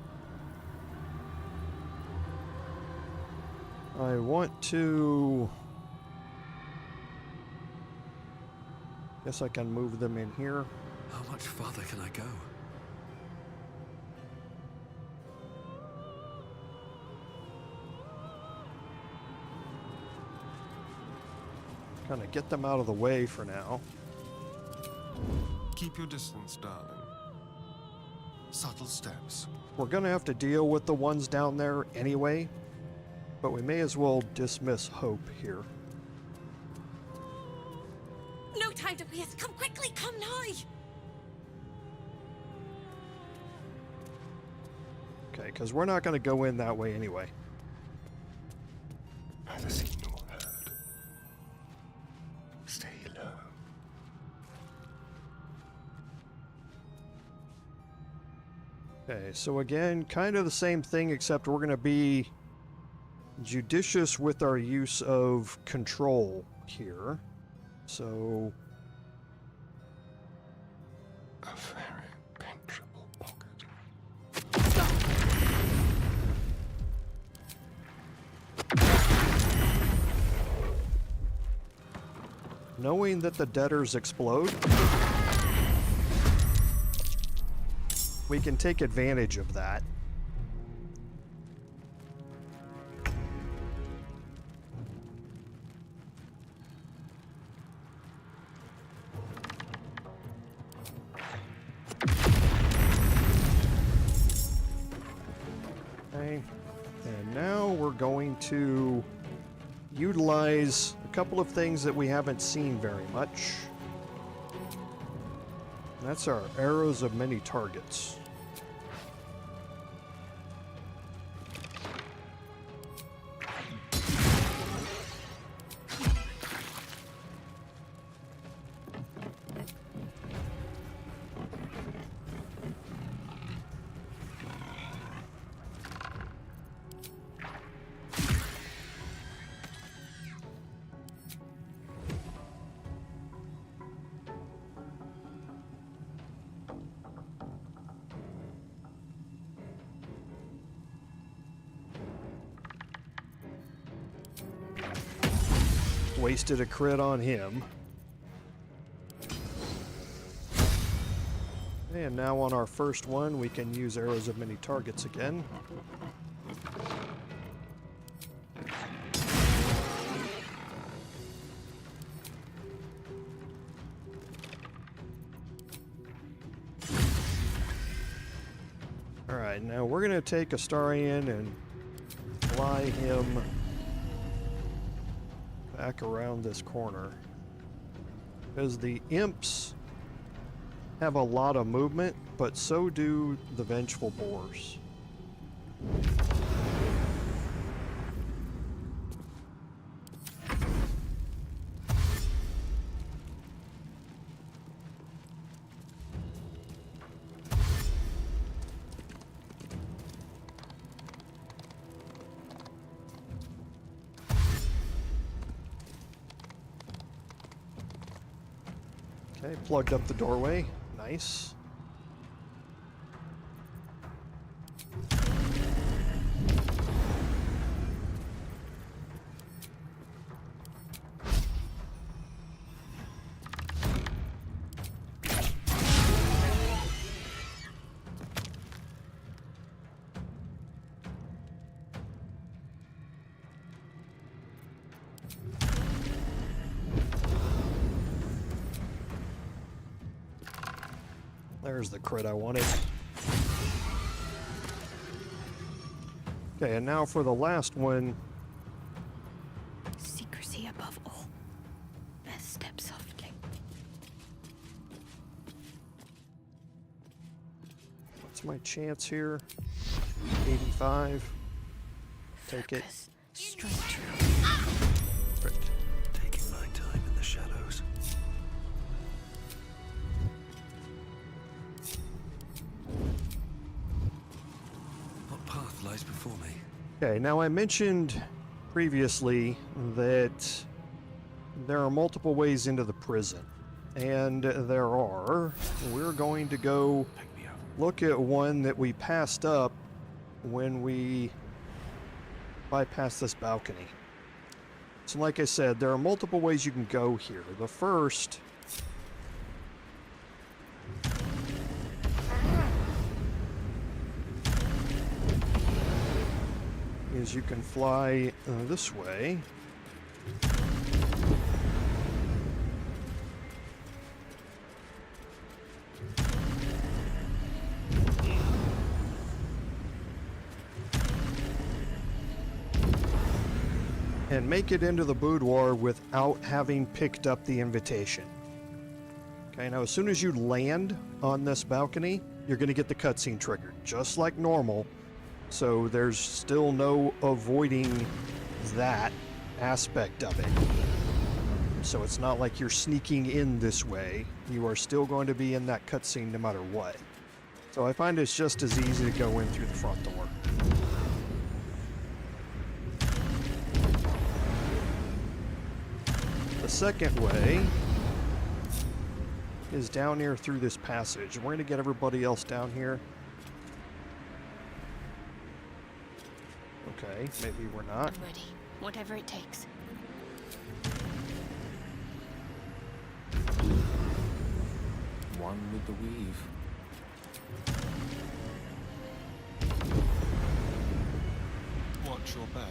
I want to... Guess I can move them in here. How much farther can I go? Kind of get them out of the way for now. Keep your distance, darling. Subtle steps. We're gonna have to deal with the ones down there anyway, but we may as well dismiss hope here. No time to waste. Come quickly. Come now. Okay, because we're not gonna go in that way anyway. Neither seen nor heard. Stay low. Okay, so again, kind of the same thing, except we're gonna be judicious with our use of control here. So... A very penetrable pocket. knowing that the debtors explode, we can take advantage of that. Okay, and now we're going to utilize a couple of things that we haven't seen very much. And that's our arrows of many targets. Wasted a crit on him. And now on our first one, we can use arrows of many targets again. Alright, now we're going to take Astarion and fly him back around this corner, because the imps have a lot of movement, but so do the vengeful boars. Okay, plugged up the doorway. Nice. There's the crit I wanted. Okay, and now for the last one. Secrecy above all. Best step softly. What's my chance here? 85. Take it. Straight through. Crit. Taking my time in the shadows. What path lies before me? Okay, now I mentioned previously that there are multiple ways into the prison. And there are. We're going to go look at one that we passed up when we bypassed this balcony. So like I said, there are multiple ways you can go here. The first is you can fly this way. And make it into the boudoir without having picked up the invitation. Okay, now as soon as you land on this balcony, you're going to get the cutscene triggered, just like normal. So there's still no avoiding that aspect of it. So it's not like you're sneaking in this way. You are still going to be in that cutscene no matter what. So I find it's just as easy to go in through the front door. The second way is down here through this passage. We're going to get everybody else down here. Okay, maybe we're not. I'm ready. Whatever it takes. One with the weave. Watch your back.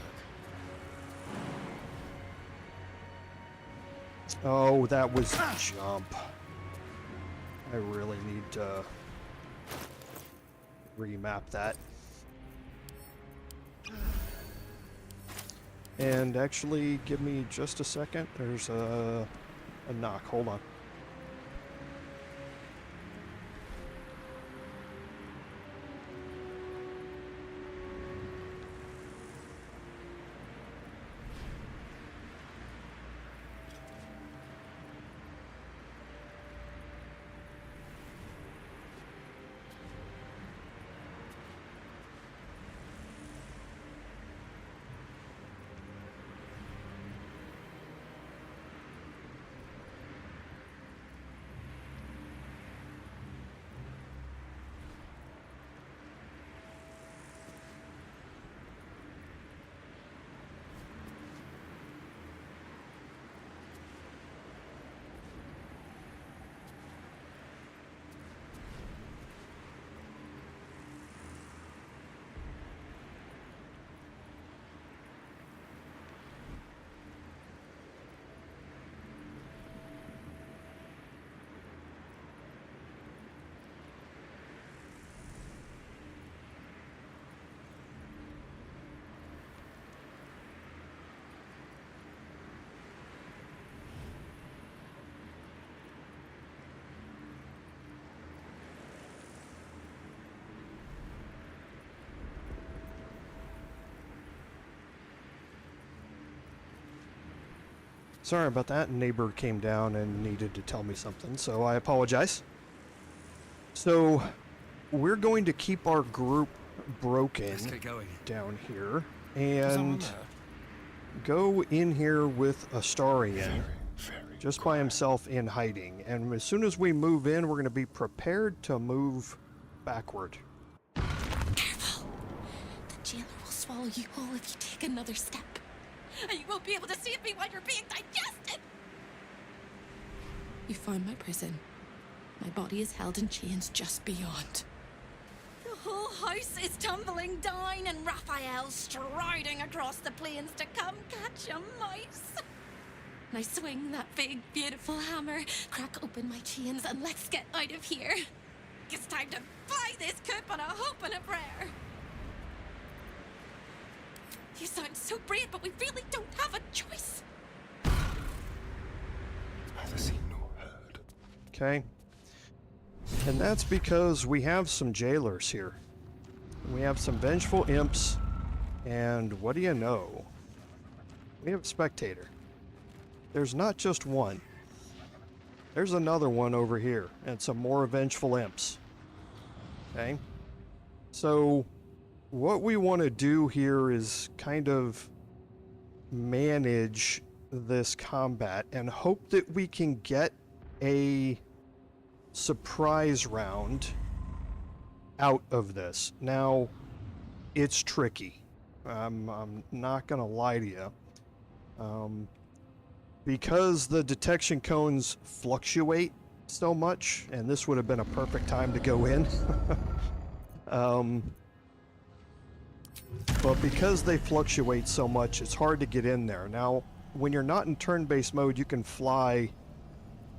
Oh, that was jump. I really need to remap that. And actually, give me just a second. There's a knock. Hold on. Sorry about that. Neighbor came down and needed to tell me something, so I apologize. So, we're going to keep our group broken down here and go in here with Astarion just by himself in hiding. And as soon as we move in, we're going to be prepared to move backward. Careful! The jailer will swallow you whole if you take another step. And you won't be able to see me while you're being digested! You found my prison. My body is held in chains just beyond. The whole house is tumbling down and Raphael striding across the plains to come catch a mouse. And I swing that big, beautiful hammer, crack open my chains, and let's get out of here. It's time to buy this coop on a hope and a prayer. You sound so brave, but we really don't have a choice. Neither seen nor heard. Okay. And that's because we have some jailers here. We have some vengeful imps, and what do you know? We have a spectator. There's not just one. There's another one over here, and some more vengeful imps. Okay? So, what we want to do here is kind of manage this combat and hope that we can get a surprise round out of this. Now, it's tricky. I'm not gonna lie to you. Because the detection cones fluctuate so much, and this would have been a perfect time to go in. But because they fluctuate so much, it's hard to get in there. Now, when you're not in turn-based mode, you can fly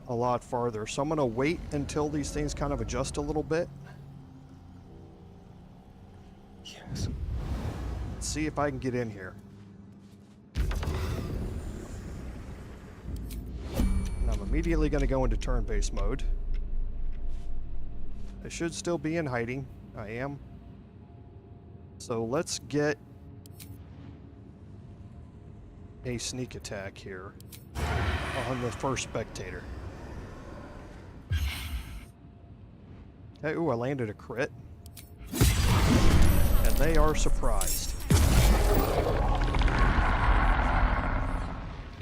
a lot farther. So I'm going to wait until these things kind of adjust a little bit. Yes. Let's see if I can get in here. And I'm immediately going to go into turn-based mode. I should still be in hiding. I am. So let's get a sneak attack here on the first spectator. Okay, ooh, I landed a crit. And they are surprised.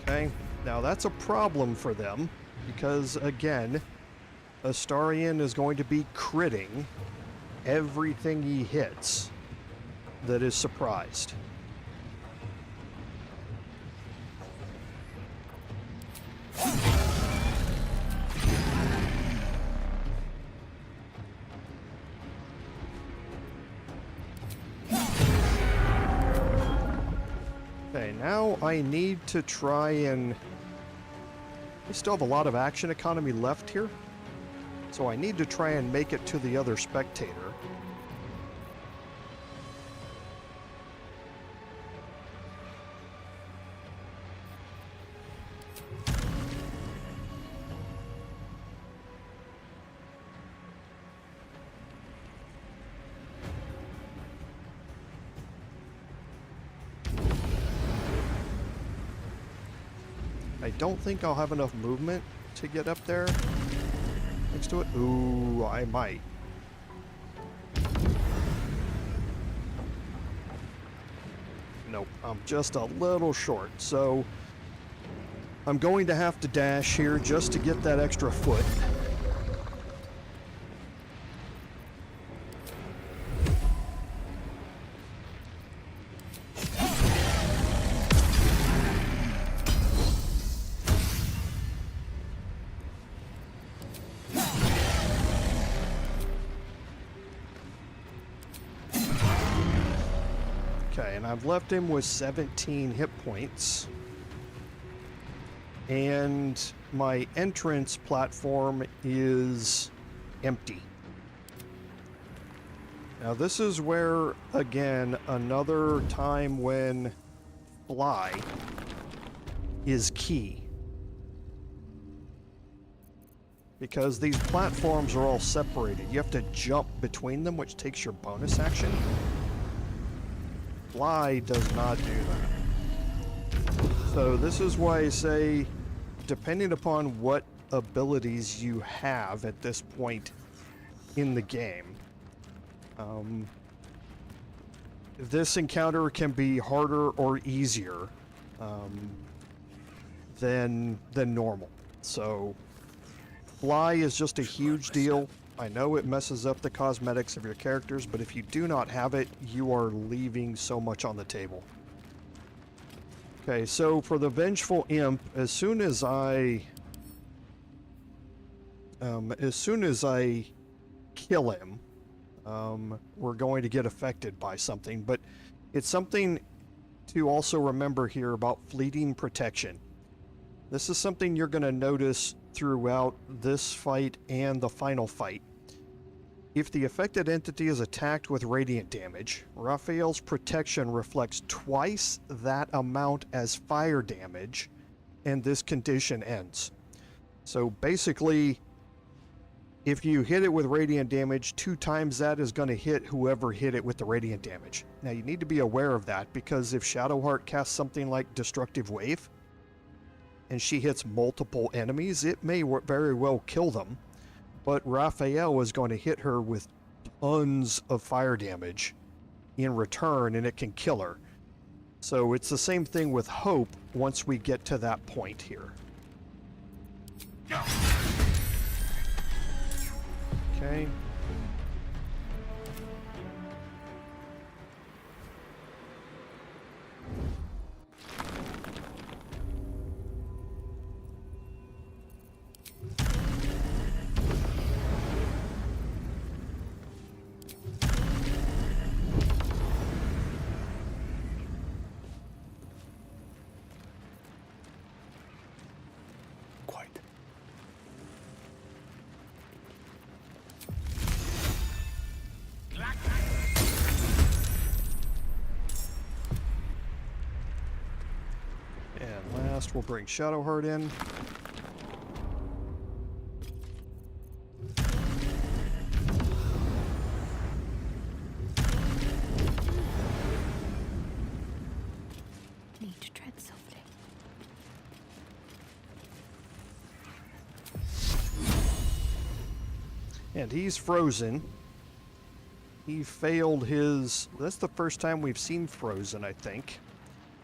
Okay, now that's a problem for them because, again, Astarion is going to be critting everything he hits that is surprised. now I need to try and... We still have a lot of action economy left here. So I need to try and make it to the other spectator. I don't think I'll have enough movement to get up there next to it. Ooh, I might. Nope, I'm just a little short, so I'm going to have to dash here just to get that extra foot. I've left him with 17 hit points. And my entrance platform is empty. Now this is where, again, another time when fly is key. Because these platforms are all separated. You have to jump between them, which takes your bonus action. Fly does not do that. So this is why I say, depending upon what abilities you have at this point in the game, this encounter can be harder or easier than normal. So fly is just a huge deal. I know it messes up the cosmetics of your characters, but if you do not have it, you are leaving so much on the table. Okay, so for the Vengeful Imp, as soon as I kill him, we're going to get affected by something, but it's something to also remember here about fleeting protection. This is something you're going to notice throughout this fight and the final fight. If the affected entity is attacked with radiant damage, Raphael's protection reflects twice that amount as fire damage, and this condition ends. So basically, if you hit it with radiant damage, 2 times that is going to hit whoever hit it with the radiant damage. Now you need to be aware of that, because if Shadowheart casts something like Destructive Wave, and she hits multiple enemies, it may very well kill them. But Raphael is going to hit her with tons of fire damage in return, and it can kill her. So it's the same thing with Hope once we get to that point here. Okay. We'll bring Shadowheart in. Need to tread softly. And he's frozen. He failed his... That's the first time we've seen frozen, I think.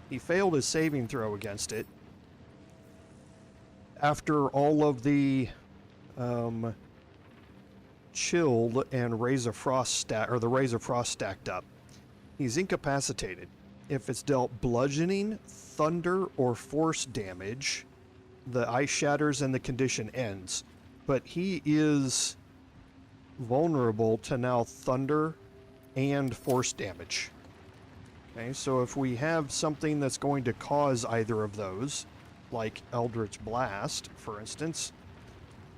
He failed his saving throw against it. After all of the chilled and Rays of Frost the Rays of Frost stacked up, he's incapacitated. If it's dealt bludgeoning, thunder, or force damage, the ice shatters and the condition ends. But he is vulnerable to now thunder and force damage. Okay, so if we have something that's going to cause either of those, like Eldritch Blast, for instance,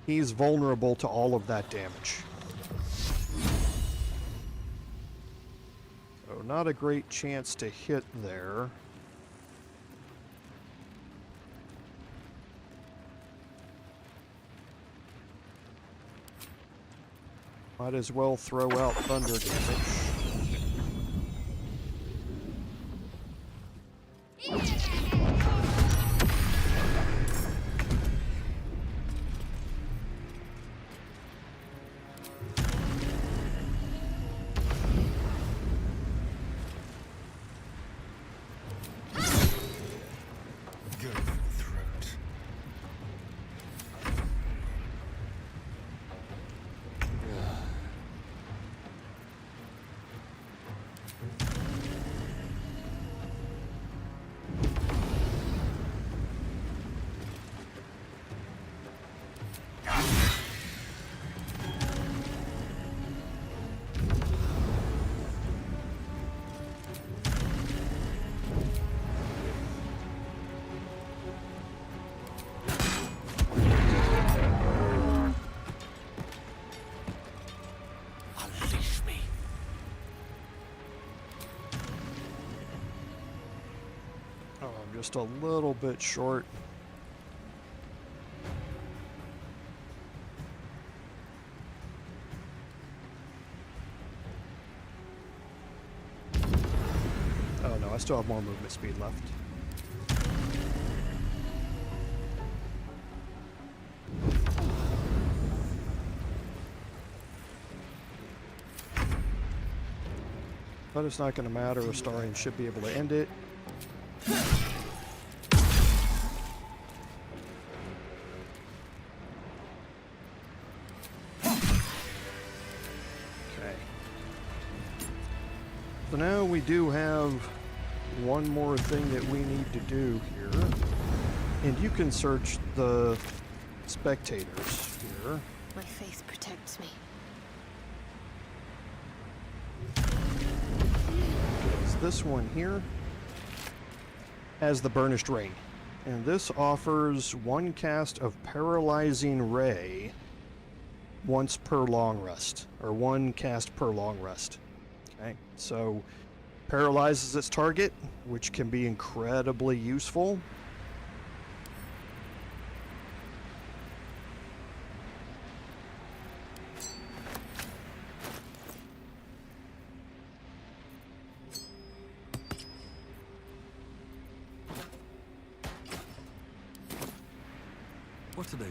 he's vulnerable to all of that damage. So not a great chance to hit there. Might as well throw out thunder damage. Just a little bit short. Oh no, I still have more movement speed left. But it's not going to matter. Astarion should be able to end it. So now we do have one more thing that we need to do here. And you can search the spectators here. My faith protects me. Because this one here has the Burnished Ring. And this offers one cast of Paralyzing Ray once per long rest. Or one cast per long rest. Okay, so paralyzes its target, which can be incredibly useful. What to do?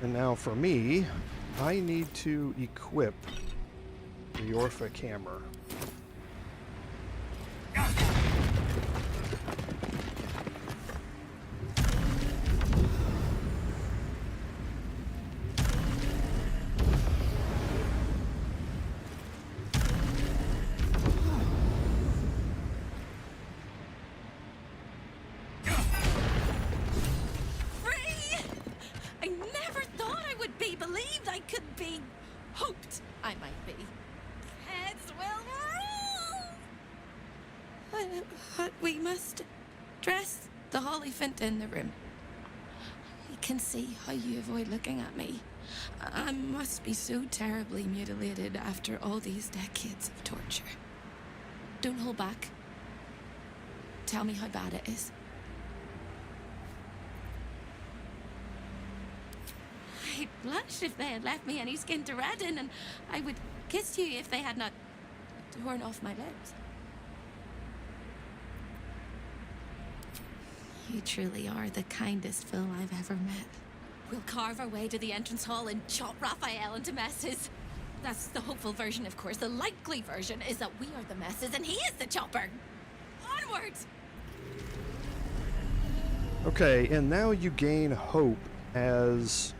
And now for me, I need to equip the Orphic Hammer. In the room. I can see how you avoid looking at me. I must be so terribly mutilated after all these decades of torture. Don't hold back. Tell me how bad it is. I'd blush if they had left me any skin to redden, and I would kiss you if they had not torn off my lips. You truly are the kindest fool I've ever met. We'll carve our way to the entrance hall and chop Raphael into messes. That's the hopeful version, of course. The likely version is that we are the messes and he is the chopper. Onwards! Okay, and now you gain Hope as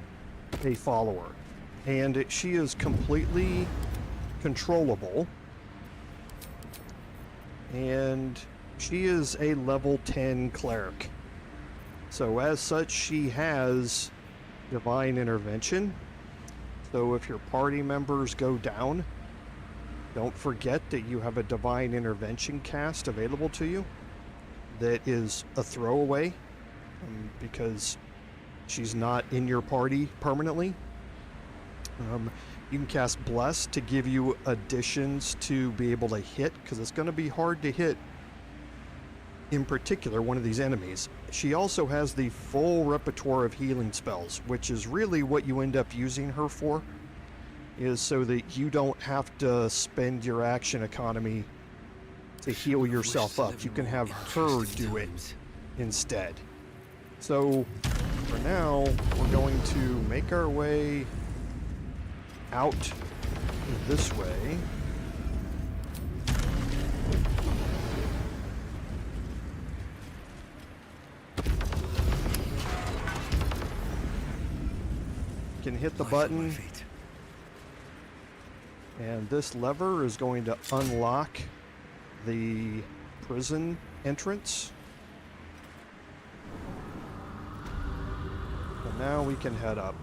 a follower. And she is completely controllable. And she is a level 10 cleric. So as such, she has divine intervention. So if your party members go down, Don't forget that you have a divine intervention cast available to you that is a throwaway because she's not in your party permanently. You can cast Bless to give you additions to be able to hit, because it's going to be hard to hit, in particular, one of these enemies. She also has the full repertoire of healing spells, which is really what you end up using her for, is so that you don't have to spend your action economy to heal yourself up. You can have her do it instead. So, for now, we're going to make our way out this way. Can hit the button, and this lever is going to unlock the prison entrance. And now we can head up.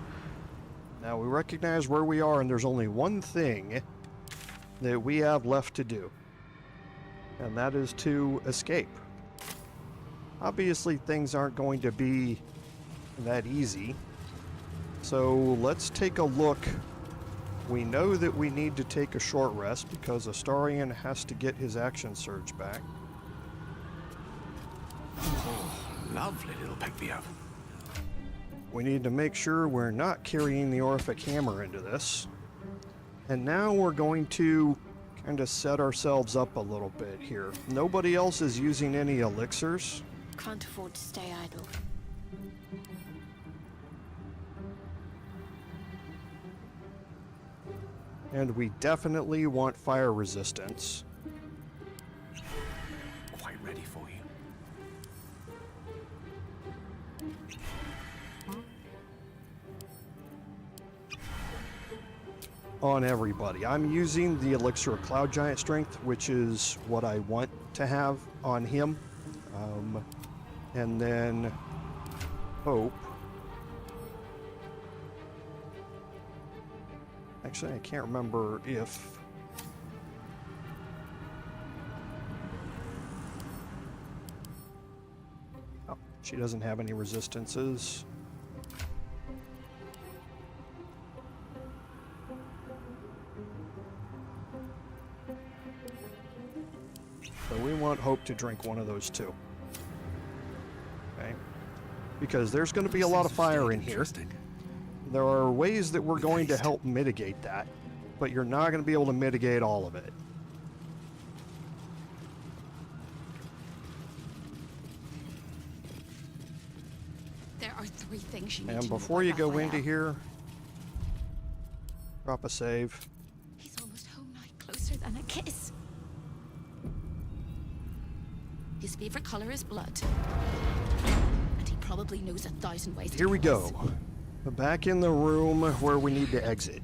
Now we recognize where we are, and there's only one thing that we have left to do, and that is to escape. Obviously, things aren't going to be that easy, so let's take a look. We know that we need to take a short rest because Astarion has to get his action surge back. Oh, lovely little pick-me-up. We need to make sure we're not carrying the Orphic Hammer into this. And now we're going to kind of set ourselves up a little bit here. Nobody else is using any elixirs. Can't afford to stay idle. And we definitely want fire resistance. Quite ready for you. On everybody. I'm using the Elixir of Cloud Giant Strength, which is what I want to have on him. And then Hope. Actually, I can't remember if... Oh, she doesn't have any resistances. So we want Hope to drink one of those too. Okay? Because there's going to be a lot of fire in here. There are ways that we're going to help mitigate that, but you're not going to be able to mitigate all of it. There are 3 things you need And to know before you about go Raphael. into here, drop a save. He's almost home now, closer than a kiss. His favorite color is blood. And he probably knows 1,000 ways to Here we kill us. go. Back in the room where we need to exit.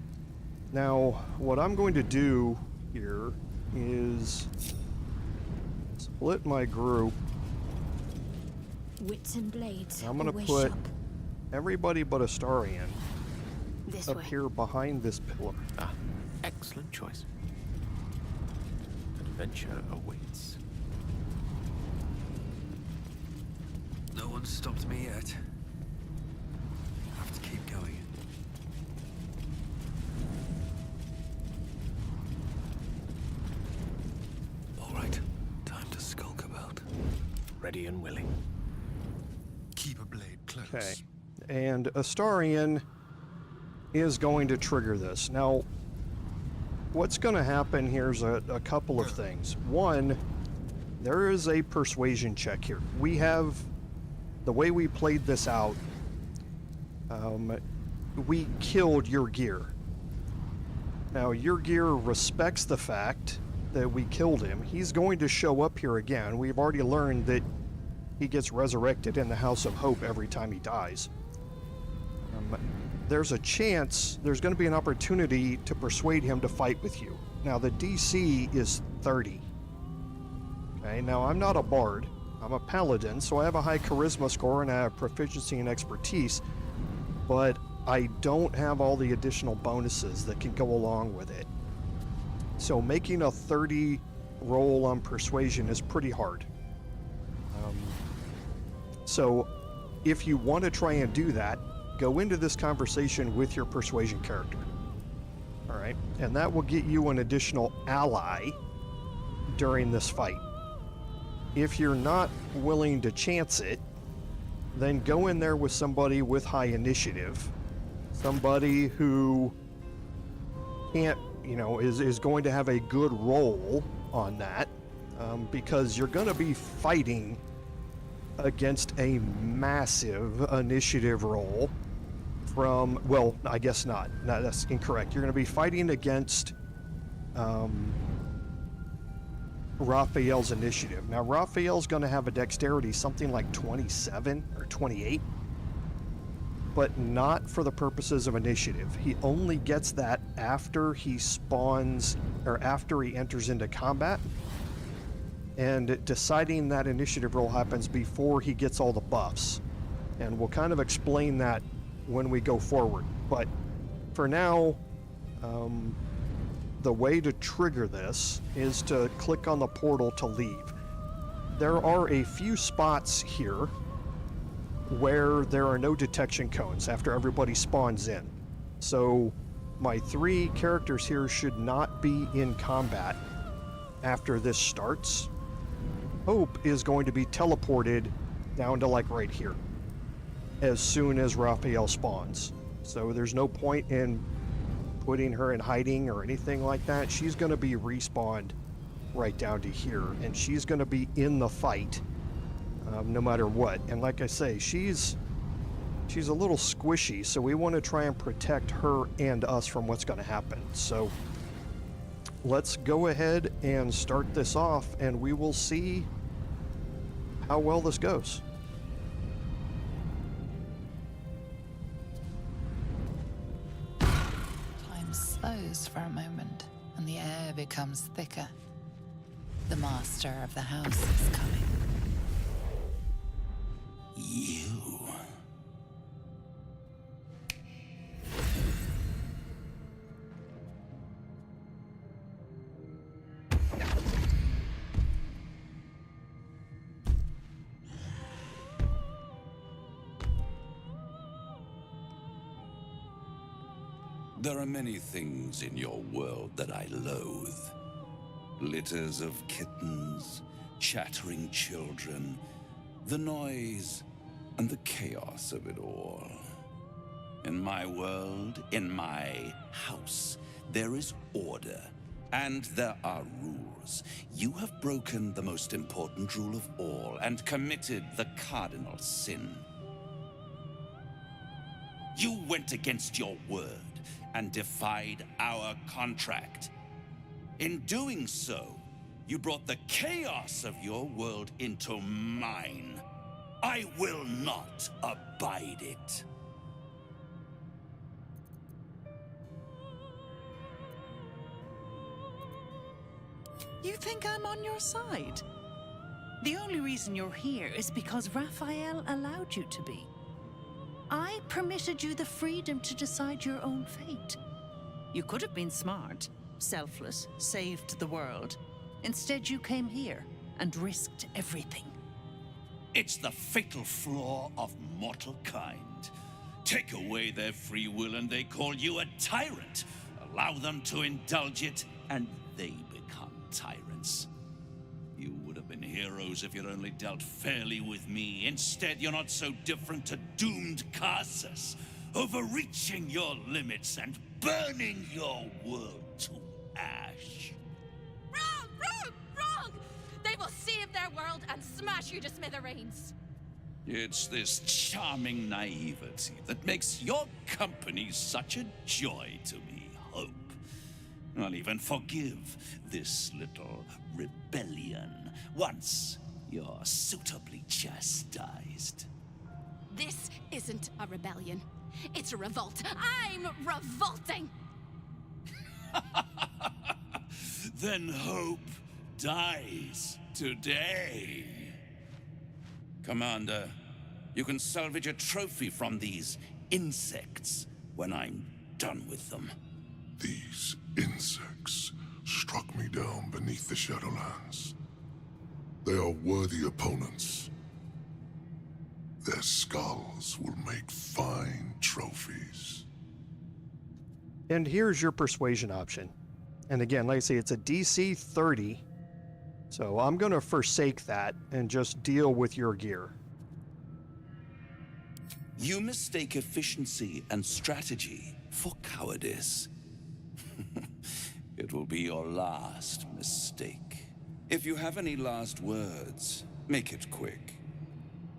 Now, what I'm going to do here is split my group. Wits and blades. I'm going to always put sharp. everybody but Astarion This up way. here behind this pillar. Ah, excellent choice. Adventure awaits. No one's stopped me yet. Have to keep going. All right, time to skulk about. Ready and willing. Keep a blade close. Okay. And Astarion is going to trigger this. Now, what's going to happen here is a couple of things. One, there is a persuasion check here. We have, the way we played this out, we killed your gear. Now, your gear respects the fact that we killed him. He's going to show up here again. We've already learned that he gets resurrected in the House of Hope every time he dies. There's a chance, there's going to be an opportunity to persuade him to fight with you. Now, the DC is 30. Okay, now I'm not a bard. I'm a paladin, so I have a high charisma score and I have proficiency and expertise, but I don't have all the additional bonuses that can go along with it. So making a 30 roll on persuasion is pretty hard. So if you want to try and do that, go into this conversation with your persuasion character. All right, and that will get you an additional ally during this fight. If you're not willing to chance it, then go in there with somebody with high initiative, somebody who can't, you know, is going to have a good roll on that, because you're going to be fighting against a massive initiative roll from, well, I guess not. No, that's incorrect. You're going to be fighting against Raphael's initiative. Now, Raphael's going to have a dexterity something like 27 or 28, but not for the purposes of initiative. He only gets that after he spawns, or after he enters into combat, and deciding that initiative roll happens before he gets all the buffs. And we'll kind of explain that when we go forward. But for now, the way to trigger this is to click on the portal to leave. There are a few spots here where there are no detection cones after everybody spawns in. So my 3 characters here should not be in combat after this starts. Hope is going to be teleported down to like right here as soon as Raphael spawns. So there's no point in putting her in hiding or anything like that. She's going to be respawned right down to here, and she's going to be in the fight no matter what. And like I say, she's a little squishy, so we want to try and protect her and us from what's going to happen. So let's go ahead and start this off, and we will see how well this goes. Time slows for a moment, and the air becomes thicker. The master of the house is coming. You. There are many things in your world that I loathe. Litters of kittens, chattering children, the noise and the chaos of it all. In my world, in my house, there is order, and there are rules. You have broken the most important rule of all, and committed the cardinal sin. You went against your word, and defied our contract. In doing so, you brought the chaos of your world into mine. I will not abide it. You think I'm on your side? The only reason you're here is because Raphael allowed you to be. I permitted you the freedom to decide your own fate. You could have been smart, selfless, saved the world. Instead, you came here and risked everything. It's the fatal flaw of mortal kind. Take away their free will and they call you a tyrant. Allow them to indulge it and they become tyrants. You would have been heroes if you'd only dealt fairly with me. Instead, you're not so different to doomed Karsus, overreaching your limits and burning your world to ash. Wrong! Wrong! Wrong! They will save their world and smash you to smithereens. It's this charming naivety that makes your company such a joy to me, Hope. I'll even forgive this little rebellion once you're suitably chastised. This isn't a rebellion. It's a revolt. I'm revolting! Then Hope dies today. Commander, you can salvage a trophy from these insects when I'm done with them. These insects struck me down beneath the Shadowlands. They are worthy opponents. Their skulls will make fine trophies. And here's your persuasion option. And again, like I say, it's a DC 30. So I'm going to forsake that and just deal with your gear. You mistake efficiency and strategy for cowardice. It will be your last mistake. If you have any last words, make it quick.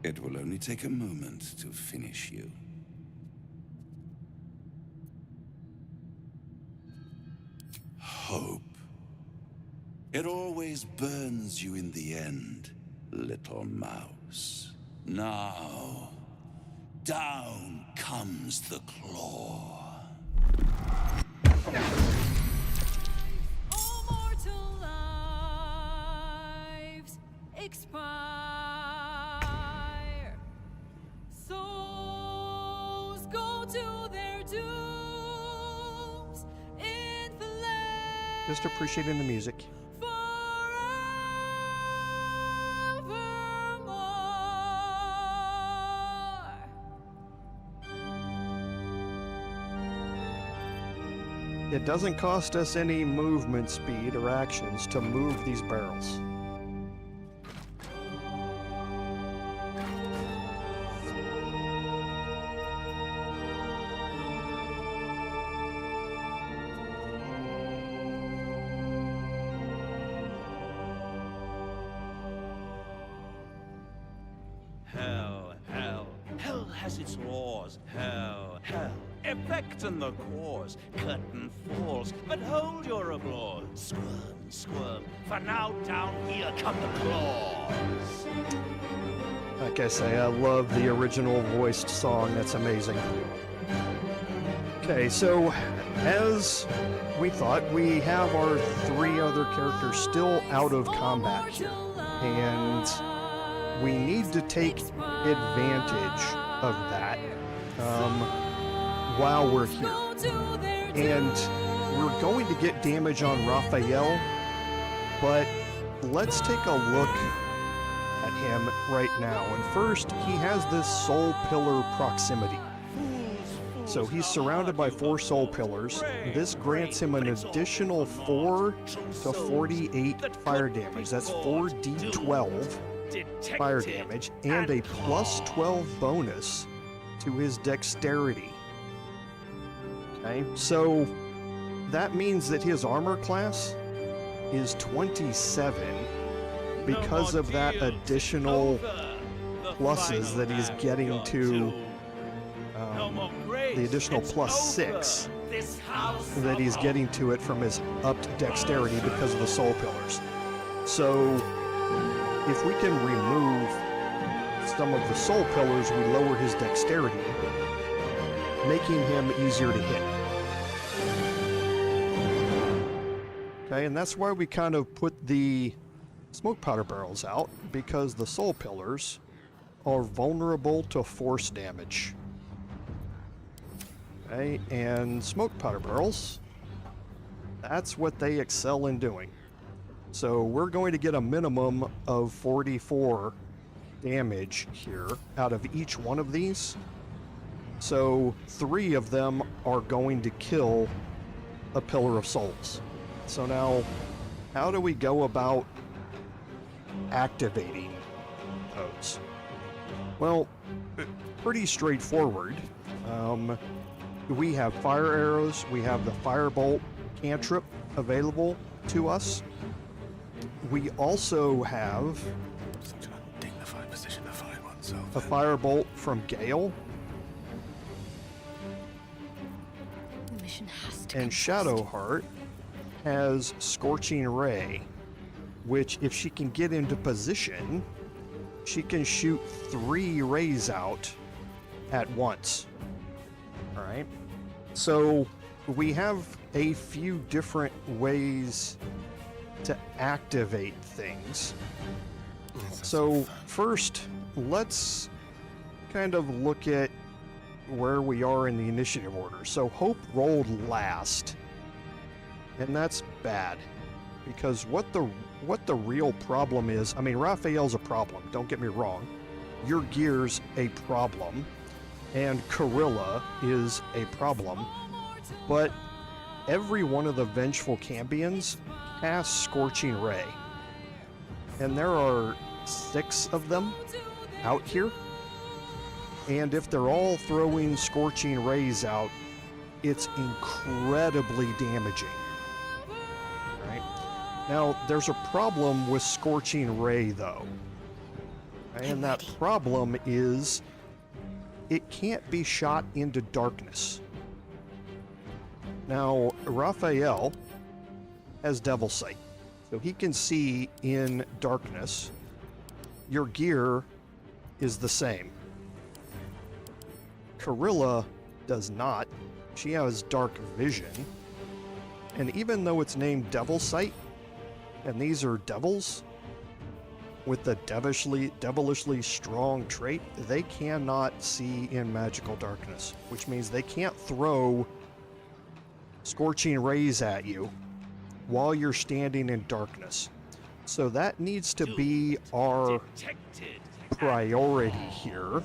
It will only take a moment to finish you. Hope. It always burns you in the end, little mouse. Now, down comes the claw. All mortal lives expire. Souls go to their dooms in flame. Just appreciating the music. It doesn't cost us any movement speed or actions to move these barrels. Hell, hell, hell has its laws. Hell, hell, effect and the cause. Curtain falls, but hold your applause. Squirm, squirm, for now down here come the claws. Like I say, I love the original voiced song. That's amazing. Okay, so as we thought, we have our 3 other characters still out of combat here. And we need to take advantage of that while we're here. And we're going to get damage on Raphael, but let's take a look at him right now. And first, he has this soul pillar proximity. So he's surrounded by 4 soul pillars. This grants him an additional 4 to 48 fire damage. That's 4d12 fire damage and a plus 12 bonus to his dexterity. Okay, so that means that his armor class is 27 because of that additional pluses that he's getting to the additional plus 6 that he's getting to it from his upped dexterity because of the soul pillars. So if we can remove some of the soul pillars, we lower his dexterity, making him easier to hit. Okay, and that's why we kind of put the smoke powder barrels out, because the soul pillars are vulnerable to force damage. Okay, and smoke powder barrels, that's what they excel in doing. So we're going to get a minimum of 44 damage here out of each one of these. So 3 of them are going to kill a Pillar of Souls. So now, how do we go about activating those? Well, pretty straightforward. We have fire arrows, we have the firebolt cantrip available to us. We also have such an undignified position to find oneself a firebolt from Gale. The mission has to And Shadowheart has Scorching Ray, which if she can get into position, she can shoot 3 rays out at once. All right. So we have a few different ways to activate things. So first, let's kind of look at where we are in the initiative order. So Hope rolled last And that's bad. Because what the real problem is, I mean, Raphael's a problem, don't get me wrong. Your gear's a problem, and Corilla is a problem, but every one of the Vengeful Cambions casts Scorching Ray. And there are 6 of them out here. And if they're all throwing Scorching Rays out, it's incredibly damaging. Now, there's a problem with Scorching Ray, though. And that problem is it can't be shot into darkness. Now, Raphael has Devil Sight, so he can see in darkness. Your gear is the same. Corilla does not. She has Dark Vision. And even though it's named Devil Sight, and these are devils with the devilishly strong trait, they cannot see in magical darkness, which means they can't throw Scorching Rays at you while you're standing in darkness. So that needs to be our priority here,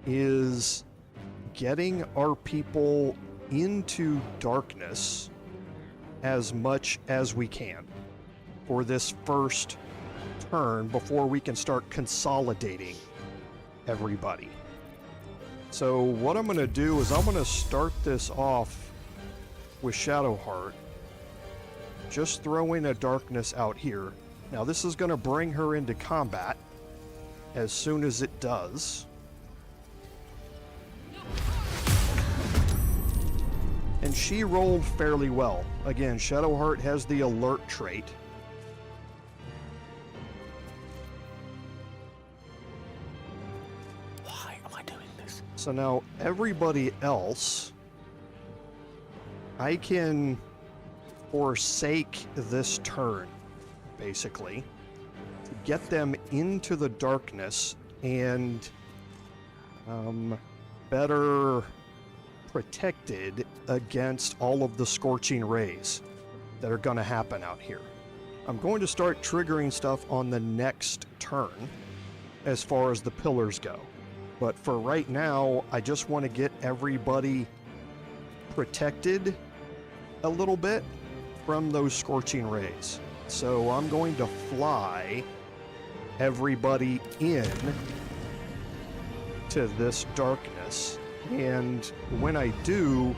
is getting our people into darkness as much as we can for this first turn before we can start consolidating everybody. So what I'm going to do is I'm going to start this off with Shadowheart, just throwing a darkness out here. Now this is going to bring her into combat as soon as it does. And she rolled fairly well. Again, Shadowheart has the alert trait. Why am I doing this? So now everybody else, I can forsake this turn, basically, to get them into the darkness and better protected against all of the Scorching Rays that are going to happen out here. I'm going to start triggering stuff on the next turn as far as the pillars go. But for right now, I just want to get everybody protected a little bit from those Scorching Rays. So I'm going to fly everybody in to this darkness. And when I do,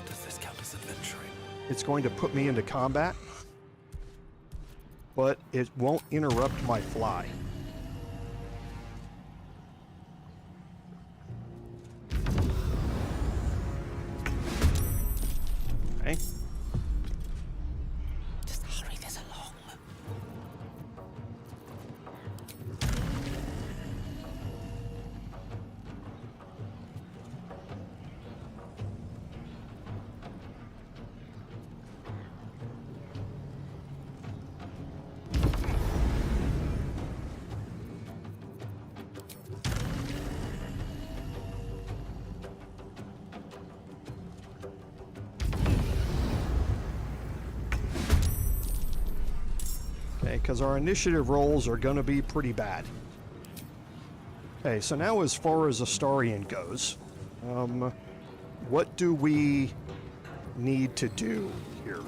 does this count as adventuring? It's going to put me into combat, but it won't interrupt my fly. Okay. Just hurry this along. Because our initiative rolls are going to be pretty bad. Okay, so now as far as Astarion goes, what do we need to do here?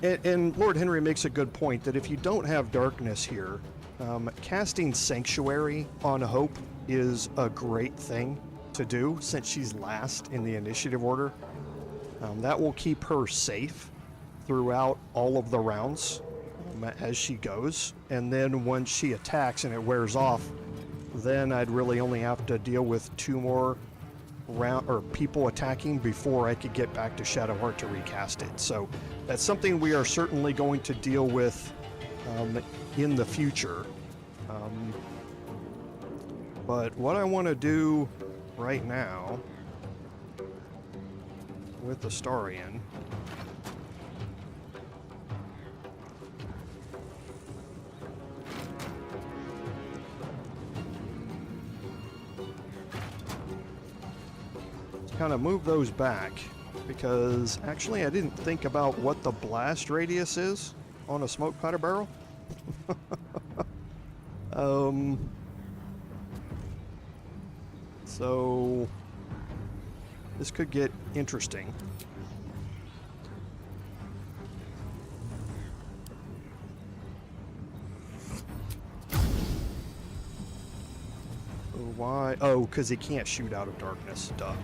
And Lord Henry makes a good point that if you don't have darkness here, casting Sanctuary on Hope is a great thing to do since she's last in the initiative order. That will keep her safe throughout all of the rounds as she goes, and then when she attacks and it wears off, then I'd really only have to deal with 2 more people attacking before I could get back to Shadowheart to recast it. So that's something we are certainly going to deal with in the future. But what I want to do right now with Astarion kind of move those back because actually I didn't think about what the blast radius is on a smoke powder barrel. So this could get interesting. Why? Oh, because he can't shoot out of darkness. Duh.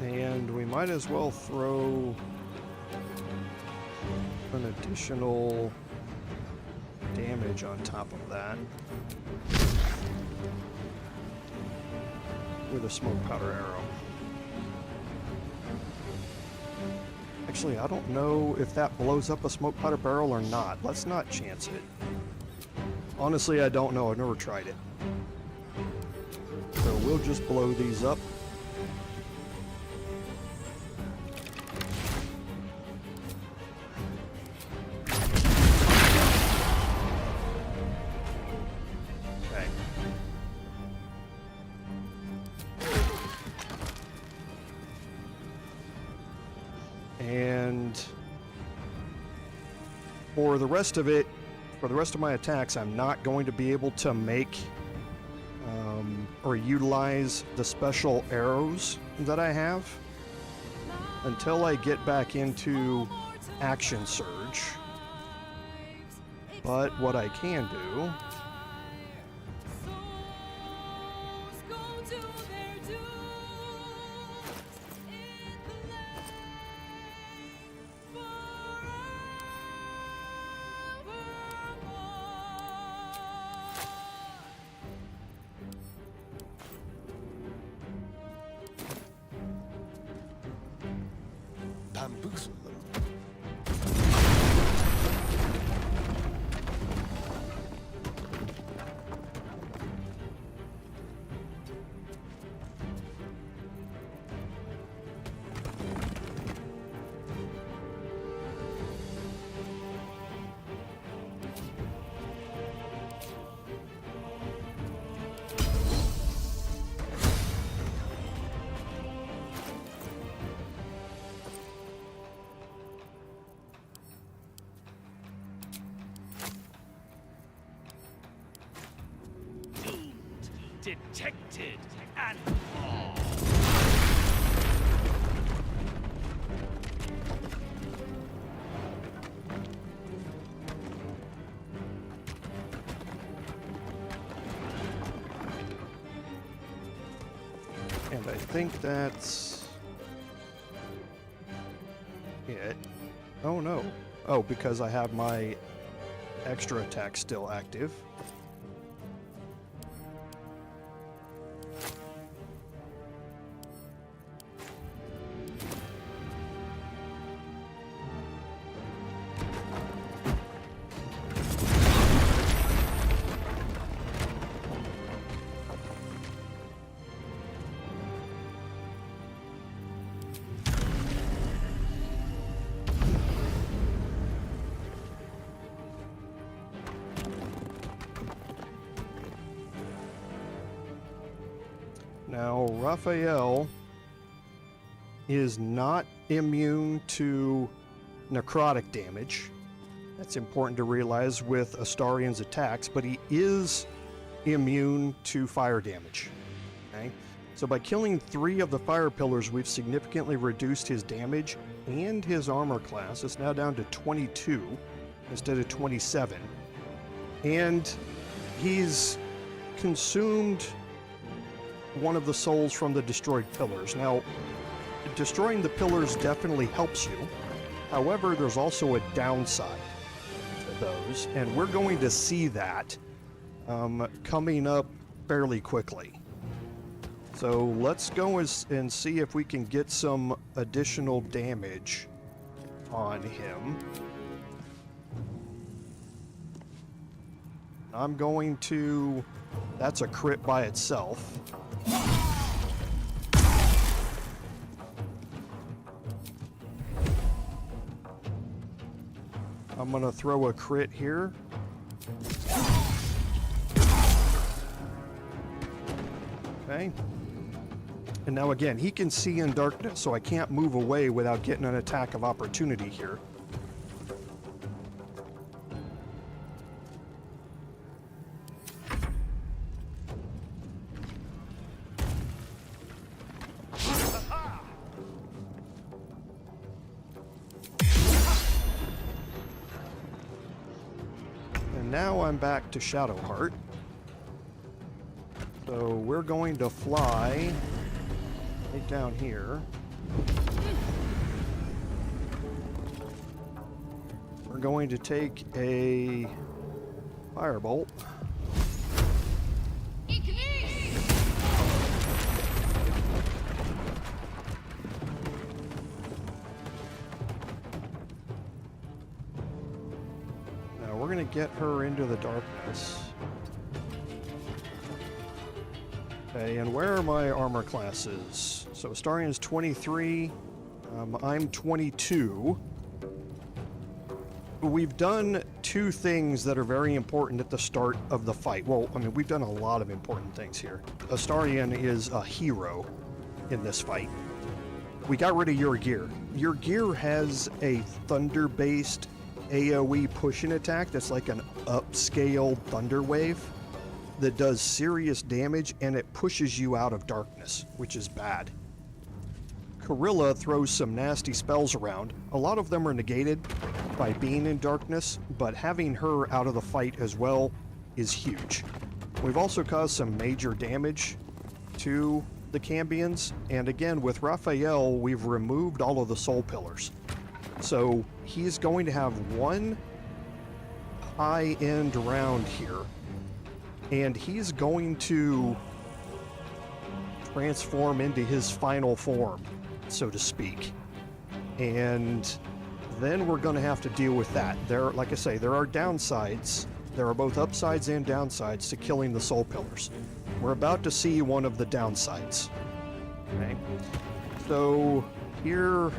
And we might as well throw an additional damage on top of that with a smoke powder arrow. Actually, I don't know if that blows up a smoke powder barrel or not. Let's not chance it. Honestly, I don't know. I've never tried it. So we'll just blow these up. Okay. And for the rest of it, for the rest of my attacks, I'm not going to be able to make or utilize the special arrows that I have until I get back into Action Surge. But what I can do bamboozle them. Detected and And I think that's it. Oh no. Oh, because I have my extra attack still active. Now, Raphael is not immune to necrotic damage. That's important to realize with Astarion's attacks, but he is immune to fire damage. Okay? So by killing 3 of the fire pillars, we've significantly reduced his damage and his armor class. It's now down to 22 instead of 27. And he's consumed one of the souls from the destroyed pillars. Now, destroying the pillars definitely helps you. However, there's also a downside to those, and we're going to see that coming up fairly quickly. So let's go and see if we can get some additional damage on him. I'm going to... That's a crit by itself. I'm gonna throw a crit here. Okay. And now again, he can see in darkness, so I can't move away without getting an attack of opportunity here. And now I'm back to Shadowheart. So we're going to fly right down here. We're going to take a firebolt. Now we're going to get her into the darkness. Okay, and where are my armor classes? So Astarion's 23, I'm 22. We've done two things that are very important at the start of the fight. Well, I mean, we've done a lot of important things here. Astarion is a hero in this fight. We got rid of your gear. Your gear has a thunder-based AoE pushing attack that's like an upscale thunder wave that does serious damage, and it pushes you out of darkness, which is bad. Corilla throws some nasty spells around. A lot of them are negated by being in darkness, but having her out of the fight as well is huge. We've also caused some major damage to the Cambions, and again, with Raphael, we've removed all of the soul pillars. So he's going to have one high-end round here, and he's going to transform into his final form, so to speak. And then we're going to have to deal with that. There, like I say, there are downsides. There are both upsides and downsides to killing the soul pillars. We're about to see one of the downsides. Okay. So here...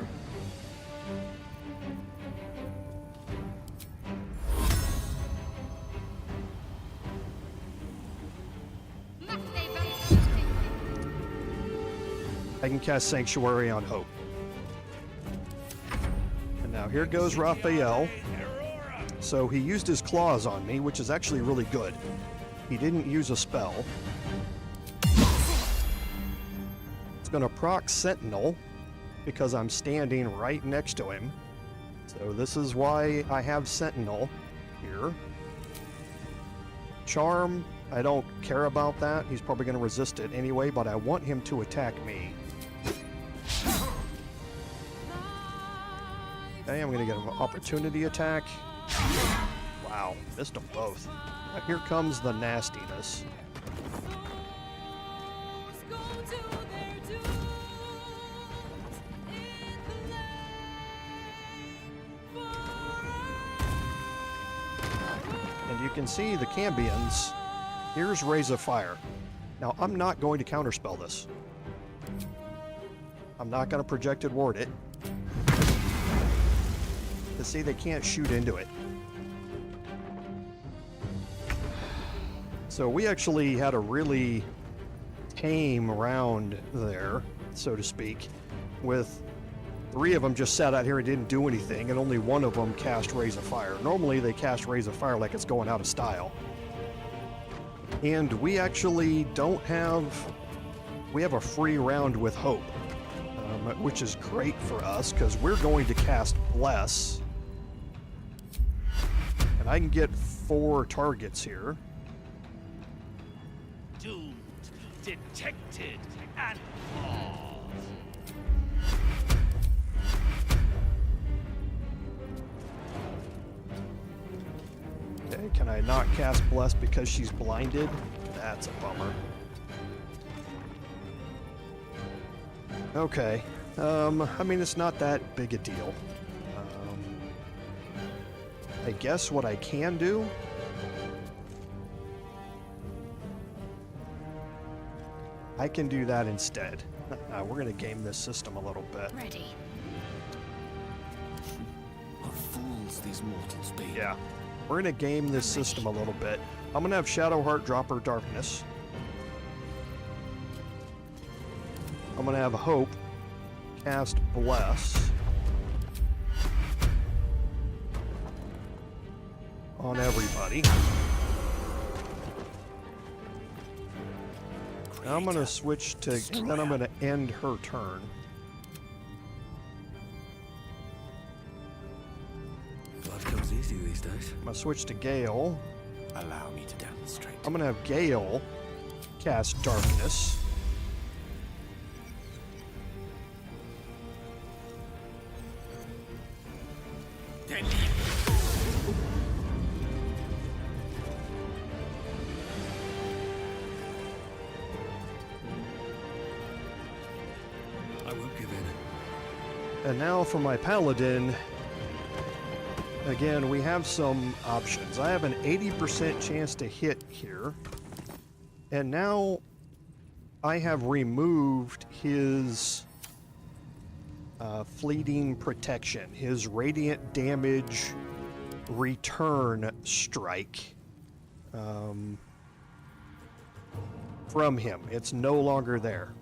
I can cast Sanctuary on Hope. And now here goes Raphael. So he used his claws on me, which is actually really good. He didn't use a spell. It's going to proc Sentinel because I'm standing right next to him. So this is why I have Sentinel here. Charm, I don't care about that. He's probably going to resist it anyway, but I want him to attack me. Okay, I'm going to get an opportunity attack. Wow, missed them both. Now here comes the nastiness. And you can see the Cambions. Here's Raise of Fire. Now, I'm not going to counterspell this. I'm not going to projected ward it. To see they can't shoot into it. So we actually had a really tame round there, so to speak, with 3 of them just sat out here and didn't do anything, and only 1 of them cast Raise of Fire. Normally they cast Raise of Fire like it's going out of style. And we actually don't have... We have a free round with Hope, which is great for us, because we're going to cast Bless. And I can get 4 targets here. Doomed, detected, and lost. Okay, can I not cast Bless because she's blinded? That's a bummer. Okay. I mean, it's not that big a deal. I guess what I can do... I can do that instead. We're going to game this system a little bit. Ready. What fools else these mortals be. Yeah. We're going to game this system a little bit. I'm going to have Shadowheart drop her darkness. I'm going to have Hope cast Bless on everybody. Now I'm going to switch to, and then I'm going to end her turn. Life comes easy these days. I'm going to switch to Gale. Allow me to demonstrate. I'm going to have Gale cast Darkness. I won't give in. And now for my Paladin. Again, we have some options. I have an 80% chance to hit here. And now I have removed his fleeting protection, his radiant damage return strike from him. It's no longer there.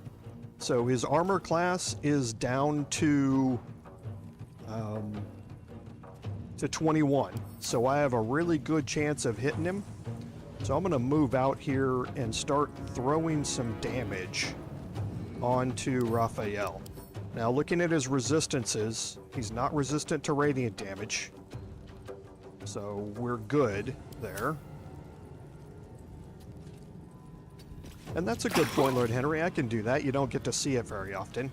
So his armor class is down to 21. So I have a really good chance of hitting him. So I'm going to move out here and start throwing some damage onto Raphael. Now looking at his resistances, he's not resistant to radiant damage. So we're good there. And that's a good point, Lord Henry. I can do that. You don't get to see it very often.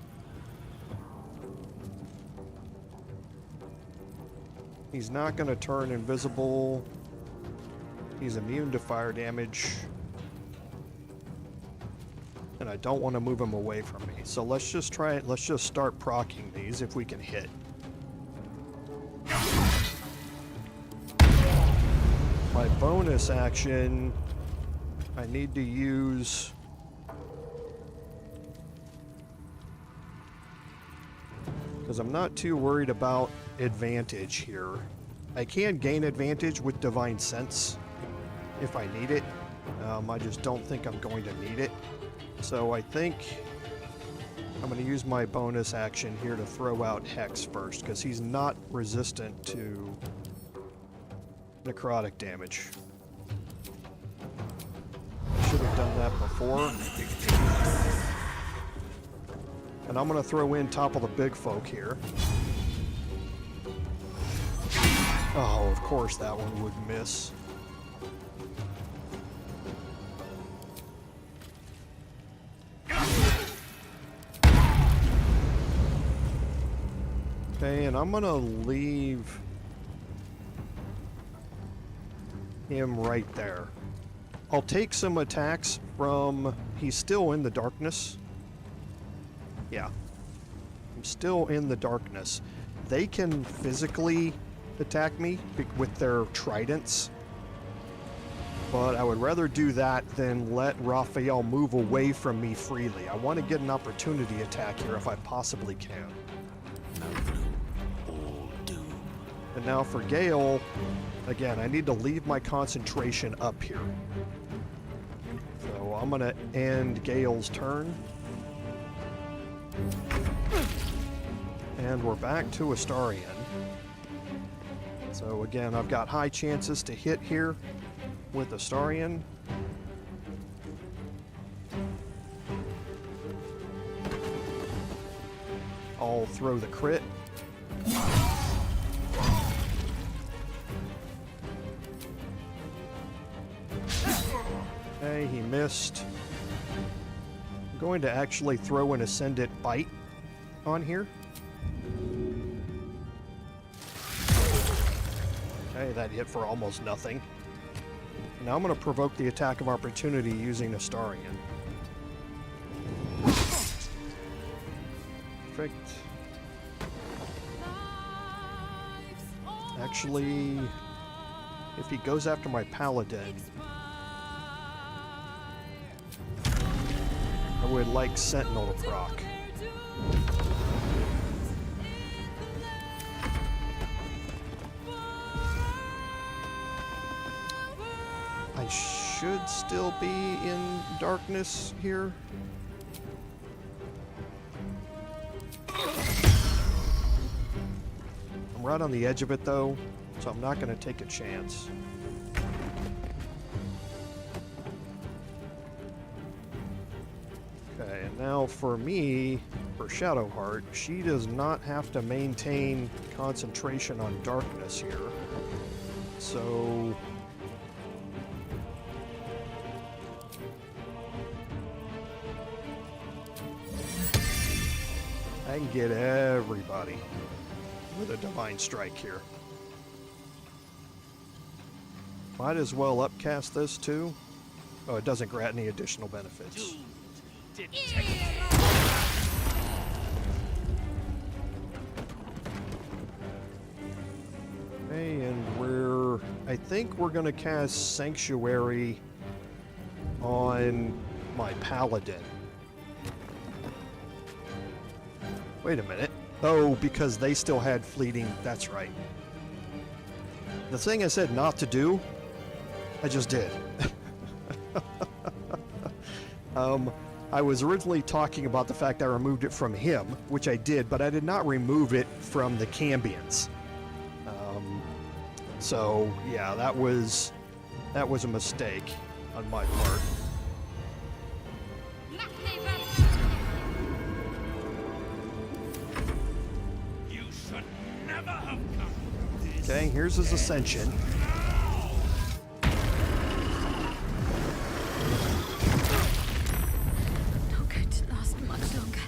He's not going to turn invisible. He's immune to fire damage. And I don't want to move him away from me. So let's just try it. Let's just start proccing these if we can hit. My bonus action, I need to use... because I'm not too worried about advantage here. I can gain advantage with Divine Sense if I need it. I just don't think I'm going to need it. So I think I'm going to use my bonus action here to throw out Hex first, because he's not resistant to necrotic damage. I should have done that before. And I'm going to throw in Topple the Big Folk here. Oh, of course that one would miss. Okay, and I'm going to leave him right there. I'll take some attacks from... he's still in the darkness. Yeah. I'm still in the darkness. They can physically attack me with their tridents. But I would rather do that than let Raphael move away from me freely. I want to get an opportunity attack here if I possibly can. And now for Gale, again, I need to leave my concentration up here. So I'm going to end Gale's turn. And we're back to Astarion. So again, I've got high chances to hit here with Astarion. I'll throw the crit. Okay, he missed. I'm going to actually throw an Ascendant Bite on here. Okay, that hit for almost nothing. Now I'm going to provoke the attack of opportunity using Astarion. Perfect. Actually, if he goes after my Paladin, I would like Sentinel to proc. I should still be in darkness here. I'm right on the edge of it though, so I'm not going to take a chance. Okay, and now for me, for Shadowheart, she does not have to maintain concentration on darkness here. So I can get everybody with a Divine Strike here. Might as well upcast this too. Oh, it doesn't grant any additional benefits. Okay, and I think we're gonna cast Sanctuary on my Paladin. Wait a minute. Oh, because they still had fleeting, that's right. The thing I said not to do, I just did. I was originally talking about the fact I removed it from him, which I did, but I did not remove it from the Cambions. So yeah, that was a mistake on my part. You should never have come. Okay, here's his ascension. Not going to last much longer.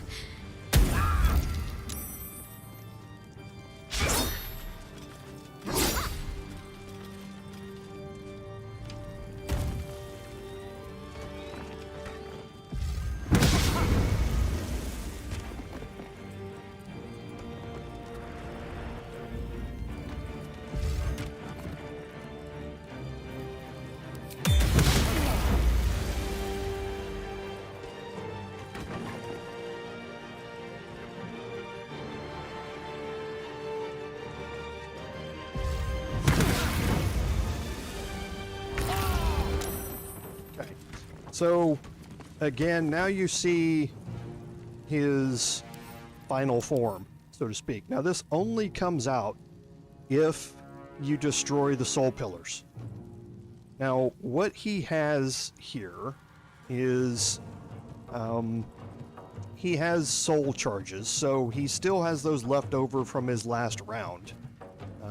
So, again, now you see his final form, so to speak. Now, this only comes out if you destroy the soul pillars. Now, what he has here is he has soul charges, so he still has those left over from his last round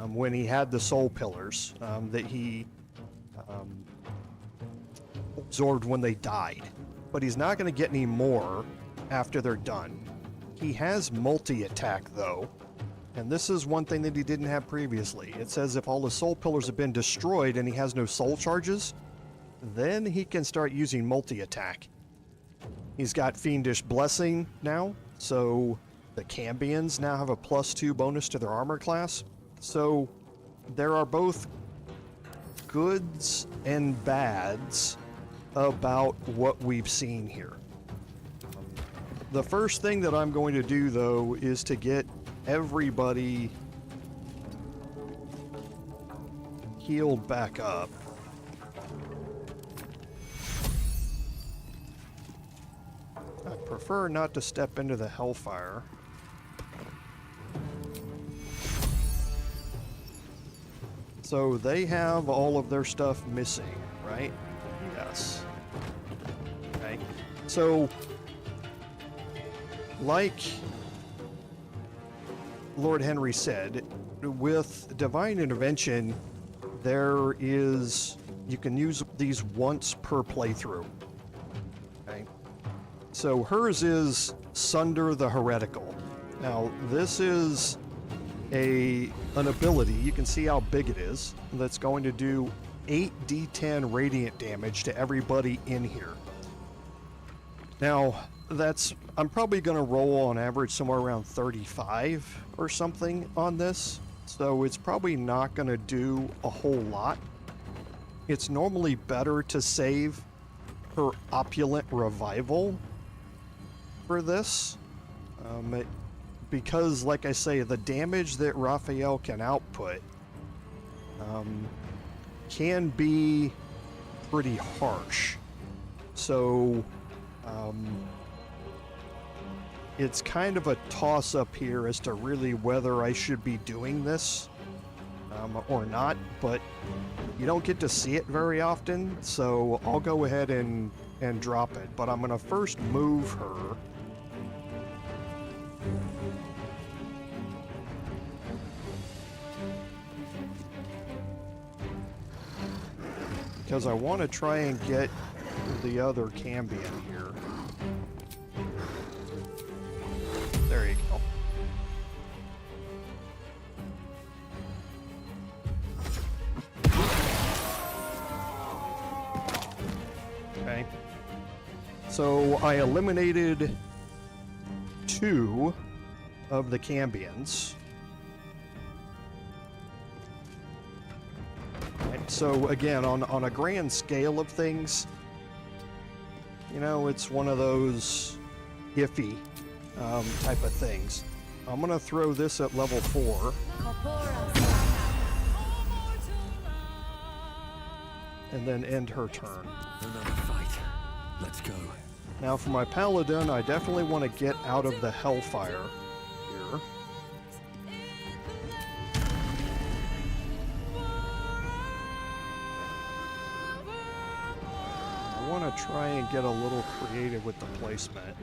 when he had the soul pillars that he absorbed when they died, but he's not going to get any more after they're done. He has multi-attack though, and this is one thing that he didn't have previously. It says if all the soul pillars have been destroyed and he has no soul charges, then he can start using multi-attack. He's got Fiendish Blessing now, so the Cambions now have a +2 bonus to their armor class. So there are both goods and bads about what we've seen here. The first thing that I'm going to do though is to get everybody healed back up. I prefer not to step into the Hellfire. So they have all of their stuff missing, right? Yes. Okay. So, like Lord Henry said, with Divine Intervention, you can use these once per playthrough. Okay. So hers is Sunder the Heretical. Now, this is an ability, you can see how big it is, that's going to do 8d10 radiant damage to everybody in here. Now, I'm probably going to roll on average somewhere around 35 or something on this, so it's probably not going to do a whole lot. It's normally better to save her Opulent Revival for this, because, like I say, the damage that Raphael can output can be pretty harsh. So it's kind of a toss-up here as to really whether I should be doing this or not, but you don't get to see it very often, so I'll go ahead and drop it. But I'm going to first move her. Because I want to try and get the other Cambion here. There you go. Okay. So I eliminated 2 of the Cambions. So again, on a grand scale of things, you know, it's one of those iffy type of things. I'm gonna throw this at level 4. And then end her turn. Another fight. Let's go. Now for my Paladin, I definitely want to get out of the Hellfire here. I want to try and get a little creative with the placement.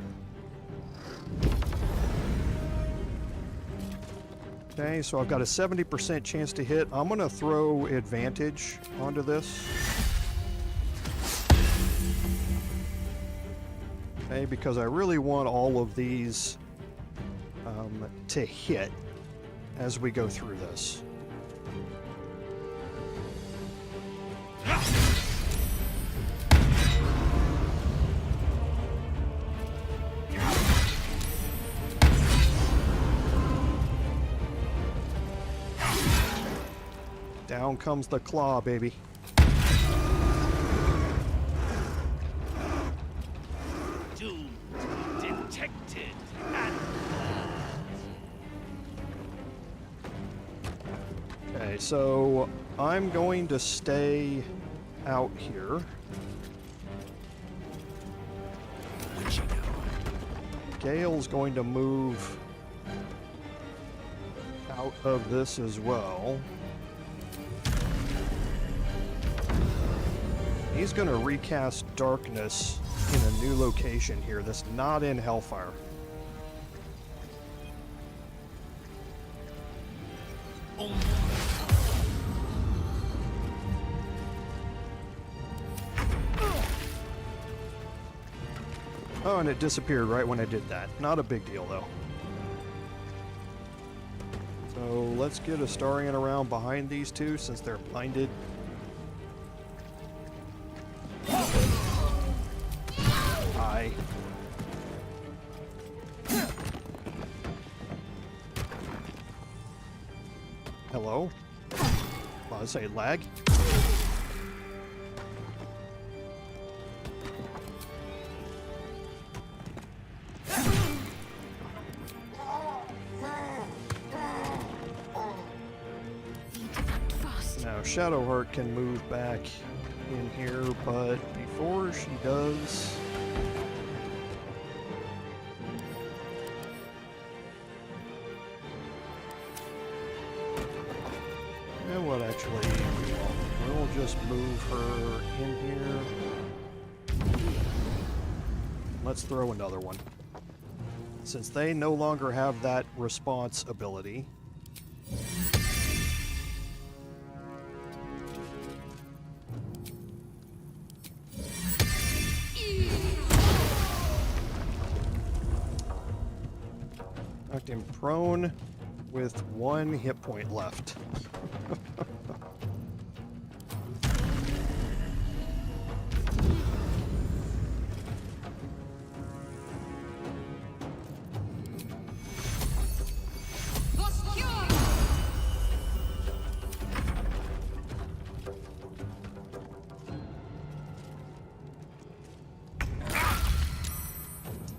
Okay, so I've got a 70% chance to hit. I'm going to throw advantage onto this. Okay, because I really want all of these to hit as we go through this. Down comes the claw, baby. Doom detected and Okay, so I'm going to stay out here. Gale's going to move out of this as well. He's going to recast Darkness in a new location here that's not in Hellfire. Oh, and it disappeared right when I did that. Not a big deal, though. So let's get Astarion around behind these two since they're blinded. Hi. Hello? Well, I say lag. Now Shadowheart can move back in here, but before she does, you know what, actually, we'll just move her in here. Let's throw another one. Since they no longer have that response ability. Knocked him prone with 1 hit point left.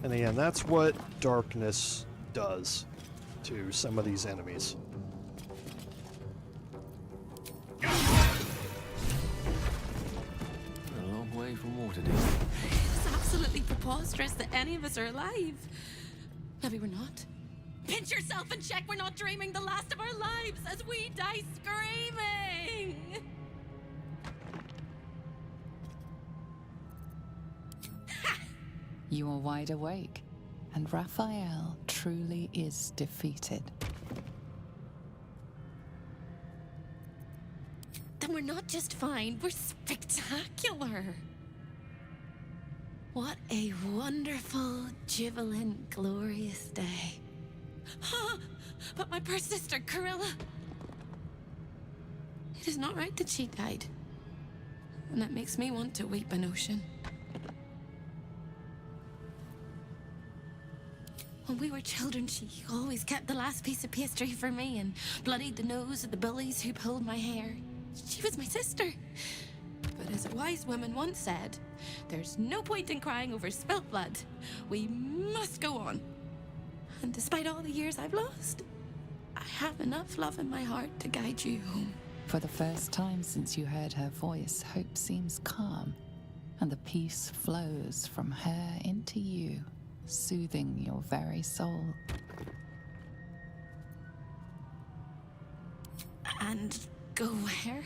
And again, that's what Darkness does to some of these enemies. more to do. It's absolutely preposterous that any of us are alive. Maybe we're not. Pinch yourself and check we're not dreaming the last of our lives as we die screaming! You are wide awake, and Raphael truly is defeated. Then we're not just fine, we're spectacular! What a wonderful, jubilant, glorious day. But my poor sister, Corilla. It is not right that she died. And that makes me want to weep an ocean. When we were children, she always kept the last piece of pastry for me and bloodied the nose of the bullies who pulled my hair. She was my sister. But as a wise woman once said, there's no point in crying over spilt blood. We must go on. And despite all the years I've lost, I have enough love in my heart to guide you home. For the first time since you heard her voice, hope seems calm, and the peace flows from her into you, soothing your very soul. And go where?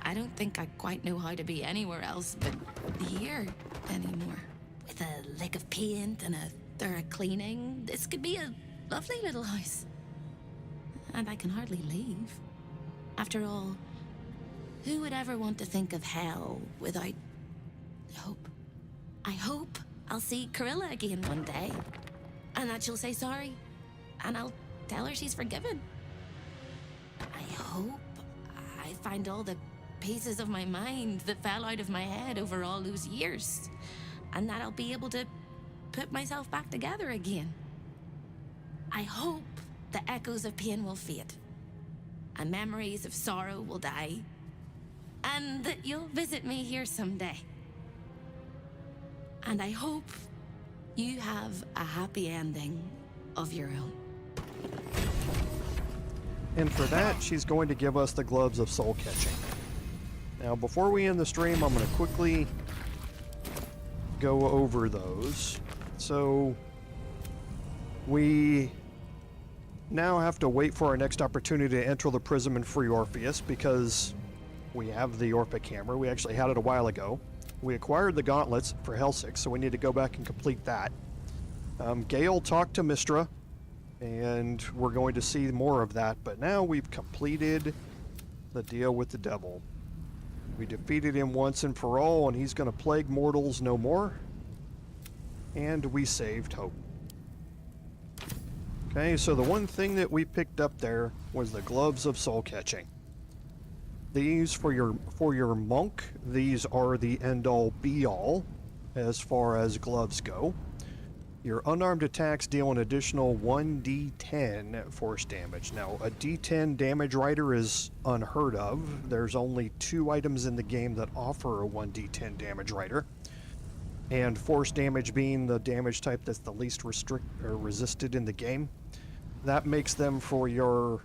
I don't think I quite know how to be anywhere else but here anymore. With a lick of paint and a thorough cleaning, this could be a lovely little house. And I can hardly leave. After all, who would ever want to think of hell without hope? I hope I'll see Corilla again one day, and that she'll say sorry, and I'll tell her she's forgiven. I hope I find all the pieces of my mind that fell out of my head over all those years, and that I'll be able to put myself back together again. I hope the echoes of pain will fade, and memories of sorrow will die, and that you'll visit me here someday. And I hope you have a happy ending of your own. And for that, she's going to give us the gloves of soul catching. Now, before we end the stream, I'm going to quickly go over those. So, we now have to wait for our next opportunity to enter the prism and free Orpheus, because we have the Orphic hammer. We actually had it a while ago. We acquired the gauntlets for Helsix, so we need to go back and complete that. Gale talked to Mystra, and we're going to see more of that, but now we've completed the deal with the devil. We defeated him once and for all, and he's going to plague mortals no more. And we saved hope. Okay, so the one thing that we picked up there was the gloves of soul catching. These for your monk, these are the end-all be-all as far as gloves go. Your unarmed attacks deal an additional 1d10 force damage. Now, a d10 damage rider is unheard of. There's only 2 items in the game that offer a 1d10 damage rider. And force damage being the damage type that's the least resisted in the game. That makes them, for your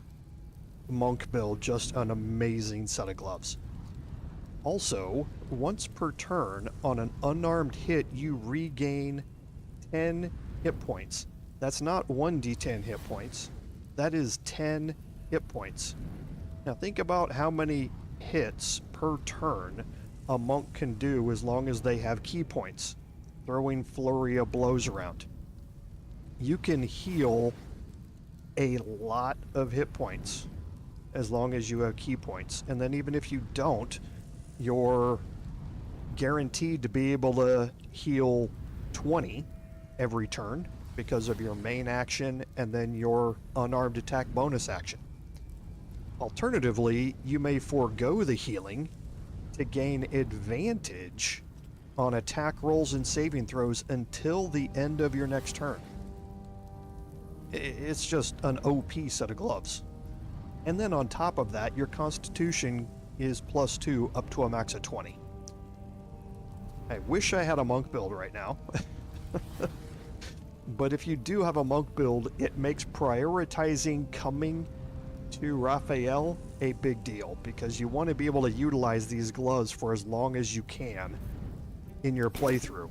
monk build, just an amazing set of gloves. Also, once per turn, on an unarmed hit, you regain 10 hit points. That's not 1d10 hit points. That is 10 hit points. Now think about how many hits per turn a monk can do as long as they have key points, throwing flurry of blows around. You can heal a lot of hit points as long as you have key points. And then even if you don't, you're guaranteed to be able to heal 20 every turn because of your main action and then your unarmed attack bonus action. Alternatively, you may forego the healing to gain advantage on attack rolls and saving throws until the end of your next turn. It's just an OP set of gloves. And then on top of that, your constitution is +2 up to a max of 20. I wish I had a monk build right now. But if you do have a monk build, it makes prioritizing coming to Raphael a big deal, because you want to be able to utilize these gloves for as long as you can in your playthrough.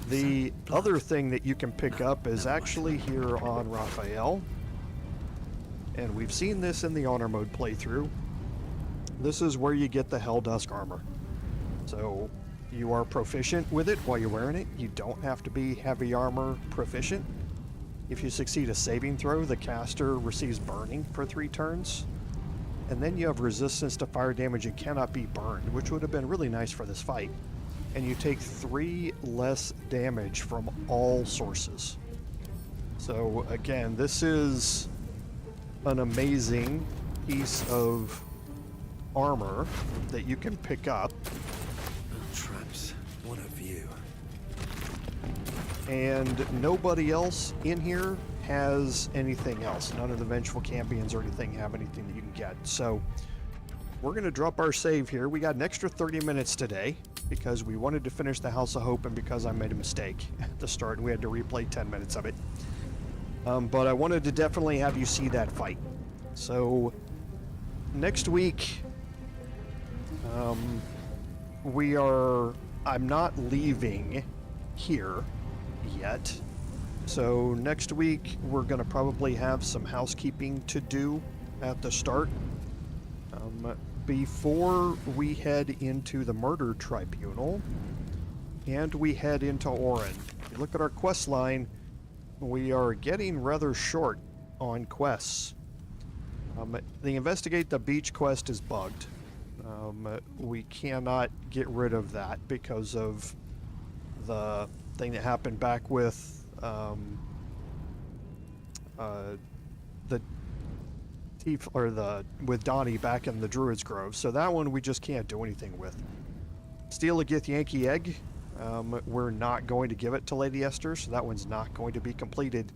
The other thing that you can pick up is actually here on Raphael, and we've seen this in the honor mode playthrough. This is where you get the Helldusk armor. So you are proficient with it while you're wearing it. You don't have to be heavy armor proficient. If you succeed a saving throw, the caster receives burning for 3 turns. And then you have resistance to fire damage and cannot be burned, which would have been really nice for this fight. And you take 3 less damage from all sources. So again, this is an amazing piece of armor that you can pick up. Traps, what a view. And nobody else in here has anything else. None of the Vengeful Campions or anything have anything that you can get. So we're going to drop our save here. We got an extra 30 minutes today because we wanted to finish the House of Hope and because I made a mistake at the start and we had to replay 10 minutes of it. But I wanted to definitely have you see that fight. So next week, I'm not leaving here yet. So next week we're going to probably have some housekeeping to do at the start. Before we head into the Murder Tribunal and we head into Orin. If you look at our quest line, we are getting rather short on quests. The Investigate the Beach quest is bugged. We cannot get rid of that because of the thing that happened back with with Donnie back in the Druid's Grove. So that one we just can't do anything with. Steal a Gith Yankee Egg. We're not going to give it to Lady Esther, so that one's not going to be completed.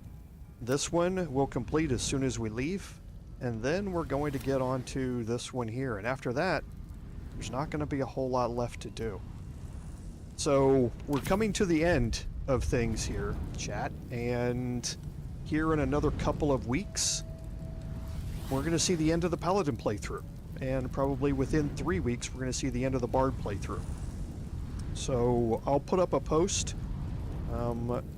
This one will complete as soon as we leave, and then we're going to get on to this one here. And after that, there's not going to be a whole lot left to do. So we're coming to the end of things here, chat, and here in another couple of weeks, we're going to see the end of the Paladin playthrough, and probably within 3 weeks, we're going to see the end of the Bard playthrough. So I'll put up a post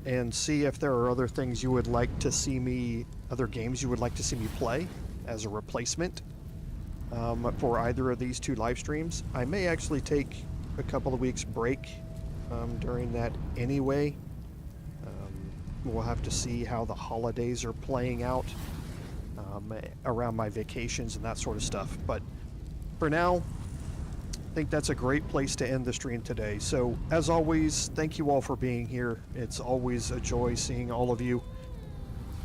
and see if there are other things you would like to see me, other games you would like to see me play as a replacement for either of these 2 live streams. I may actually take a couple of weeks break during that anyway. We'll have to see how the holidays are playing out around my vacations and that sort of stuff. But for now, I think that's a great place to end the stream today. So as always, thank you all for being here. It's always a joy seeing all of you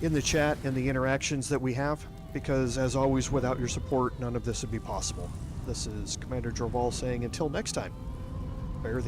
in the chat and the interactions that we have, because as always, without your support, none of this would be possible. This is Commander Jorval saying until next time, bear the